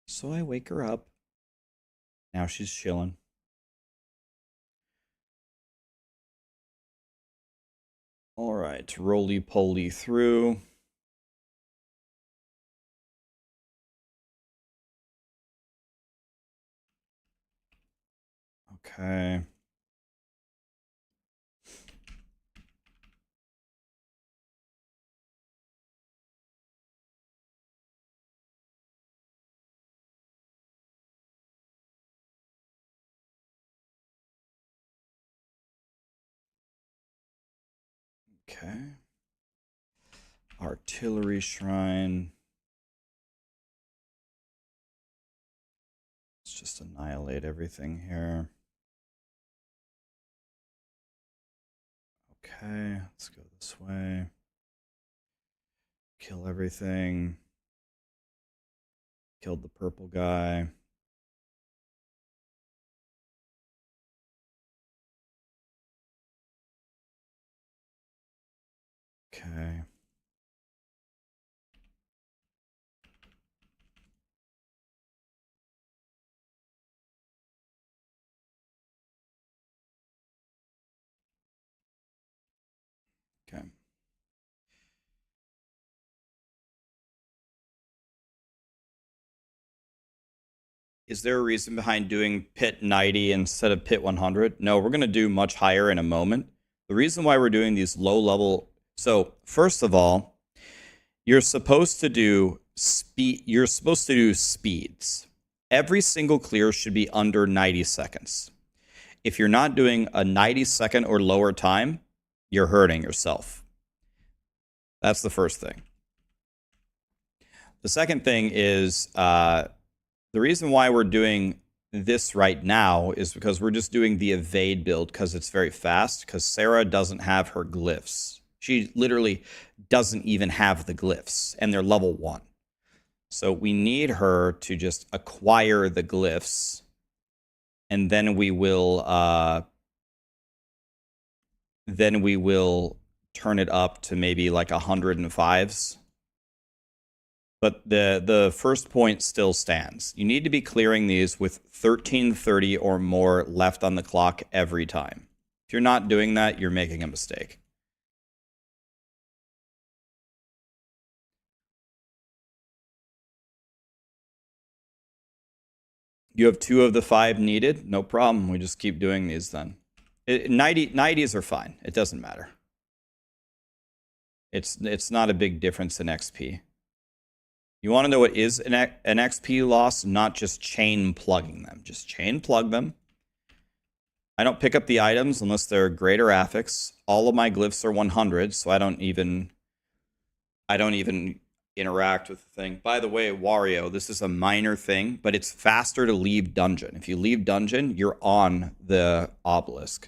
So I wake her up. Now she's chilling. All right, roly-poly through. Okay. Okay. Artillery shrine. Let's just annihilate everything here. Okay, let's go this way. Kill everything. Killed the purple guy. Okay. Okay. Is there a reason behind doing pit 90 instead of pit 100? No, we're going to do much higher in a moment. The reason why we're doing these low level... So, first of all, you're supposed to do speeds. Every single clear should be under 90 seconds. If you're not doing a 90-second or lower time, you're hurting yourself. That's the first thing. The second thing is the reason why we're doing this right now is because we're just doing the evade build because it's very fast, because Sarah doesn't have her glyphs. She literally doesn't even have the glyphs, and they're level 1. So we need her to just acquire the glyphs, and then we will turn it up to maybe like 105s. But the first point still stands. You need to be clearing these with 1330 or more left on the clock every time. If you're not doing that, you're making a mistake. You have 2 of the 5 needed? No problem. We just keep doing these then. 90s are fine. It doesn't matter. It's not a big difference in XP. You want to know what is an XP loss? Not just chain plugging them. Just chain plug them. I don't pick up the items unless they're greater affix. All of my glyphs are 100, so I don't even interact with the thing. By the way, Wario, this is a minor thing, but it's faster to leave dungeon. If you leave dungeon, you're on the obelisk.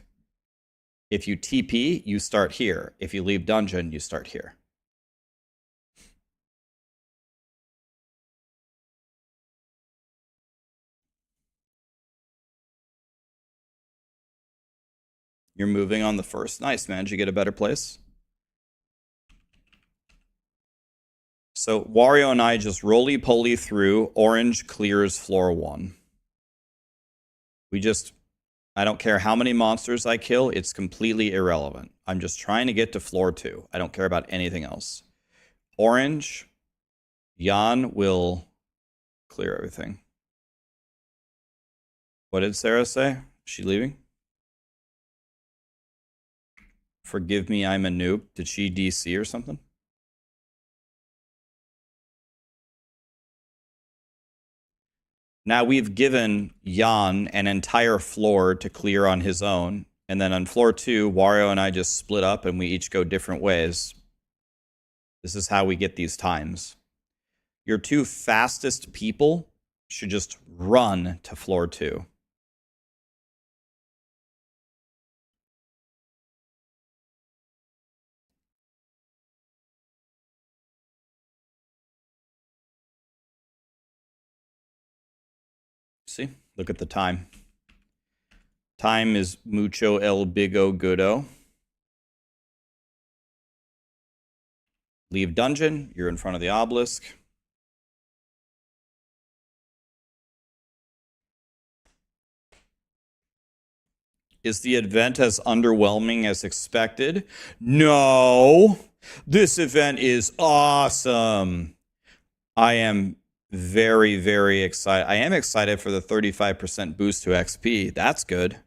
If you TP, you start here. If you leave dungeon, you start here. You're moving on the first. Nice, man. Did you get a better place? So Wario and I just roly-poly through. Orange clears floor 1. I don't care how many monsters I kill. It's completely irrelevant. I'm just trying to get to floor 2. I don't care about anything else. Orange, Jan will clear everything. What did Sarah say? Is she leaving? Forgive me, I'm a noob. Did she DC or something? Now we've given Jan an entire floor to clear on his own. And then on floor 2, Wario and I just split up and we each go different ways. This is how we get these times. Your 2 fastest people should just run to floor 2. See? Look at the time. Time is mucho el bigo goodo. Leave dungeon. You're in front of the obelisk. Is the event as underwhelming as expected? No. This event is awesome. I am very, very excited. I am excited for the 35% boost to XP. That's good.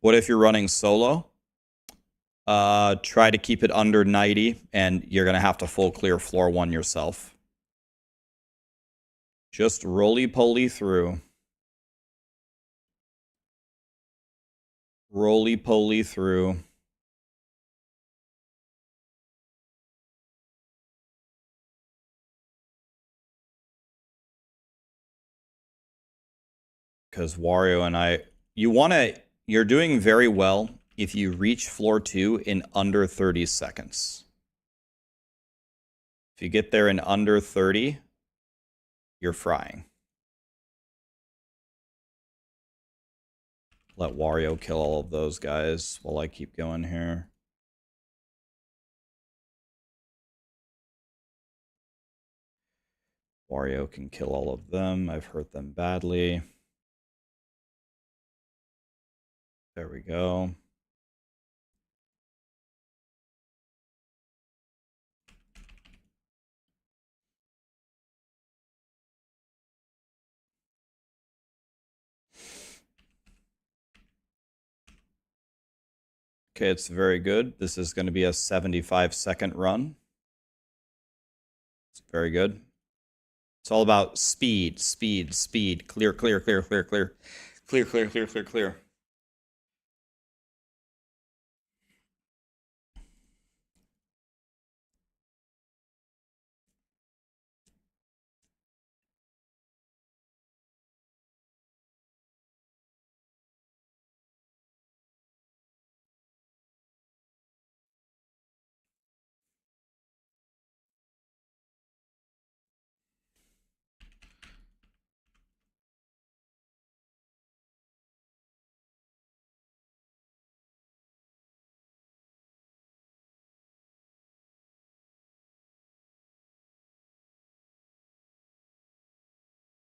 What if you're running solo? Try to keep it under 90, and you're going to have to full clear floor 1 yourself. Just roly-poly through. Roly-poly through. Because Wario and I... You're doing very well if you reach floor 2 in under 30 seconds. If you get there in under 30, you're frying. Let Wario kill all of those guys while I keep going here. Wario can kill all of them. I've hurt them badly. There we go. Okay, it's very good. This is going to be a 75-second run. It's very good. It's all about speed, speed, speed. Clear, clear, clear, clear, clear. Clear, clear, clear, clear, clear.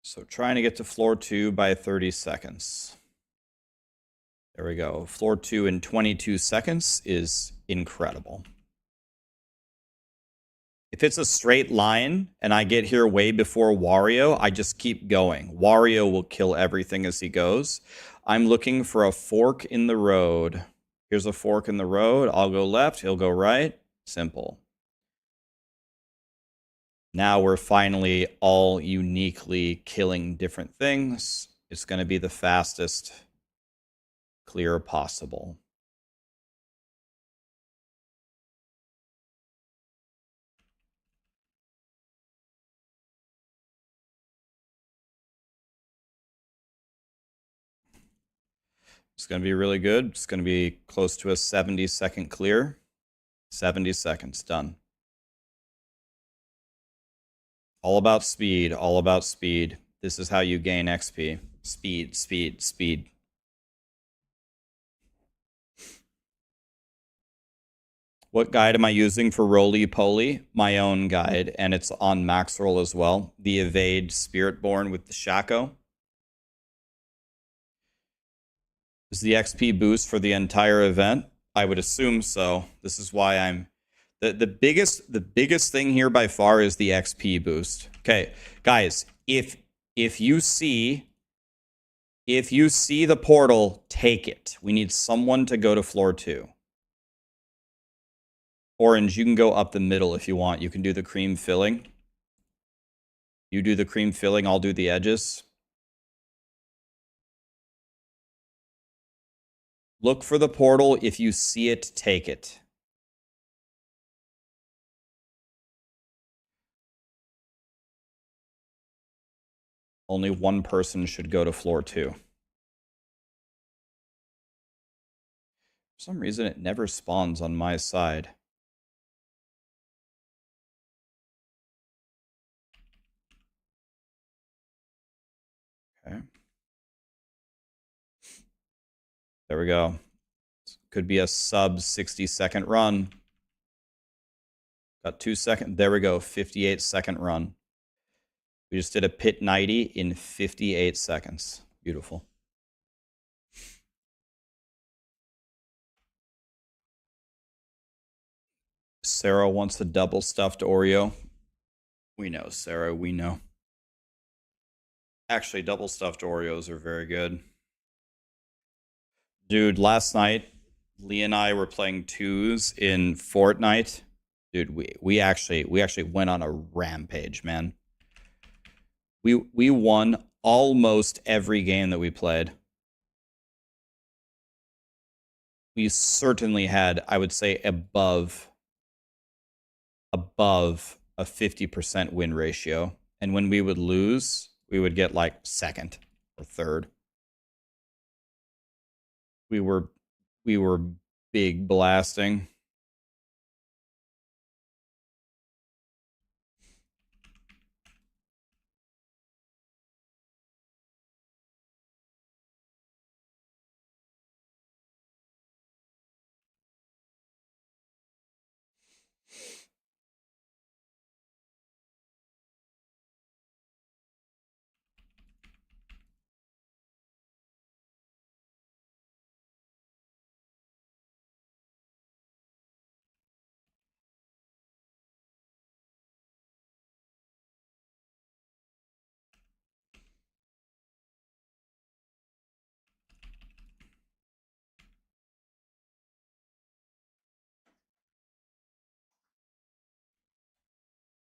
So trying to get to floor 2 by 30 seconds. There we go. Floor 2 in 22 seconds is incredible. If it's a straight line and I get here way before Wario, I just keep going. Wario will kill everything as he goes. I'm looking for a fork in the road. Here's a fork in the road. I'll go left. He'll go right. Simple. Now we're finally all uniquely killing different things. It's going to be the fastest clear possible. It's going to be really good. It's going to be close to a 70-second clear. 70 seconds, done. All about speed, all about speed. This is how you gain XP. Speed, speed, speed. What guide am I using for roly-poly? My own guide, and it's on Maxroll as well. The Evade Spiritborn with the Shaco. Is the XP boost for the entire event? I would assume so. This is why I'm... The biggest thing here by far is the XP boost. Okay, guys, if you see the portal, take it. We need someone to go to floor 2. Orange, you can go up the middle if you want. You can do the cream filling. You do the cream filling, I'll do the edges. Look for the portal. If you see it, take it. Only one person should go to floor 2. For some reason, it never spawns on my side. Okay. There we go. Could be a sub 60-second run. Got 2 seconds. There we go. 58-second run. We just did a pit 90 in 58 seconds. Beautiful. Sarah wants a double stuffed Oreo. We know, Sarah. We know. Actually, double stuffed Oreos are very good. Dude, last night, Lee and I were playing 2s in Fortnite. Dude, we actually went on a rampage, man. We won almost every game that we played. We certainly had, I would say, above a 50% win ratio. And when we would lose, we would get like second or third. We were big blasting.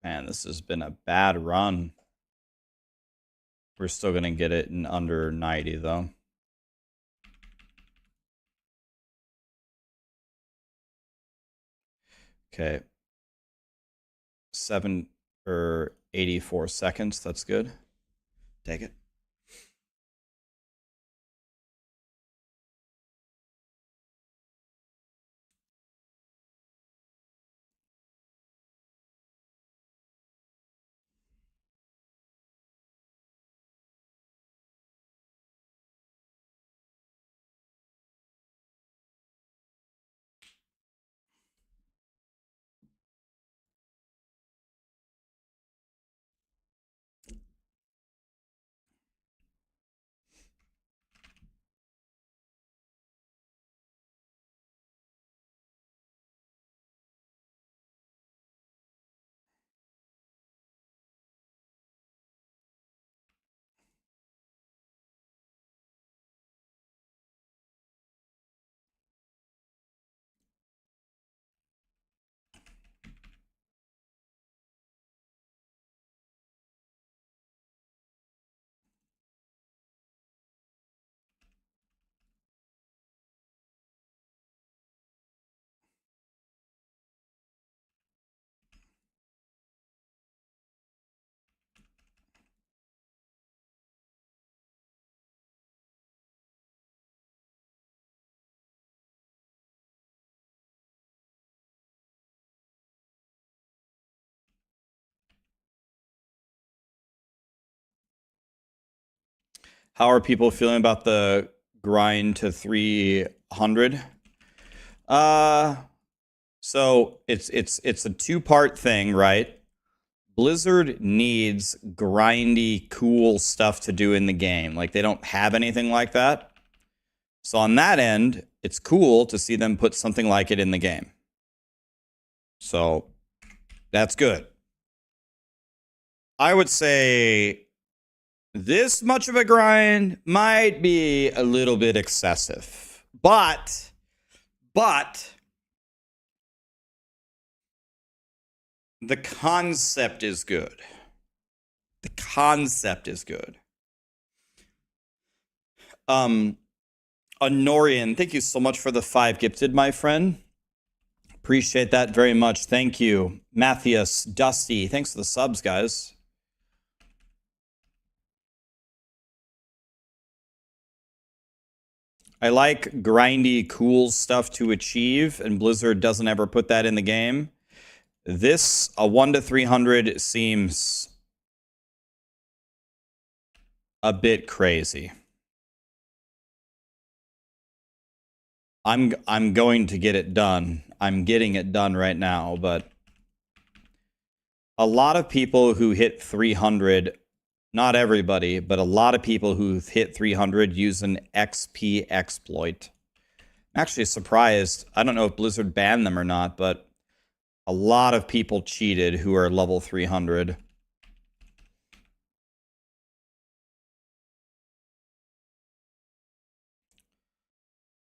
Man, this has been a bad run. We're still going to get it in under 90, though. Okay. 84 seconds. That's good. Take it. How are people feeling about the grind to 300? So it's a two-part thing, right? Blizzard needs grindy, cool stuff to do in the game. Like, they don't have anything like that. So on that end, it's cool to see them put something like it in the game. So that's good. I would say this much of a grind might be a little bit excessive. But the concept is good. The concept is good. Honorian, thank you so much for the 5 gifted, my friend. Appreciate that very much. Thank you. Matthias, Dusty, thanks for the subs, guys. I like grindy, cool stuff to achieve, and Blizzard doesn't ever put that in the game. This, a 1 to 300, seems a bit crazy. I'm going to get it done. I'm getting it done right now, but a lot of people who hit 300, not everybody, but a lot of people who've hit 300 use an XP exploit. I'm actually surprised. I don't know if Blizzard banned them or not, but a lot of people cheated who are level 300.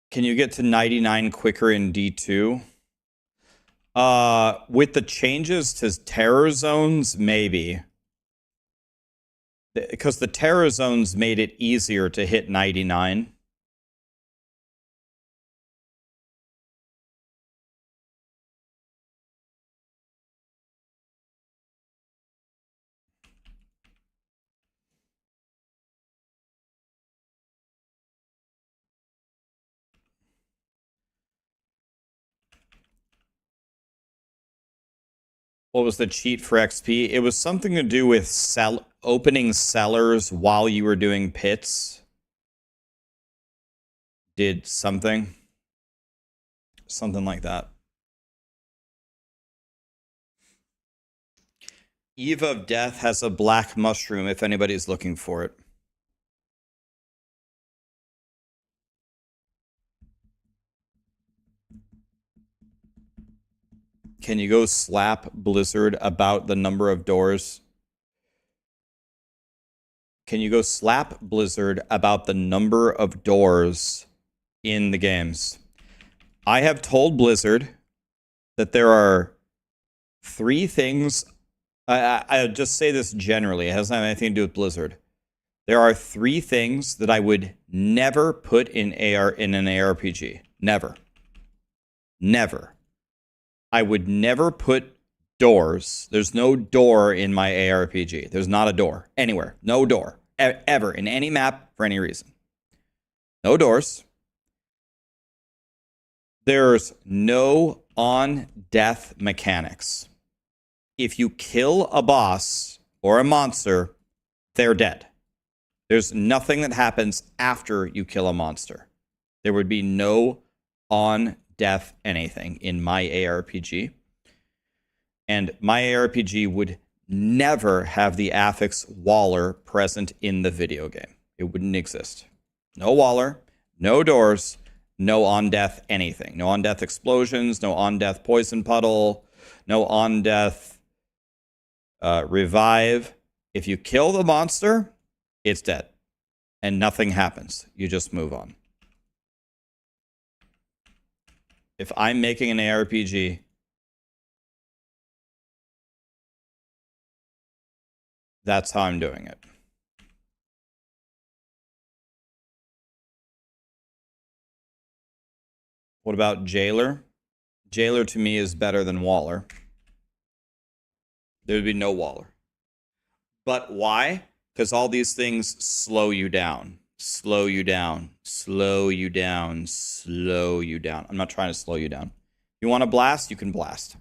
Can you get to 99 quicker in D2? With the changes to terror zones, maybe. Because the terror zones made it easier to hit 99. What was the cheat for XP? It was something to do with opening cellars while you were doing pits. Did something. Something like that. Eve of Death has a black mushroom if anybody's looking for it. Can you go slap Blizzard about the number of doors? Can you go slap Blizzard about the number of doors in the games? I have told Blizzard that there are 3 things I just say this generally. It doesn't have anything to do with Blizzard. There are 3 things that I would never put in an ARPG. Never. Never. I would never put doors. There's no door in my ARPG. There's not a door anywhere. No door. Ever. In any map for any reason. No doors. There's no on-death mechanics. If you kill a boss or a monster, they're dead. There's nothing that happens after you kill a monster. There would be no on-death anything in my ARPG. And my ARPG would never have the affix Waller present in the video game. It wouldn't exist. No Waller, no doors, no on-death anything. No on-death explosions, no on-death poison puddle, no on-death revive. If you kill the monster, it's dead. And nothing happens. You just move on. If I'm making an ARPG, that's how I'm doing it. What about Jailer? Jailer to me is better than Waller. There would be no Waller. But why? Because all these things slow you down. Slow you down. Slow you down. Slow you down. I'm not trying to slow you down. You want to blast? You can blast.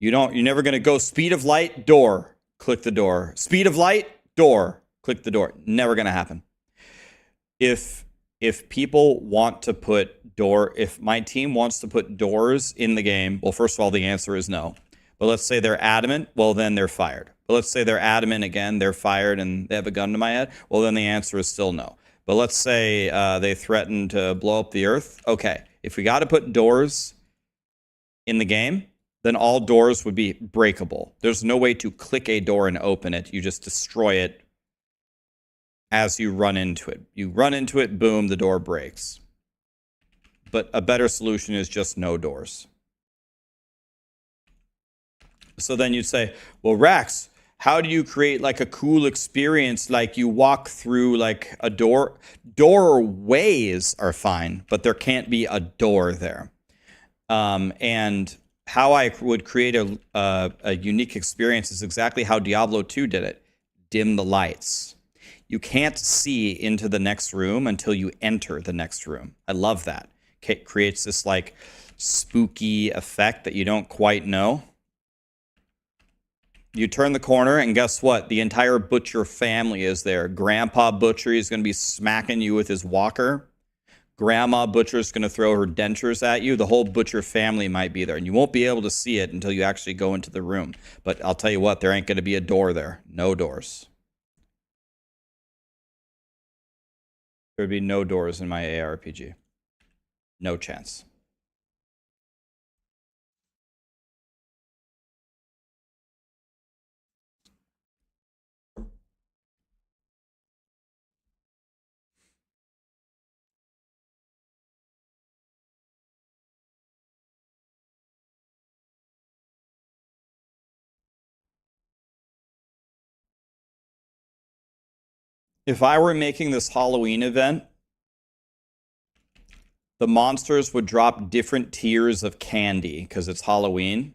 You're never going to go speed of light, door. Click the door. Speed of light, door. Click the door. Never going to happen. If people want to put if my team wants to put doors in the game, well, first of all, the answer is no. But let's say they're adamant, well, then they're fired. But let's say they're adamant again, they're fired, and they have a gun to my head, well, then the answer is still no. But let's say they threaten to blow up the earth. Okay, if we got to put doors in the game, then all doors would be breakable. There's no way to click a door and open it. You just destroy it as you run into it. You run into it, boom, the door breaks. But a better solution is just no doors. So then you'd say, well, Rax, how do you create like a cool experience? Like you walk through like a door. Doorways are fine, but there can't be a door there. And how I would create a unique experience is exactly how Diablo 2 did it. Dim the lights. You can't see into the next room until you enter the next room. I love that. It creates this like spooky effect that you don't quite know. You turn the corner and guess what? The entire Butcher family is there. Grandpa Butcher is going to be smacking you with his walker. Grandma Butcher is going to throw her dentures at you. The whole Butcher family might be there. And you won't be able to see it until you actually go into the room. But I'll tell you what, there ain't going to be a door there. No doors. There would be no doors in my ARPG. No chance. If I were making this Halloween event, the monsters would drop different tiers of candy because it's Halloween.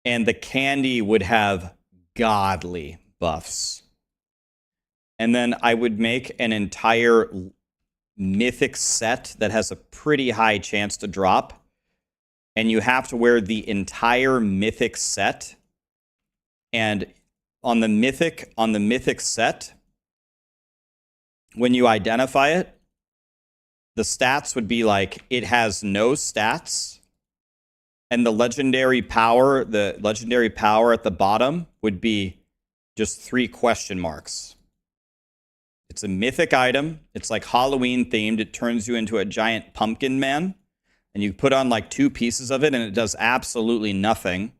And the candy would have godly buffs. And then I would make an entire mythic set that has a pretty high chance to drop. And you have to wear the entire mythic set. And on the mythic set, when you identify it, the stats would be like, it has no stats. And the legendary power at the bottom would be just 3 question marks. It's a mythic item. It's like Halloween themed. It turns you into a giant pumpkin man. And you put on like 2 pieces of it and it does absolutely nothing.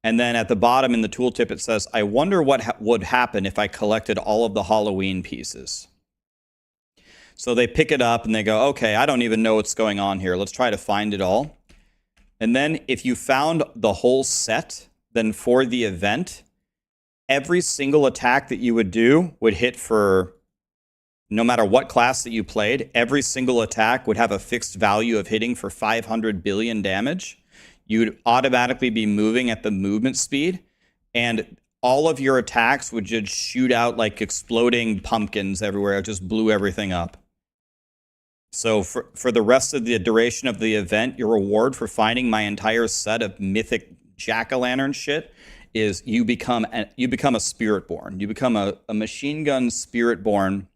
And then at the bottom in the tooltip, it says, I wonder what would happen if I collected all of the Halloween pieces. So they pick it up and they go, okay, I don't even know what's going on here. Let's try to find it all. And then if you found the whole set, then for the event, every single attack that you would do would hit for, no matter what class that you played, every single attack would have a fixed value of hitting for 500 billion damage. You'd automatically be moving at the movement speed, and all of your attacks would just shoot out like exploding pumpkins everywhere. It just blew everything up. So for the rest of the duration of the event, your reward for finding my entire set of mythic jack-o'-lantern shit is you become a spiritborn. You become a machine gun spiritborn.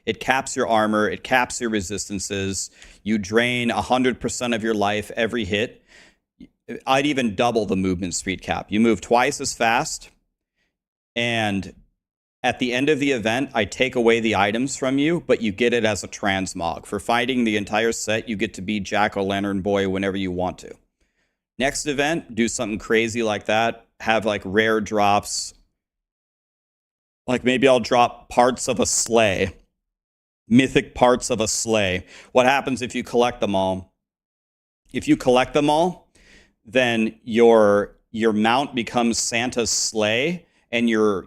It caps your armor. It caps your resistances. You drain 100% of your life every hit. I'd even double the movement speed cap. You move twice as fast. And at the end of the event, I take away the items from you, but you get it as a transmog. For fighting the entire set, you get to be Jack-O-Lantern Boy whenever you want to. Next event, do something crazy like that. Have like rare drops. Like maybe I'll drop parts of a sleigh. Mythic parts of a sleigh. What happens if you collect them all? If you collect them all, then your mount becomes Santa's sleigh, and your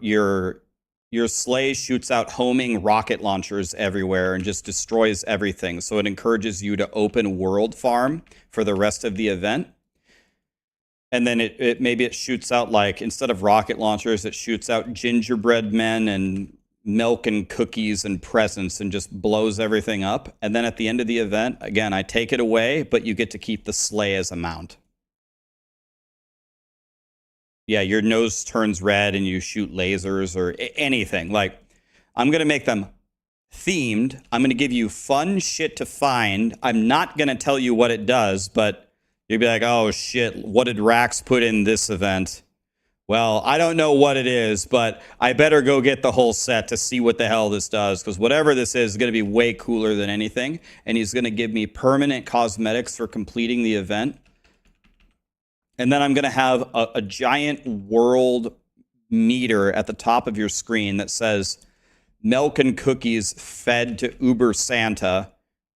sleigh shoots out homing rocket launchers everywhere and just destroys everything. So it encourages you to open world farm for the rest of the event. And then maybe it shoots out, like, instead of rocket launchers, it shoots out gingerbread men and milk and cookies and presents and just blows everything up. And then at the end of the event, again, I take it away, but you get to keep the sleigh as a mount. Yeah, your nose turns red and you shoot lasers or anything. Like, I'm going to make them themed. I'm going to give you fun shit to find. I'm not going to tell you what it does, but you'd be like, oh shit, what did Rax put in this event? Well, I don't know what it is, but I better go get the whole set to see what the hell this does, because whatever this is going to be way cooler than anything, and he's going to give me permanent cosmetics for completing the event. And then I'm going to have a giant world meter at the top of your screen that says milk and cookies fed to Uber Santa.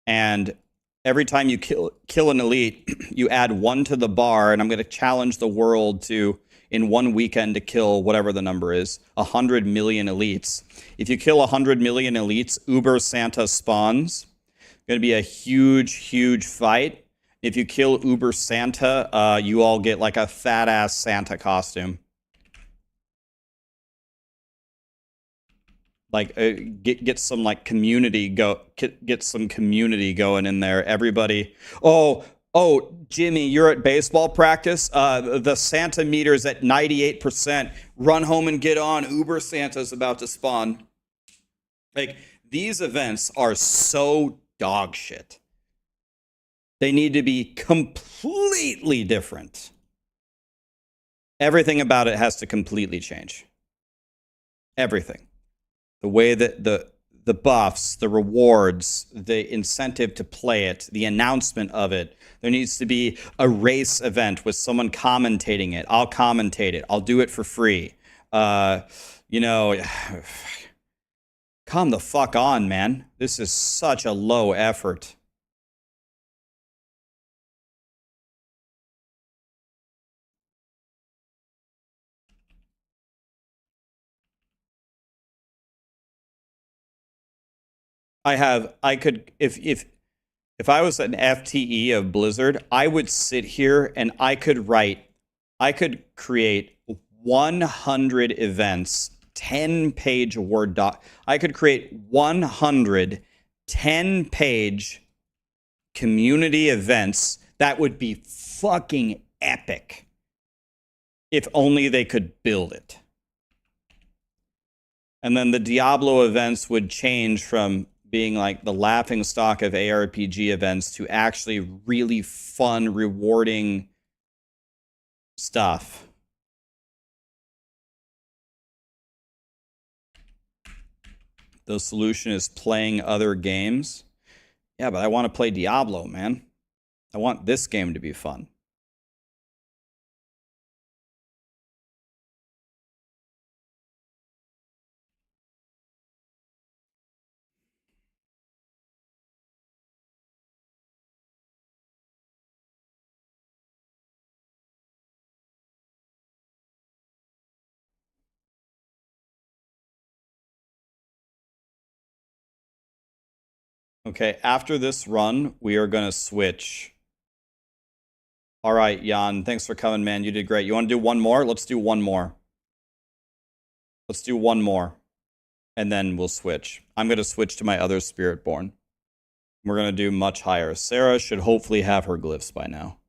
And every time you kill an elite, you add one to the bar. And I'm going to challenge the world to, in one weekend, to kill whatever the number is, 100 million elites. If you kill 100 million elites, Uber Santa spawns. It's going to be a huge, huge fight. If you kill Uber Santa, you all get like a fat ass Santa costume. Like get some like community get some community going in there. Everybody. Oh, Jimmy, you're at baseball practice. The Santa meter's at 98%. Run home and get on. Uber Santa's about to spawn. Like, these events are so dog shit. They need to be completely different. Everything about it has to completely change. Everything. The way that the buffs, the rewards, the incentive to play it, the announcement of it. There needs to be a race event with someone commentating it. I'll commentate it. I'll do it for free. You know, come the fuck on, man. This is such a low effort. If I was an FTE of Blizzard, I would sit here and I could create 100 events, 10-page Word doc. I could create 100 10-page community events that would be fucking epic if only they could build it. And then the Diablo events would change from being like the laughing stock of ARPG events to actually really fun, rewarding stuff. The solution is playing other games. Yeah, but I want to play Diablo, man. I want this game to be fun. Okay, after this run, we are going to switch. All right, Jan, thanks for coming, man. You did great. You want to do one more? Let's do one more. Let's do one more. And then we'll switch. I'm going to switch to my other Spiritborn. We're going to do much higher. Sarah should hopefully have her glyphs by now.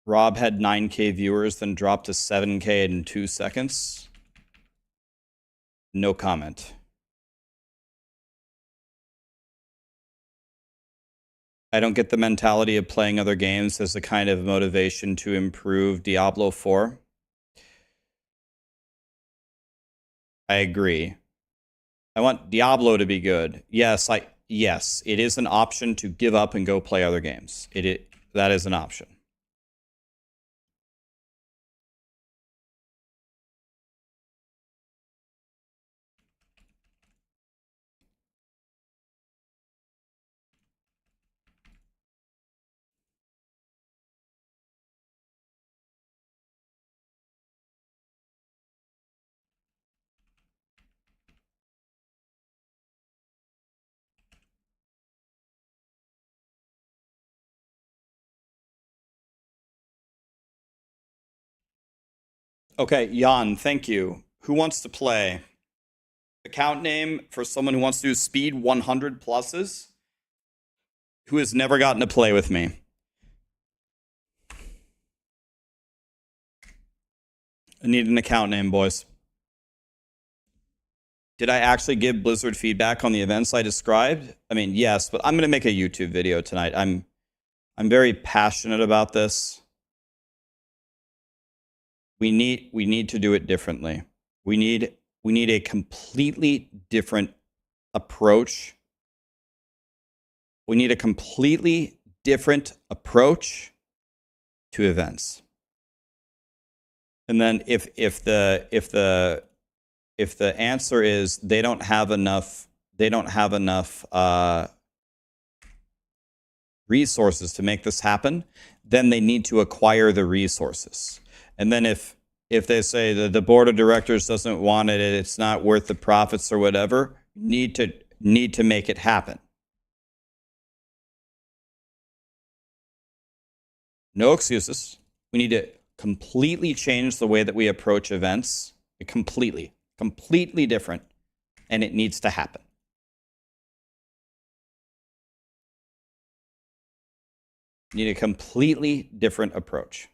Rob had 9K viewers, then dropped to 7K in 2 seconds. No comment. I don't get the mentality of playing other games as a kind of motivation to improve Diablo 4. I agree. I want Diablo to be good. Yes, it is an option to give up and go play other games. That is an option. Okay, Jan, thank you. Who wants to play? Account name for someone who wants to do speed 100 pluses, who has never gotten to play with me. I need an account name, boys. Did I actually give Blizzard feedback on the events I described? I mean, yes, but I'm going to make a YouTube video tonight. I'm very passionate about this. We need to do it differently. We need a completely different approach. We need a completely different approach to events. And then if the answer is they don't have enough resources to make this happen, then they need to acquire the resources. And then if they say that the board of directors doesn't want it, it's not worth the profits or whatever, need to make it happen. No excuses. We need to completely change the way that we approach events. Completely different. And it needs to happen. Need a completely different approach.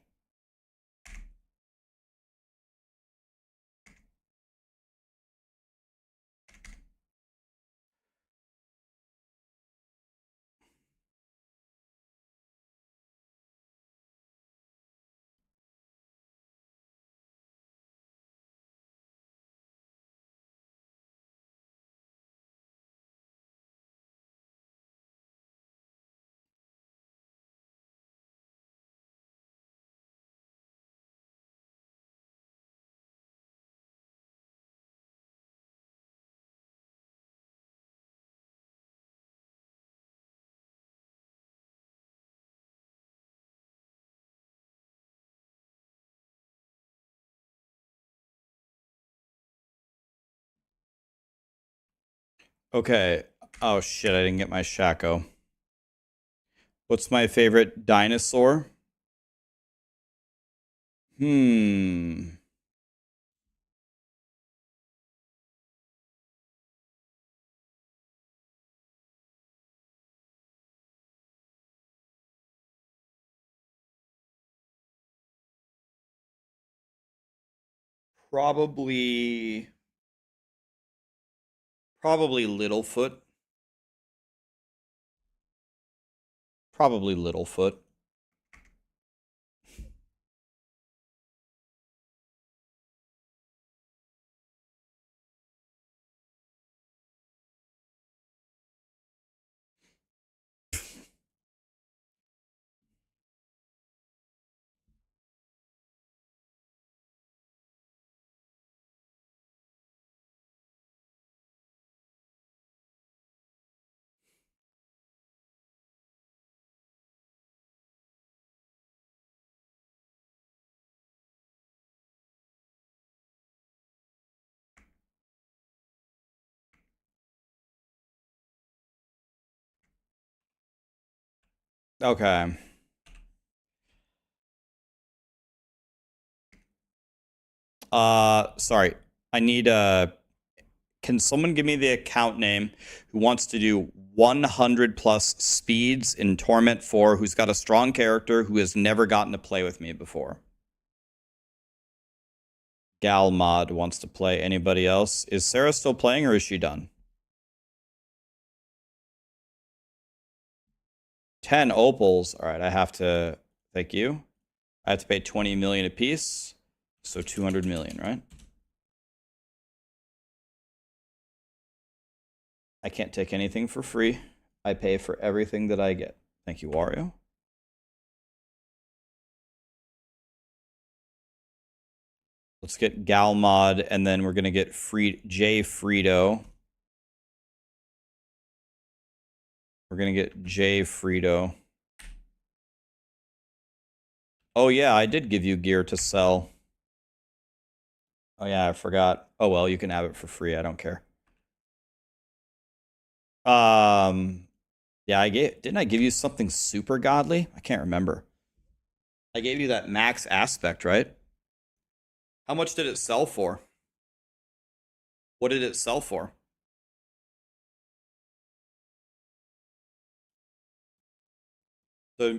Okay. Oh shit, I didn't get my Shaco. What's my favorite dinosaur? Probably Littlefoot. Probably Littlefoot. Okay. Sorry. I need can someone give me the account name who wants to do 100 plus speeds in Torment 4, who's got a strong character, who has never gotten to play with me before? Gal Mod wants to play. Anybody else? Is Sarah still playing or is she done? 10 opals. All right, I have to, thank you. I have to pay 20 million a piece. So 200 million, right? I can't take anything for free. I pay for everything that I get. Thank you, Wario. Let's get Gal Mod, and then we're gonna get J Frito. We're gonna get J Frito. Oh yeah, I did give you gear to sell. Oh yeah, I forgot. Oh well, you can have it for free. I don't care. Yeah, didn't I give you something super godly? I can't remember. I gave you that max aspect, right? How much did it sell for? What did it sell for? So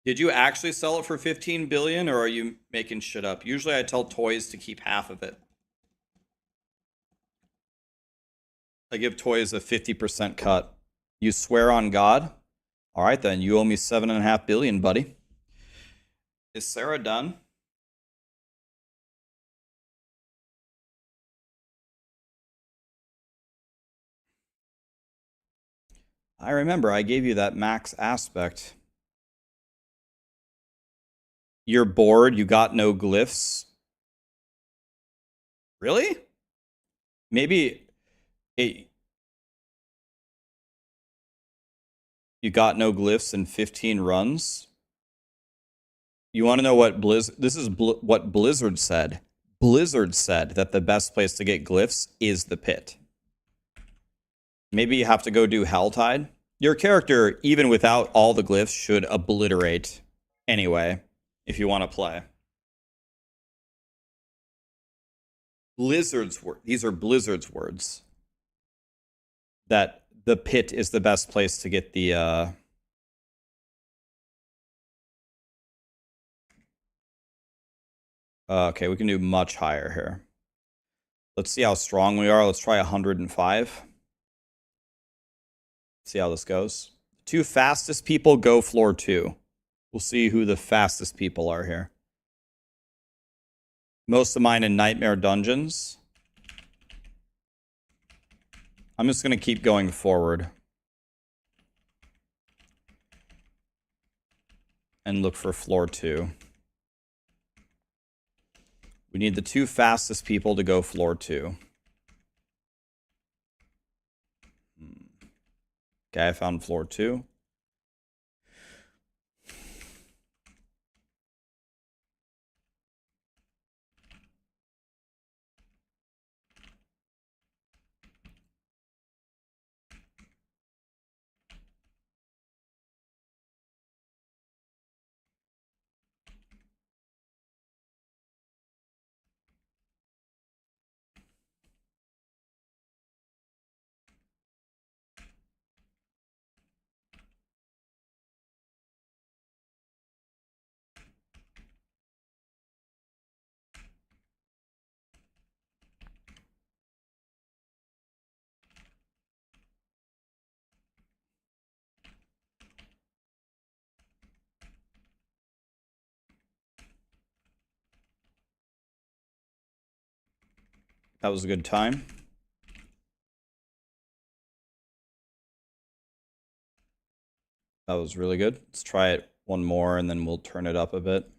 did you actually sell it for 15 billion or are you making shit up? Usually I tell toys to keep half of it. I give toys a 50% cut. You swear on God? All right, then. You owe me 7.5 billion, buddy. Is Sarah done? I remember I gave you that max aspect. You're bored. You got no glyphs. Really? Maybe you got no glyphs in 15 runs. You want to know what what Blizzard said. Blizzard said that the best place to get glyphs is the pit. Maybe you have to go do Helltide. Your character, even without all the glyphs, should obliterate anyway, if you want to play. These are Blizzard's words. That the pit is the best place to get the okay, we can do much higher here. Let's see how strong we are. Let's try 105. See how this goes. The 2 fastest people go floor 2. We'll see who the fastest people are here. Most of mine in Nightmare Dungeons. I'm just going to keep going forward. And look for floor 2. We need the 2 fastest people to go floor 2. Okay, I found floor 2. That was a good time. That was really good. Let's try it one more and then we'll turn it up a bit.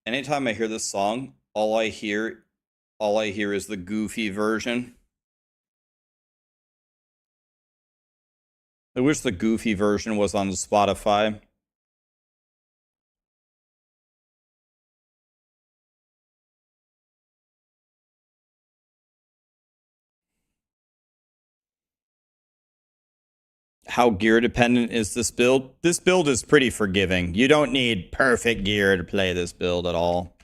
Anytime I hear this song, all I hear is the goofy version. I wish the goofy version was on Spotify. How gear dependent is this build? This build is pretty forgiving. You don't need perfect gear to play this build at all.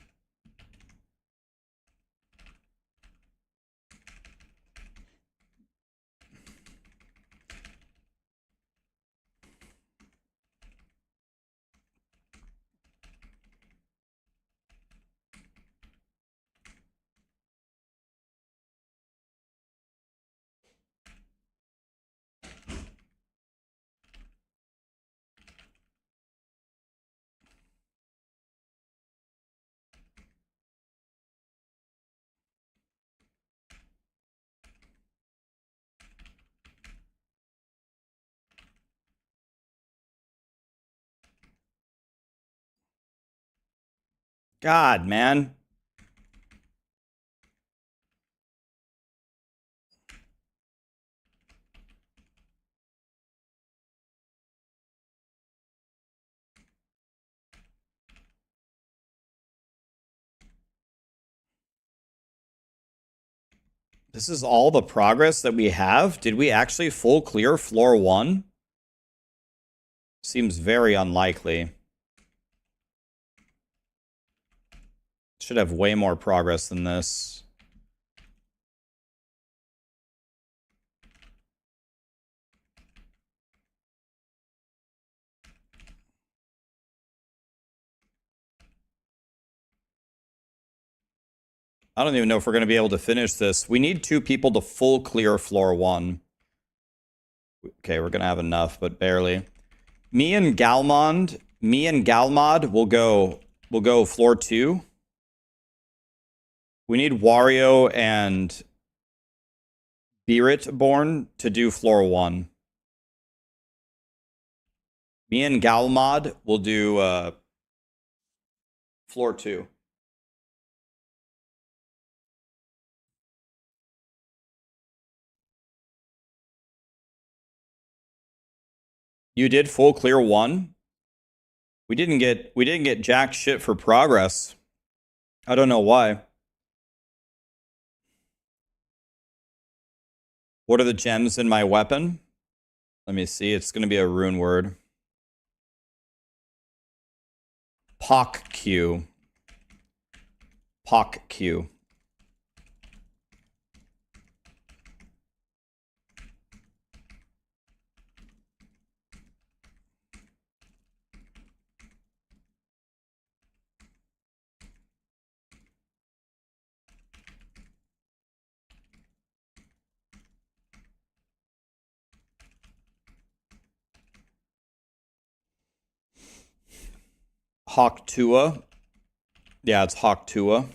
God, man. This is all the progress that we have? Did we actually full clear floor 1? Seems very unlikely. Should have way more progress than this. I don't even know if we're going to be able to finish this. We need 2 people to full clear floor 1. Okay, we're going to have enough, but barely. Me and Galmod will go floor 2. We need Wario and Beeritborn to do floor 1. Me and Galmod will do floor 2. You did full clear 1. We didn't get jack shit for progress. I don't know why. What are the gems in my weapon? Let me see. It's going to be a rune word. Pock Q. Pock Q. Hawk Tua. Yeah, it's Hawk Tua.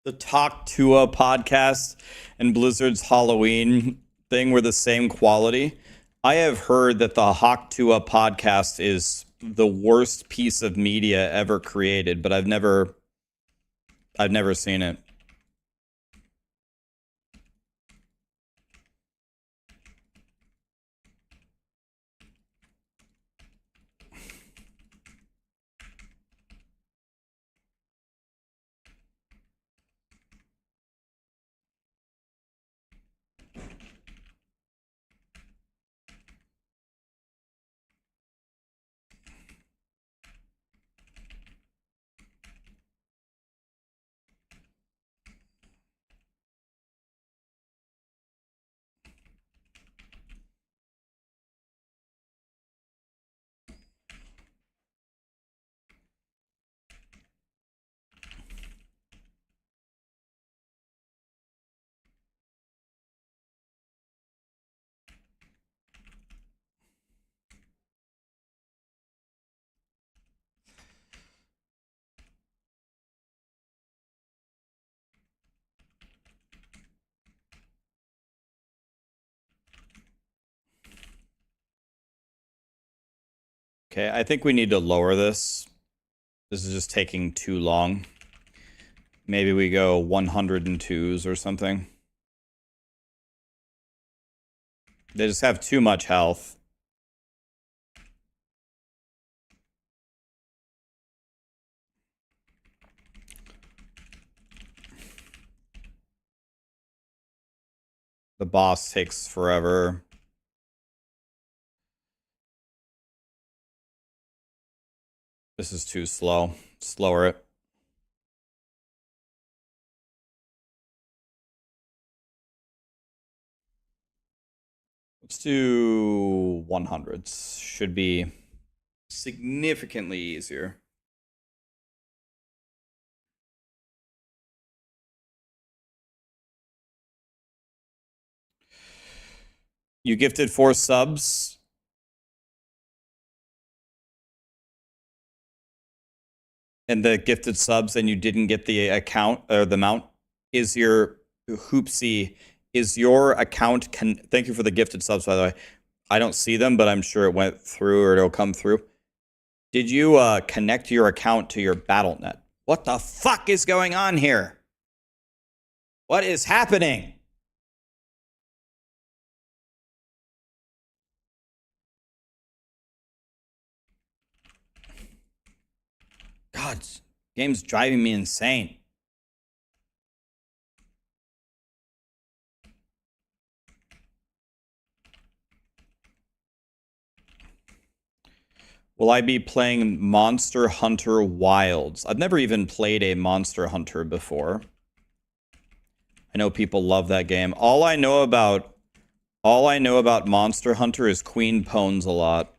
The Talk Tua podcast and Blizzard's Halloween thing were the same quality. I have heard that the Hawk Tua podcast is the worst piece of media ever created, but I've never seen it. Okay, I think we need to lower this. This is just taking too long. Maybe we go 102s or something. They just have too much health. The boss takes forever. This is too slow. Slower it. Let's do 100s. Should be significantly easier. You gifted 4 subs. And the gifted subs and you didn't get the account or the mount. Is your Hoopsy, is your account, thank you for the gifted subs, by the way. I don't see them, but I'm sure it went through or it'll come through. Did you connect your account to your BattleNet? What the fuck is going on here? What is happening? God, game's driving me insane. Will I be playing Monster Hunter Wilds? I've never even played a Monster Hunter before. I know people love that game. All I know about Monster Hunter is Queen Pwns a lot.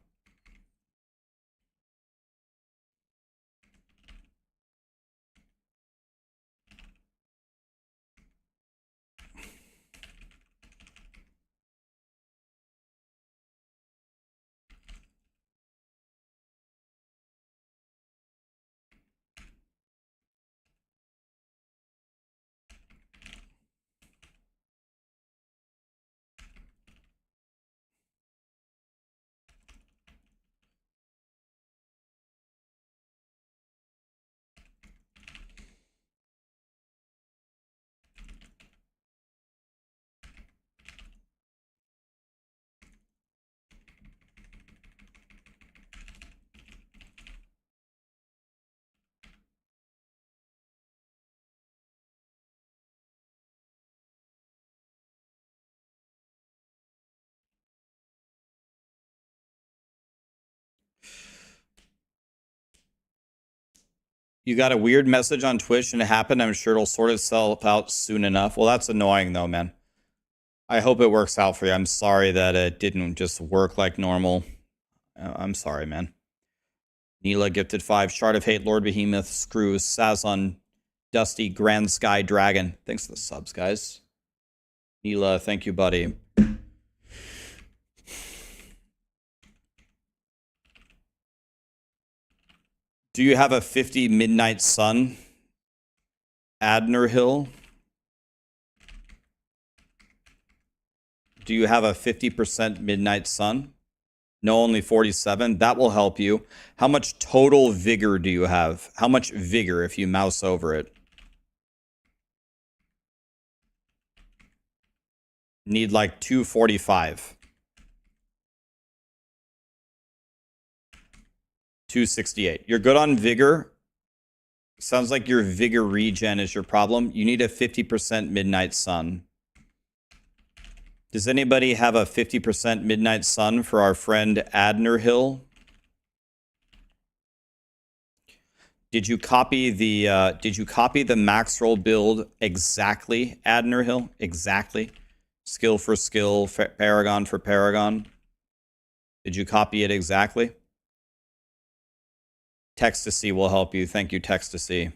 You got a weird message on Twitch and it happened. I'm sure it'll sort itself out soon enough. Well, that's annoying though, man. I hope it works out for you. I'm sorry that it didn't just work like normal. I'm sorry, man. Neela gifted 5. Shard of Hate, Lord Behemoth, Screws, Sazon, Dusty, Grand Sky Dragon. Thanks for the subs, guys. Neela, thank you, buddy. Do you have a 50 Midnight Sun? Adner Hill? Do you have a 50% Midnight Sun? No, only 47. That will help you. How much total vigor do you have? How much vigor if you mouse over it? Need like 245. 268. You're good on vigor. Sounds like your vigor regen is your problem. You need a 50% Midnight Sun. Does anybody have a 50% Midnight Sun for our friend Adner Hill? Did you copy the Maxroll build exactly, Adner Hill? Exactly. Skill for skill, Paragon for Paragon. Did you copy it exactly? Text to see will help you. Thank you, text to see.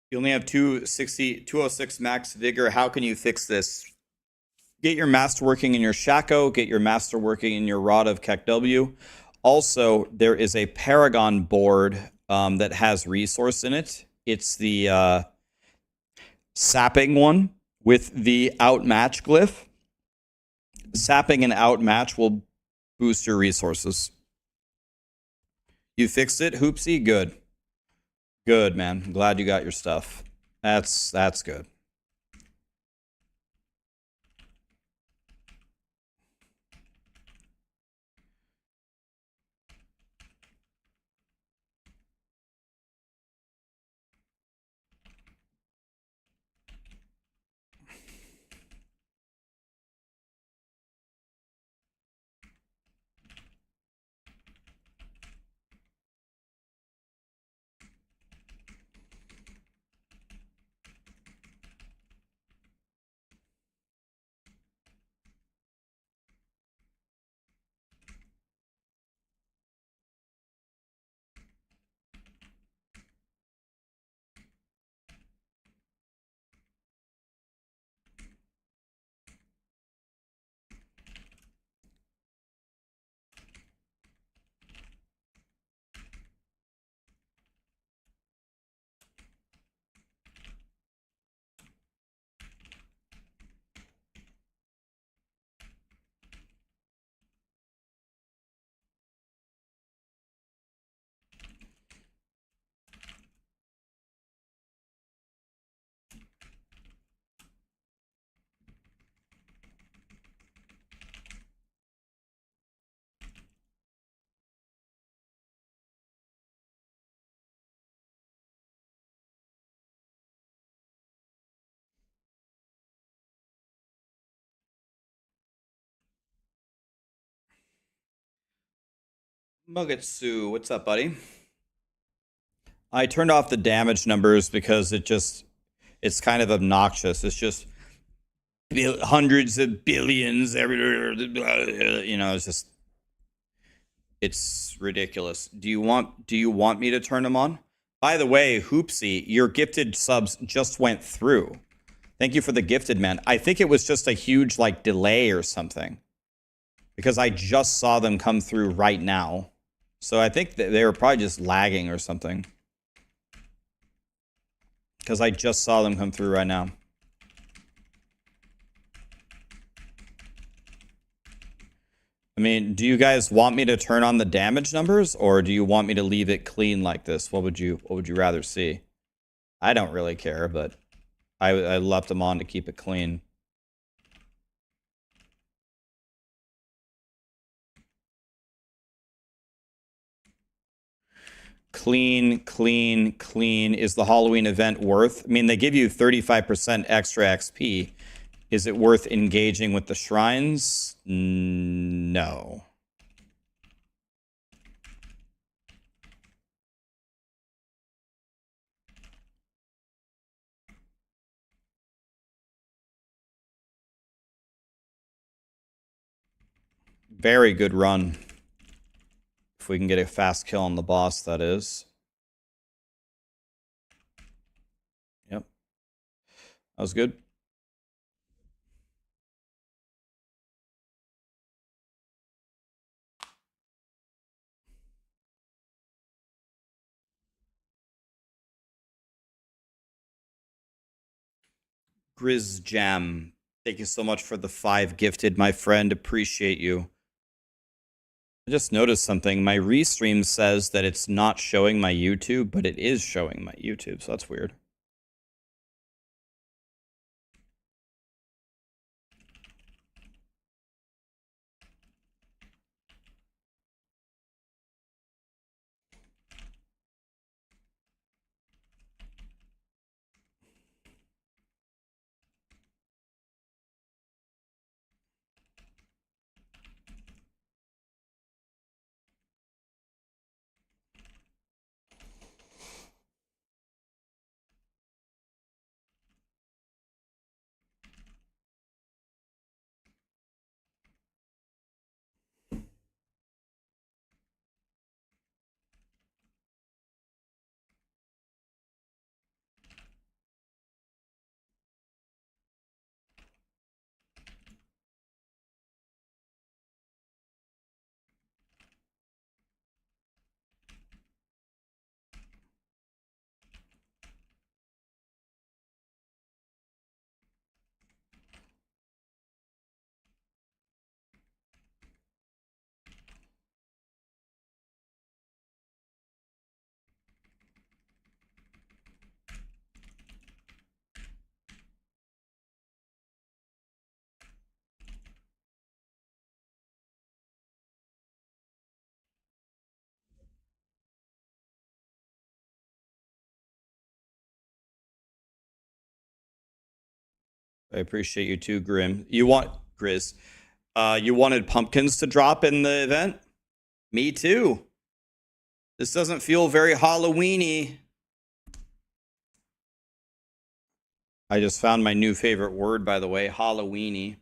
You only have 206 max vigor. How can you fix this? Get your master working in your Shaco. Get your master working in your Rod of KEKW. Also, there is a Paragon board that has resource in it. It's the sapping one with the outmatch glyph. Sapping and outmatch will boost your resources. You fixed it, Hoopsy? Good. Good, man. I'm glad you got your stuff. That's good. Mugetsu, what's up, buddy? I turned off the damage numbers because it's kind of obnoxious. It's just hundreds of billions everywhere. It's ridiculous. Do you want me to turn them on? By the way, Hoopsy, your gifted subs just went through. Thank you for the gifted, man. I think it was just a huge delay or something, because I just saw them come through right now. So I think that they were probably just lagging or something, because I just saw them come through right now. I mean, do you guys want me to turn on the damage numbers, or do you want me to leave it clean like this? What would you rather see? I don't really care, but I left them on to keep it clean. Clean, clean, clean. Is the Halloween event worth? I mean, they give you 35% extra XP. Is it worth engaging with the shrines? No. Very good run. If we can get a fast kill on the boss, that is. Yep. That was good. Grizz Jam, thank you so much for the 5 gifted, my friend. Appreciate you. I just noticed something. My restream says that it's not showing my YouTube, but it is showing my YouTube, so that's weird. I appreciate you too, Grim. You Grizz. You wanted pumpkins to drop in the event? Me too. This doesn't feel very Halloween-y. I just found my new favorite word, by the way, Halloween-y.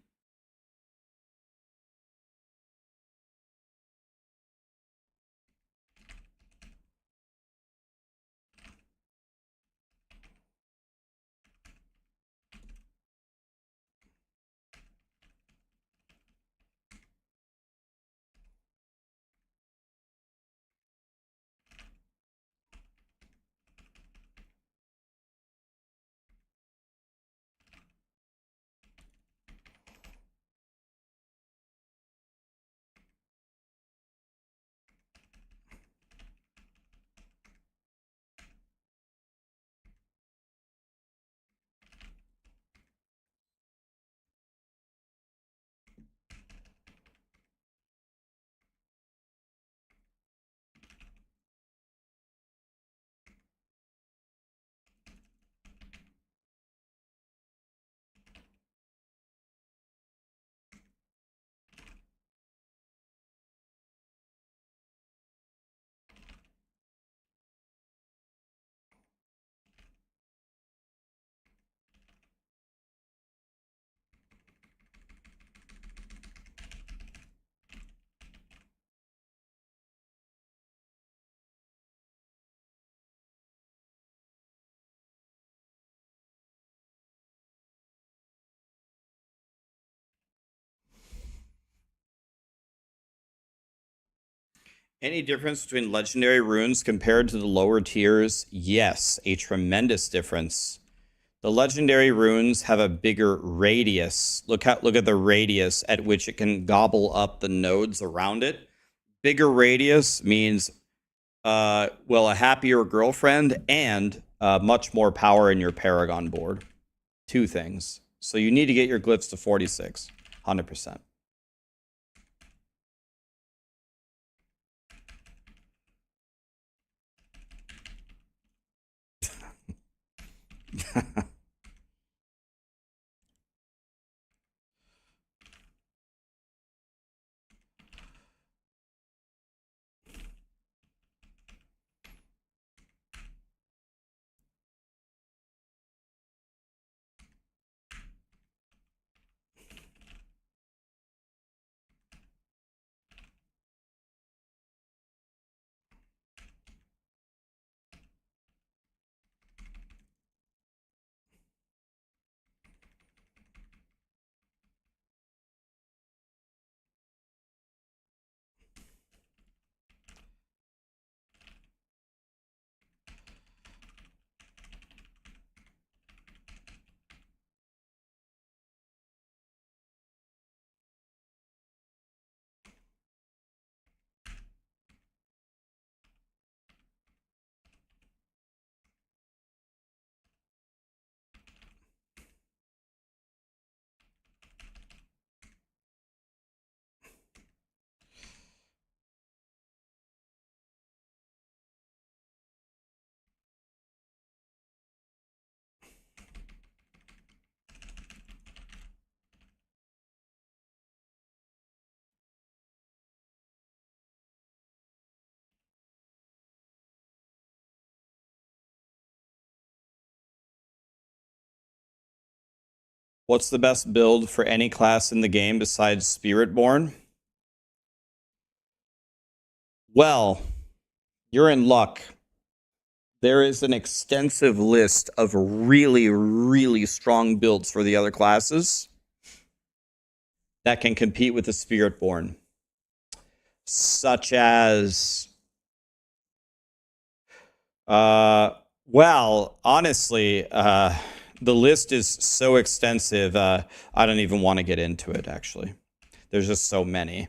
Any difference between legendary runes compared to the lower tiers? Yes, a tremendous difference. The legendary runes have a bigger radius. Look at the radius at which it can gobble up the nodes around it. Bigger radius means well, a happier girlfriend and much more power in your Paragon board. Two things. So you need to get your glyphs to 46, 100%. What's the best build for any class in the game besides Spiritborn? Well, you're in luck. There is an extensive list of really, really strong builds for the other classes that can compete with the Spiritborn. Such as, well, honestly, the list is so extensive, I don't even want to get into it, actually. There's just so many.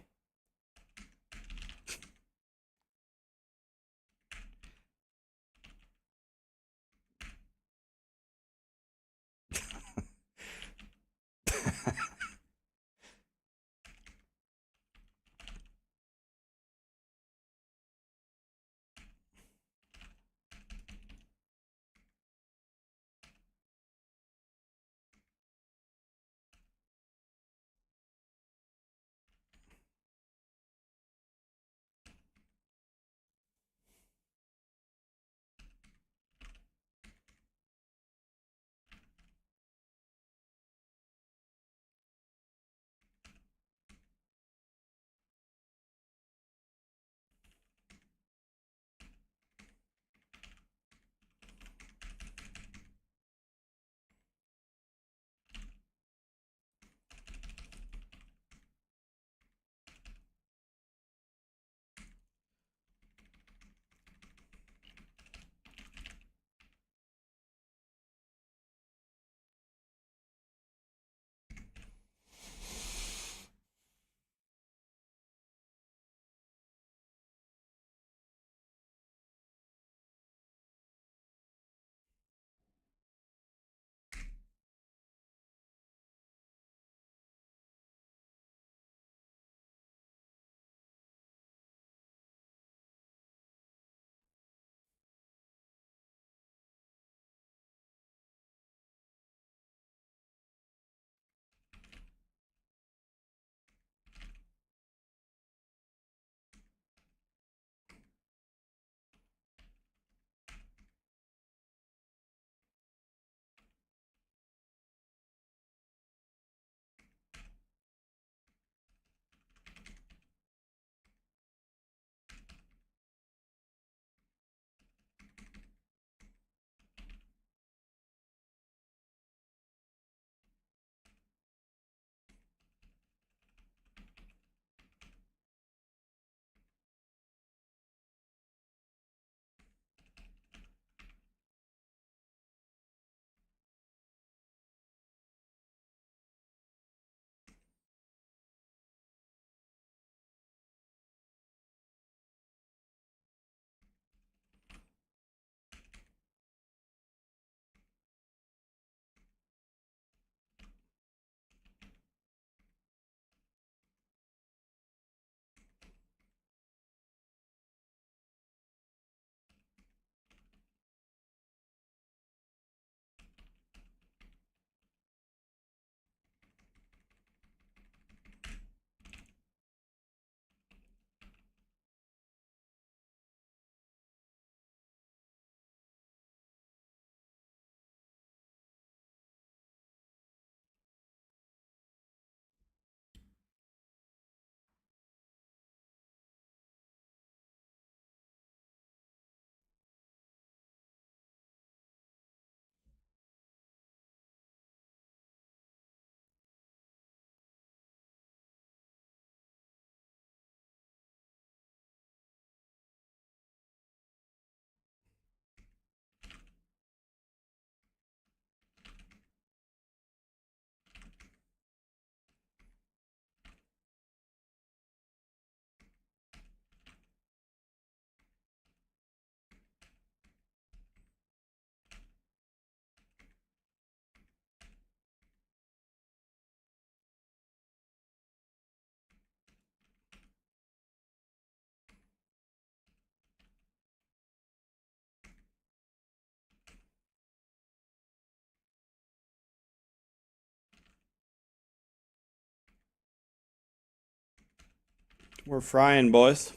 We're frying, boys.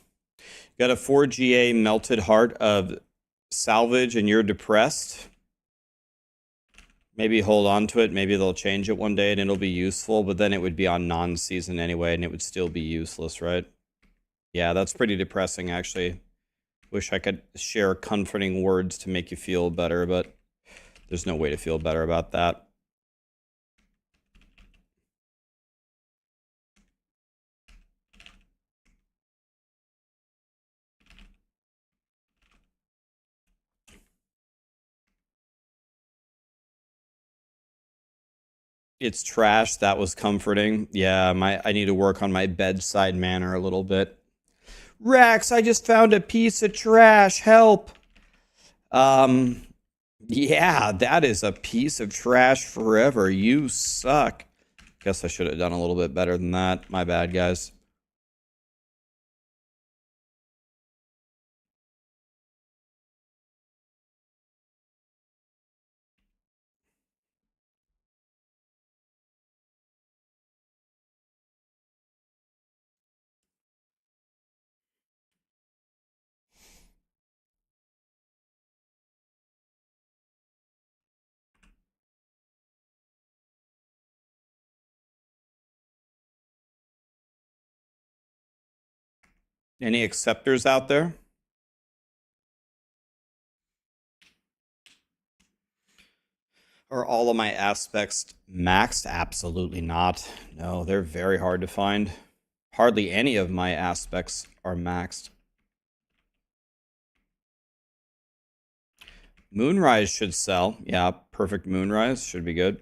Got a 4 GA melted heart of salvage and you're depressed. Maybe hold on to it. Maybe they'll change it one day and it'll be useful, but then it would be on non-season anyway and it would still be useless, right? Yeah, that's pretty depressing, actually. Wish I could share comforting words to make you feel better, but there's no way to feel better about that. It's trash. That was comforting. Yeah, I need to work on my bedside manner a little bit. Rax, I just found a piece of trash. Help. Yeah, that is a piece of trash forever. You suck. Guess I should have done a little bit better than that. My bad, guys. Any acceptors out there? Are all of my aspects maxed? Absolutely not. No, they're very hard to find. Hardly any of my aspects are maxed. Moonrise should sell. Yeah, perfect Moonrise should be good.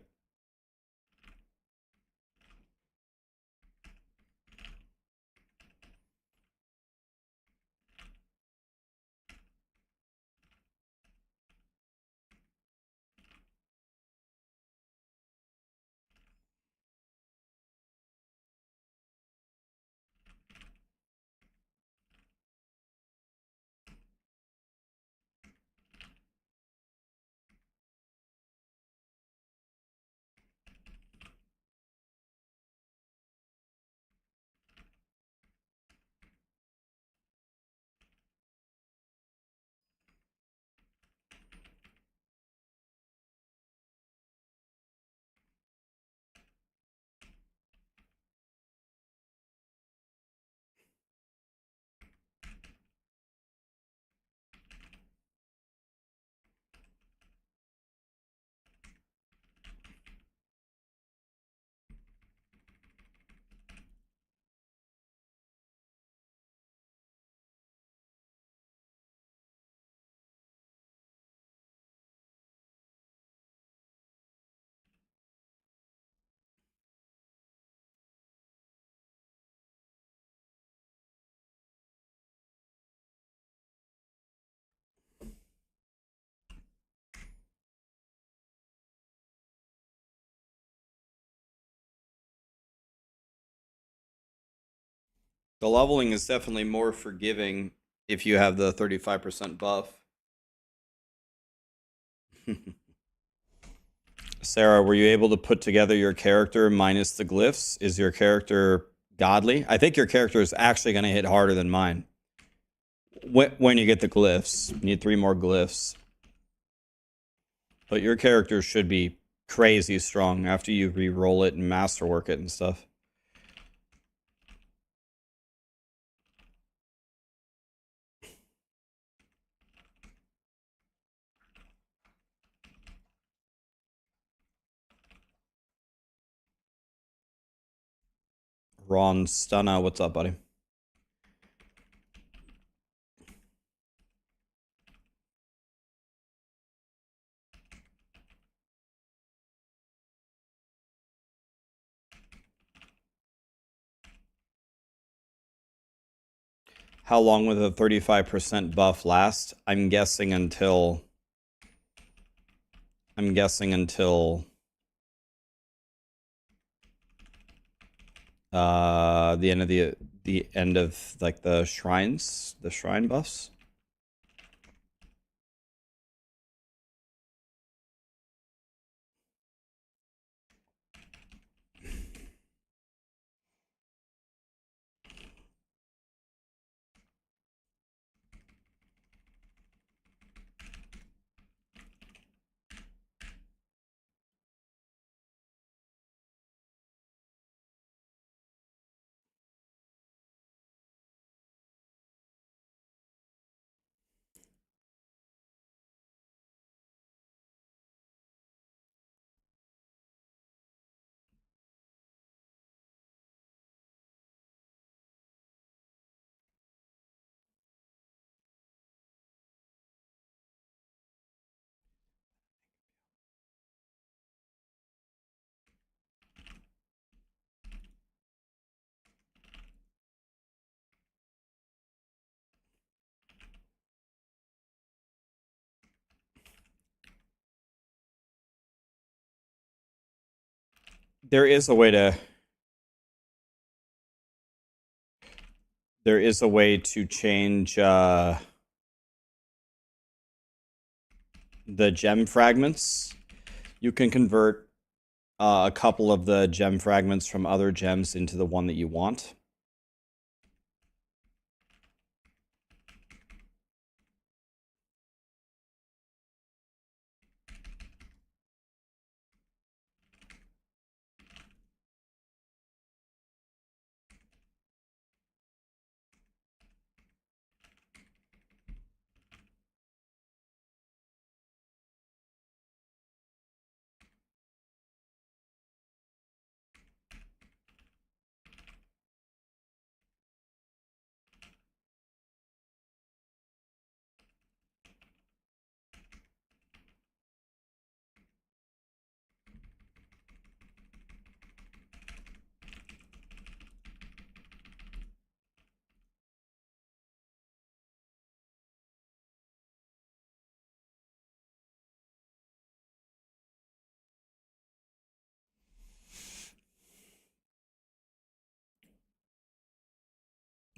The leveling is definitely more forgiving if you have the 35% buff. Sarah, were you able to put together your character minus the glyphs? Is your character godly? I think your character is actually going to hit harder than mine. When you get the glyphs, you need 3 more glyphs. But your character should be crazy strong after you re-roll it and masterwork it and stuff. Ron Stunna, what's up, buddy? How long will the 35% buff last? I'm guessing until the end of the end of like the shrines, the shrine buffs. There is a way to... There is a way to change the gem fragments. You can convert a couple of the gem fragments from other gems into the one that you want.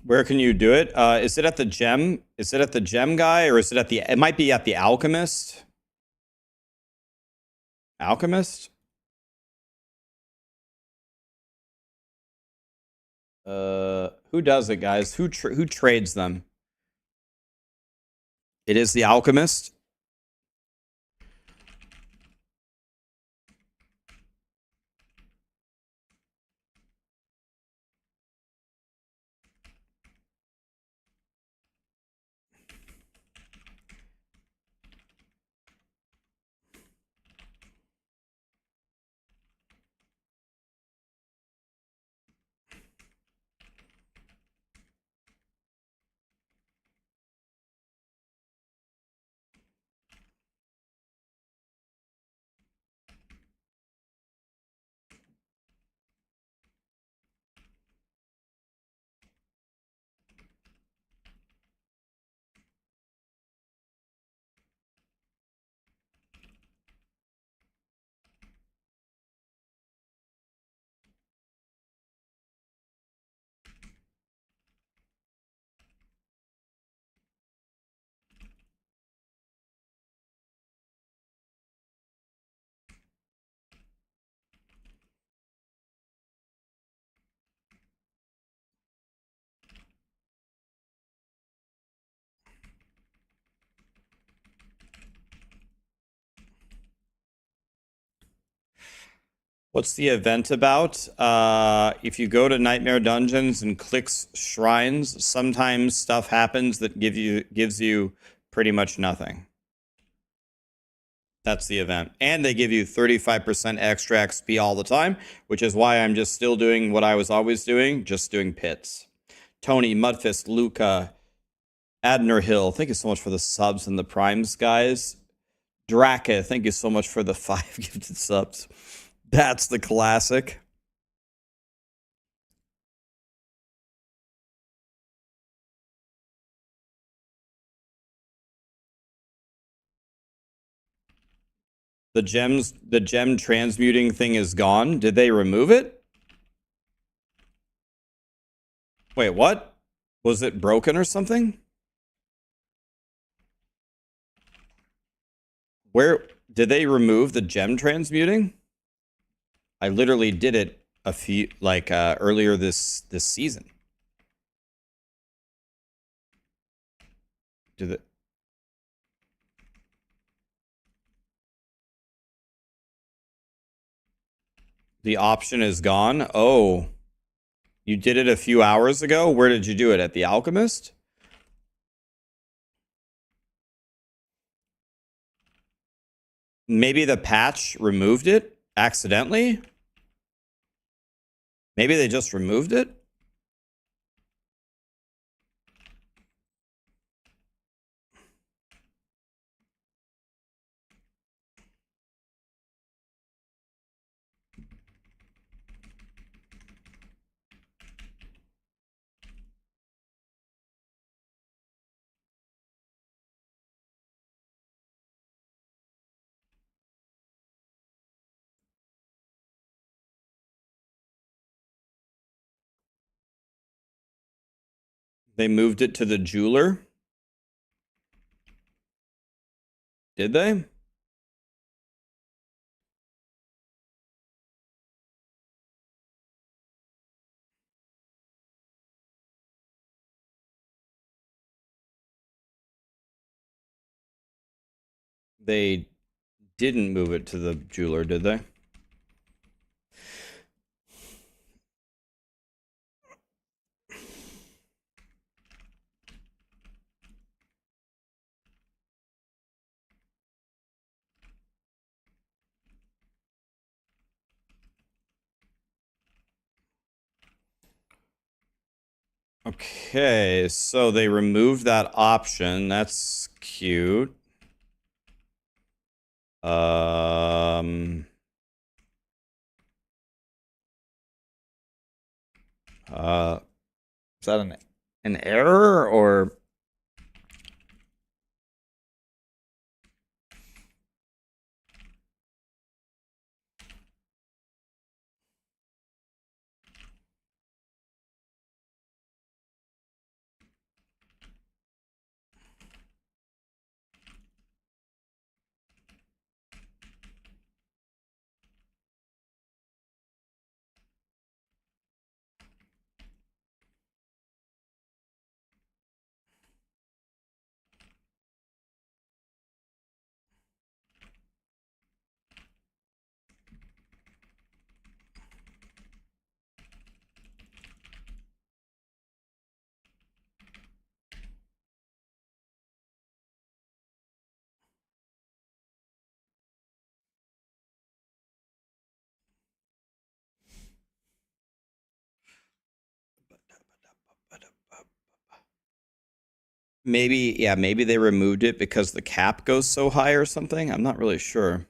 Where can you do it? Is it at the gem? Is it at the gem guy, or is it at the... It might be at the alchemist. Alchemist? Who does it, guys? Who trades them? It is the alchemist. What's the event about? If you go to Nightmare Dungeons and clicks Shrines, sometimes stuff happens that gives you pretty much nothing. That's the event. And they give you 35% extra XP all the time, which is why I'm just still doing what I was always doing, just doing pits. Tony, Mudfist, Luca, Adner Hill, thank you so much for the subs and the primes, guys. Draka, thank you so much for the 5 gifted subs. That's the classic. The gem transmuting thing is gone. Did they remove it? Wait, what? Was it broken or something? Where did they remove the gem transmuting? I literally did it a few earlier this season. Did it? The option is gone. Oh, you did it a few hours ago. Where did you do it? At the Alchemist? Maybe the patch removed it accidentally. Maybe they just removed it. They moved it to the jeweler. Did they? They didn't move it to the jeweler, did they? Okay, so they removed that option. That's cute. Is that an error or? Maybe, yeah, maybe they removed it because the cap goes so high or something. I'm not really sure.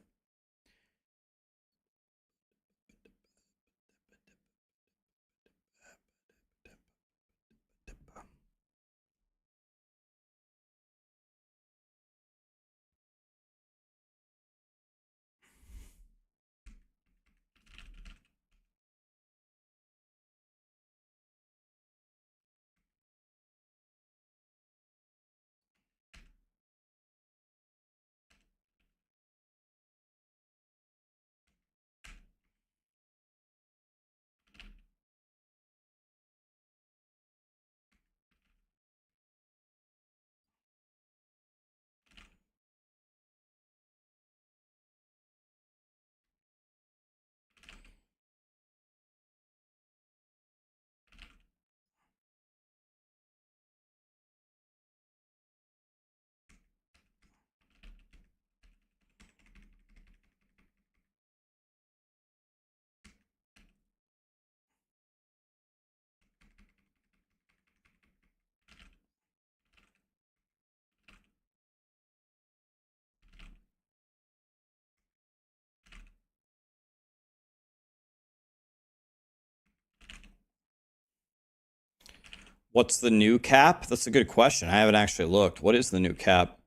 What's the new cap? That's a good question. I haven't actually looked. What is the new cap?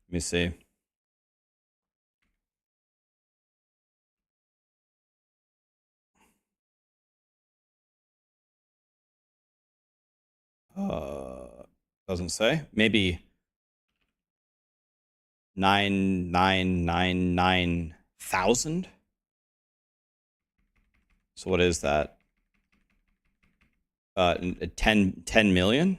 Let me see. Doesn't say. Maybe 9,999,000. So what is that? 10 million?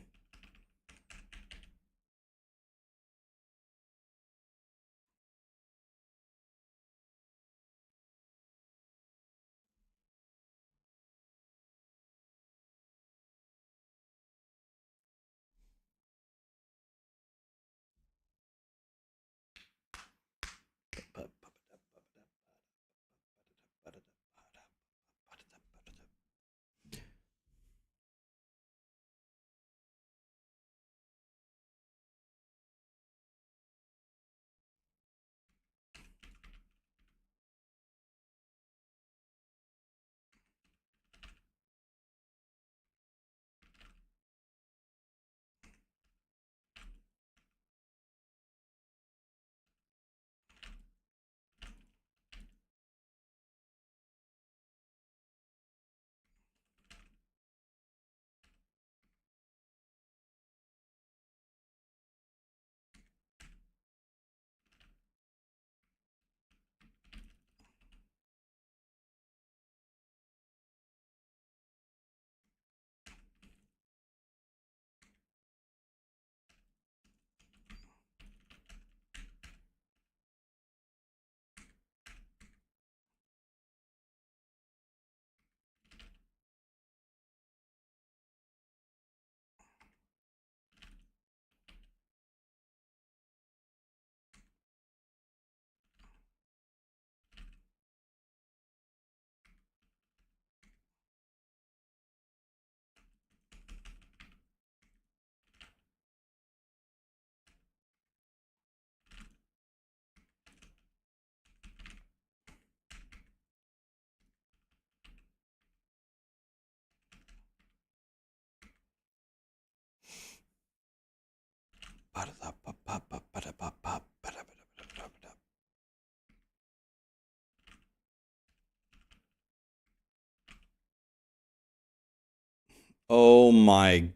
Oh my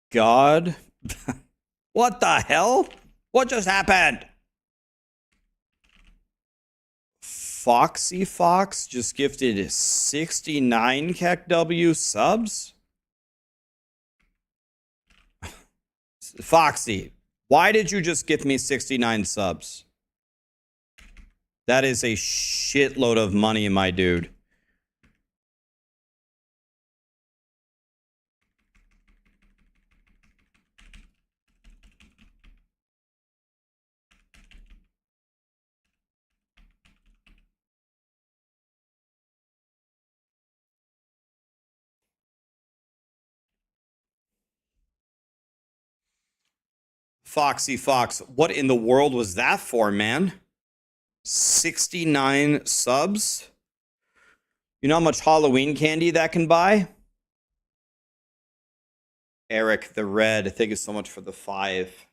god. What the hell? What just happened? Foxy Fox just gifted 69 KEKW subs? Foxy, why did you just gift me 69 subs? That is a shitload of money, my dude. Foxy Fox, what in the world was that for, man? 69 subs? You know how much Halloween candy that can buy? Eric the Red, thank you so much for the 5.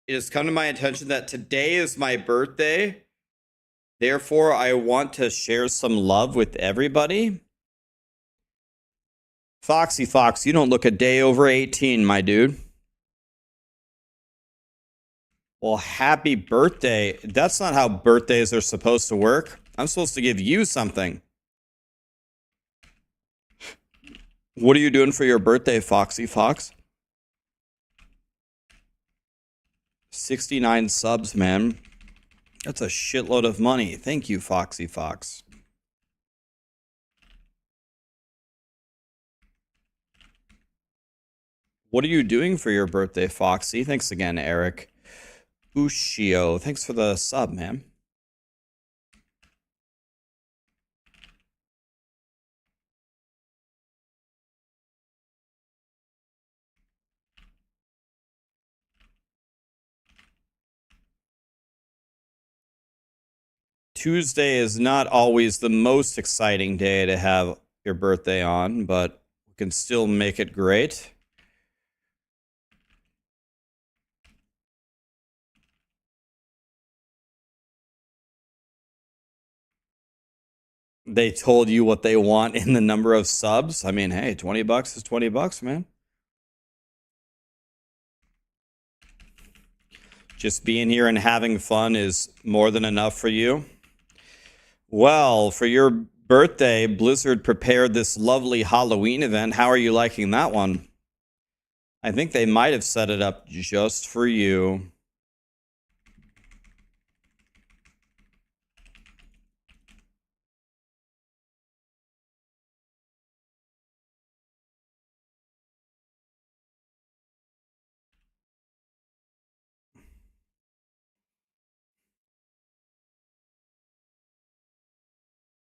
It has come to my attention that today is my birthday. Therefore, I want to share some love with everybody. Foxy Fox, you don't look a day over 18, my dude. Well, happy birthday. That's not how birthdays are supposed to work. I'm supposed to give you something. What are you doing for your birthday, Foxy Fox? 69 subs, man. That's a shitload of money. Thank you, Foxy Fox. What are you doing for your birthday, Foxy? Thanks again, Eric. Ushio, thanks for the sub, man. Tuesday is not always the most exciting day to have your birthday on, but we can still make it great. They told you what they want in the number of subs. I mean, hey, 20 bucks is 20 bucks, man. Just being here and having fun is more than enough for you. Well, for your birthday, Blizzard prepared this lovely Halloween event. How are you liking that one? I think they might have set it up just for you.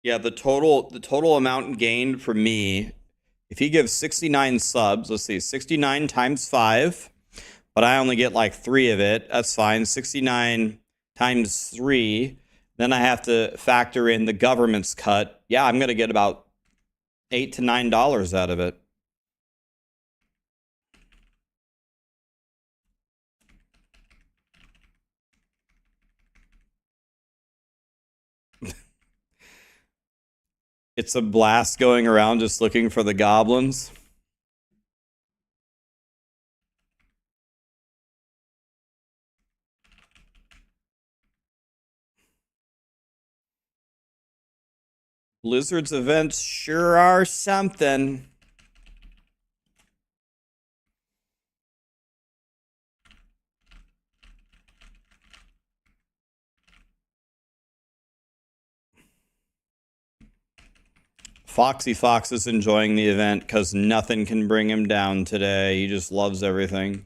Yeah, the total amount gained for me, if he gives 69 subs, let's see, 69 times 5, but I only get like 3 of it. That's fine. 69 times 3. Then I have to factor in the government's cut. Yeah, I'm going to get about $8 to $9 out of it. It's a blast going around just looking for the goblins. Blizzard's events sure are something. Foxy Fox is enjoying the event because nothing can bring him down today. He just loves everything.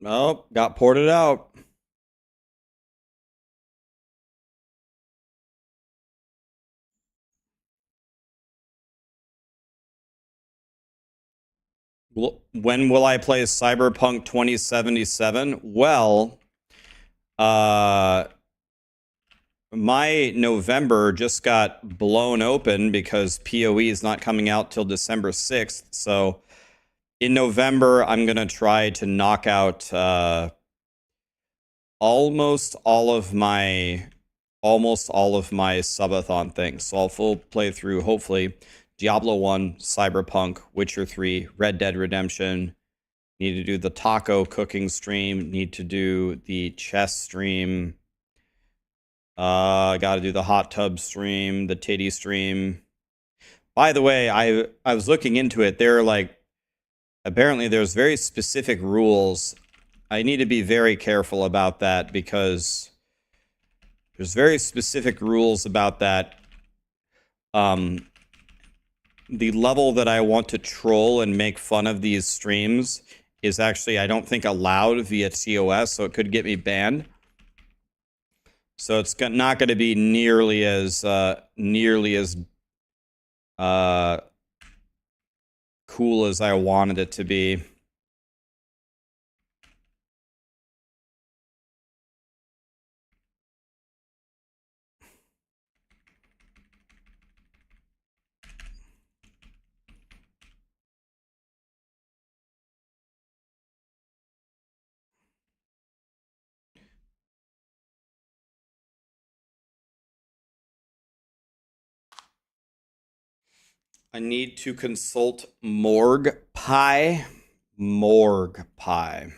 Oh, got ported out. When will I play Cyberpunk 2077? Well, my November just got blown open because PoE is not coming out till December 6th. So in November, I'm going to try to knock out almost all of my subathon things. So I'll full play through, hopefully, Diablo 1, Cyberpunk, Witcher 3, Red Dead Redemption. Need to do the taco cooking stream. Need to do the chess stream. Got to do the hot tub stream, the titty stream. By the way, I was looking into it. There are like, apparently there's very specific rules. I need to be very careful about that because there's very specific rules about that. The level that I want to troll and make fun of these streams is actually, I don't think, allowed via TOS, so it could get me banned. So it's not going to be nearly as cool as I wanted it to be. I need to consult Morgue Pie. Morgue Pie.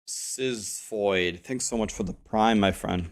Sizfoid. Thanks so much for the prime, my friend.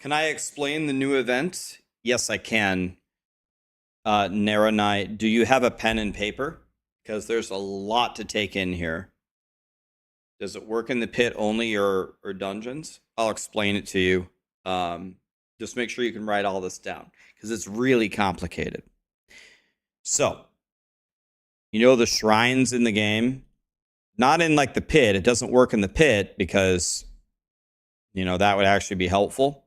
Can I explain the new event? Yes, I can. Naranai, do you have a pen and paper? Because there's a lot to take in here. Does it work in the pit only or dungeons? I'll explain it to you. Just make sure you can write all this down because it's really complicated. So, you know the shrines in the game? Not in like the pit. It doesn't work in the pit because, you know, that would actually be helpful.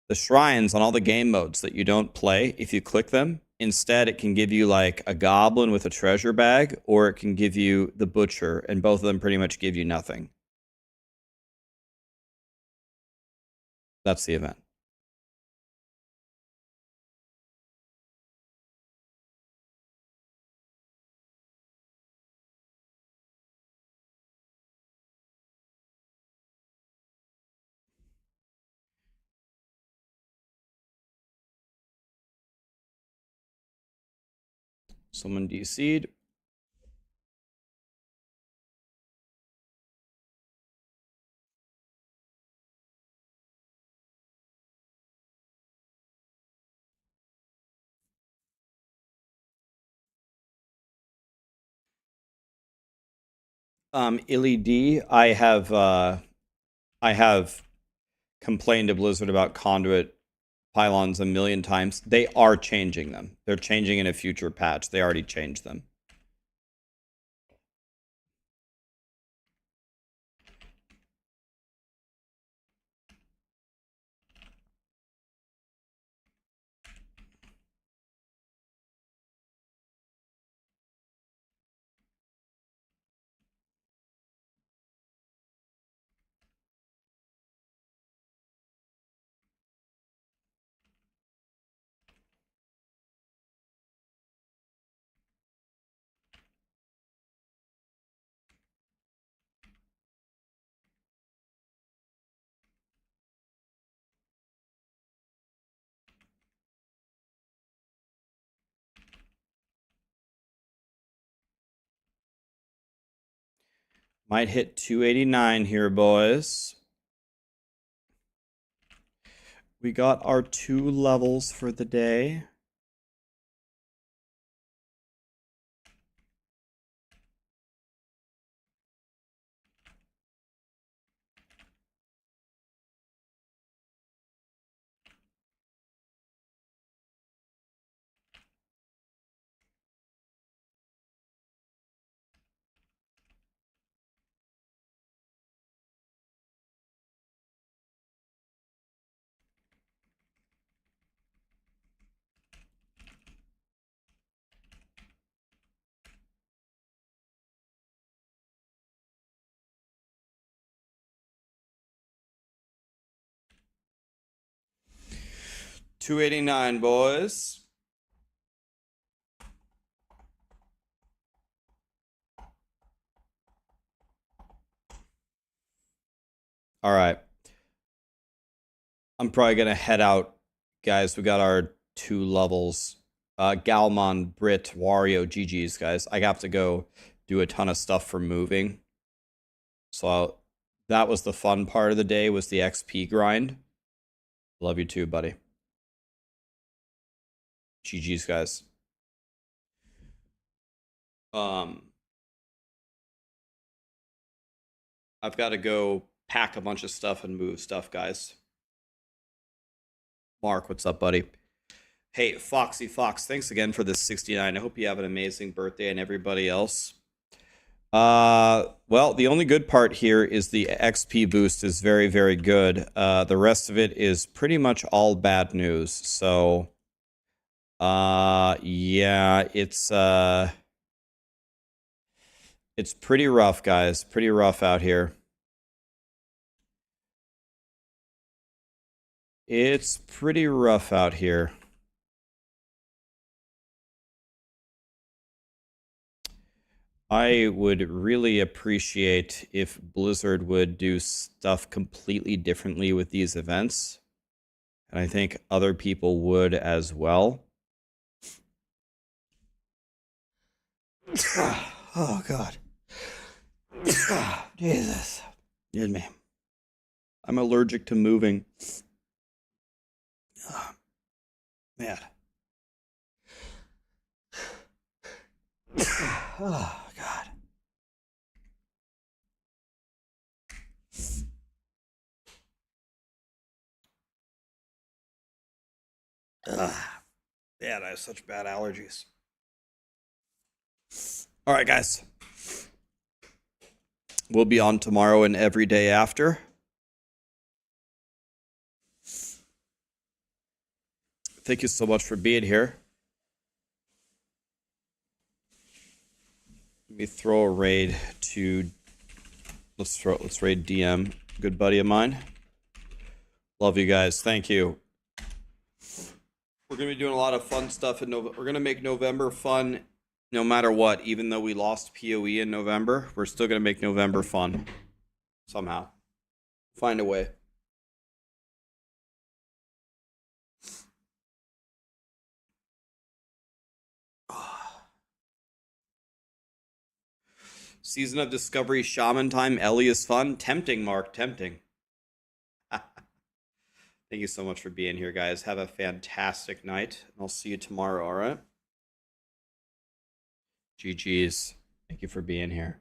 The shrines on all the game modes that you don't play, if you click them, instead it can give you like a goblin with a treasure bag, or it can give you the butcher, and both of them pretty much give you nothing. That's the event. Someone DC'd. Illy D, I have complained to Blizzard about conduit pylons a million times. They are changing them. They're changing in a future patch. They already changed them. Might hit 289 here, boys. We got our 2 levels for the day. $289, boys. All right. I'm probably going to head out, guys. We got our 2 levels. Galmon, Brit, Wario, GG's, guys. I have to go do a ton of stuff for moving. So that was the fun part of the day, was the XP grind. Love you too, buddy. GG's, guys. I've got to go pack a bunch of stuff and move stuff, guys. Mark, what's up, buddy? Hey, Foxy Fox, thanks again for this 69. I hope you have an amazing birthday, and everybody else. Well, the only good part here is the XP boost is very, very good. The rest of it is pretty much all bad news. So, yeah, it's pretty rough, guys. Pretty rough out here. It's pretty rough out here. I would really appreciate if Blizzard would do stuff completely differently with these events. And I think other people would as well. Oh, God. Jesus. Excuse me. I'm allergic to moving. Oh, man. Oh, God. Man, I have such bad allergies. All right, guys. We'll be on tomorrow and every day after. Thank you so much for being here. Let me throw a raid to... Let's raid DM. Good buddy of mine. Love you guys. Thank you. We're going to be doing a lot of fun stuff in November. We're going to make November fun no matter what. Even though we lost PoE in November, we're still going to make November fun. Somehow. Find a way. Season of Discovery Shaman time. Ellie is fun. Tempting, Mark. Tempting. Thank you so much for being here, guys. Have a fantastic night. I'll see you tomorrow, all right? GG's. Thank you for being here.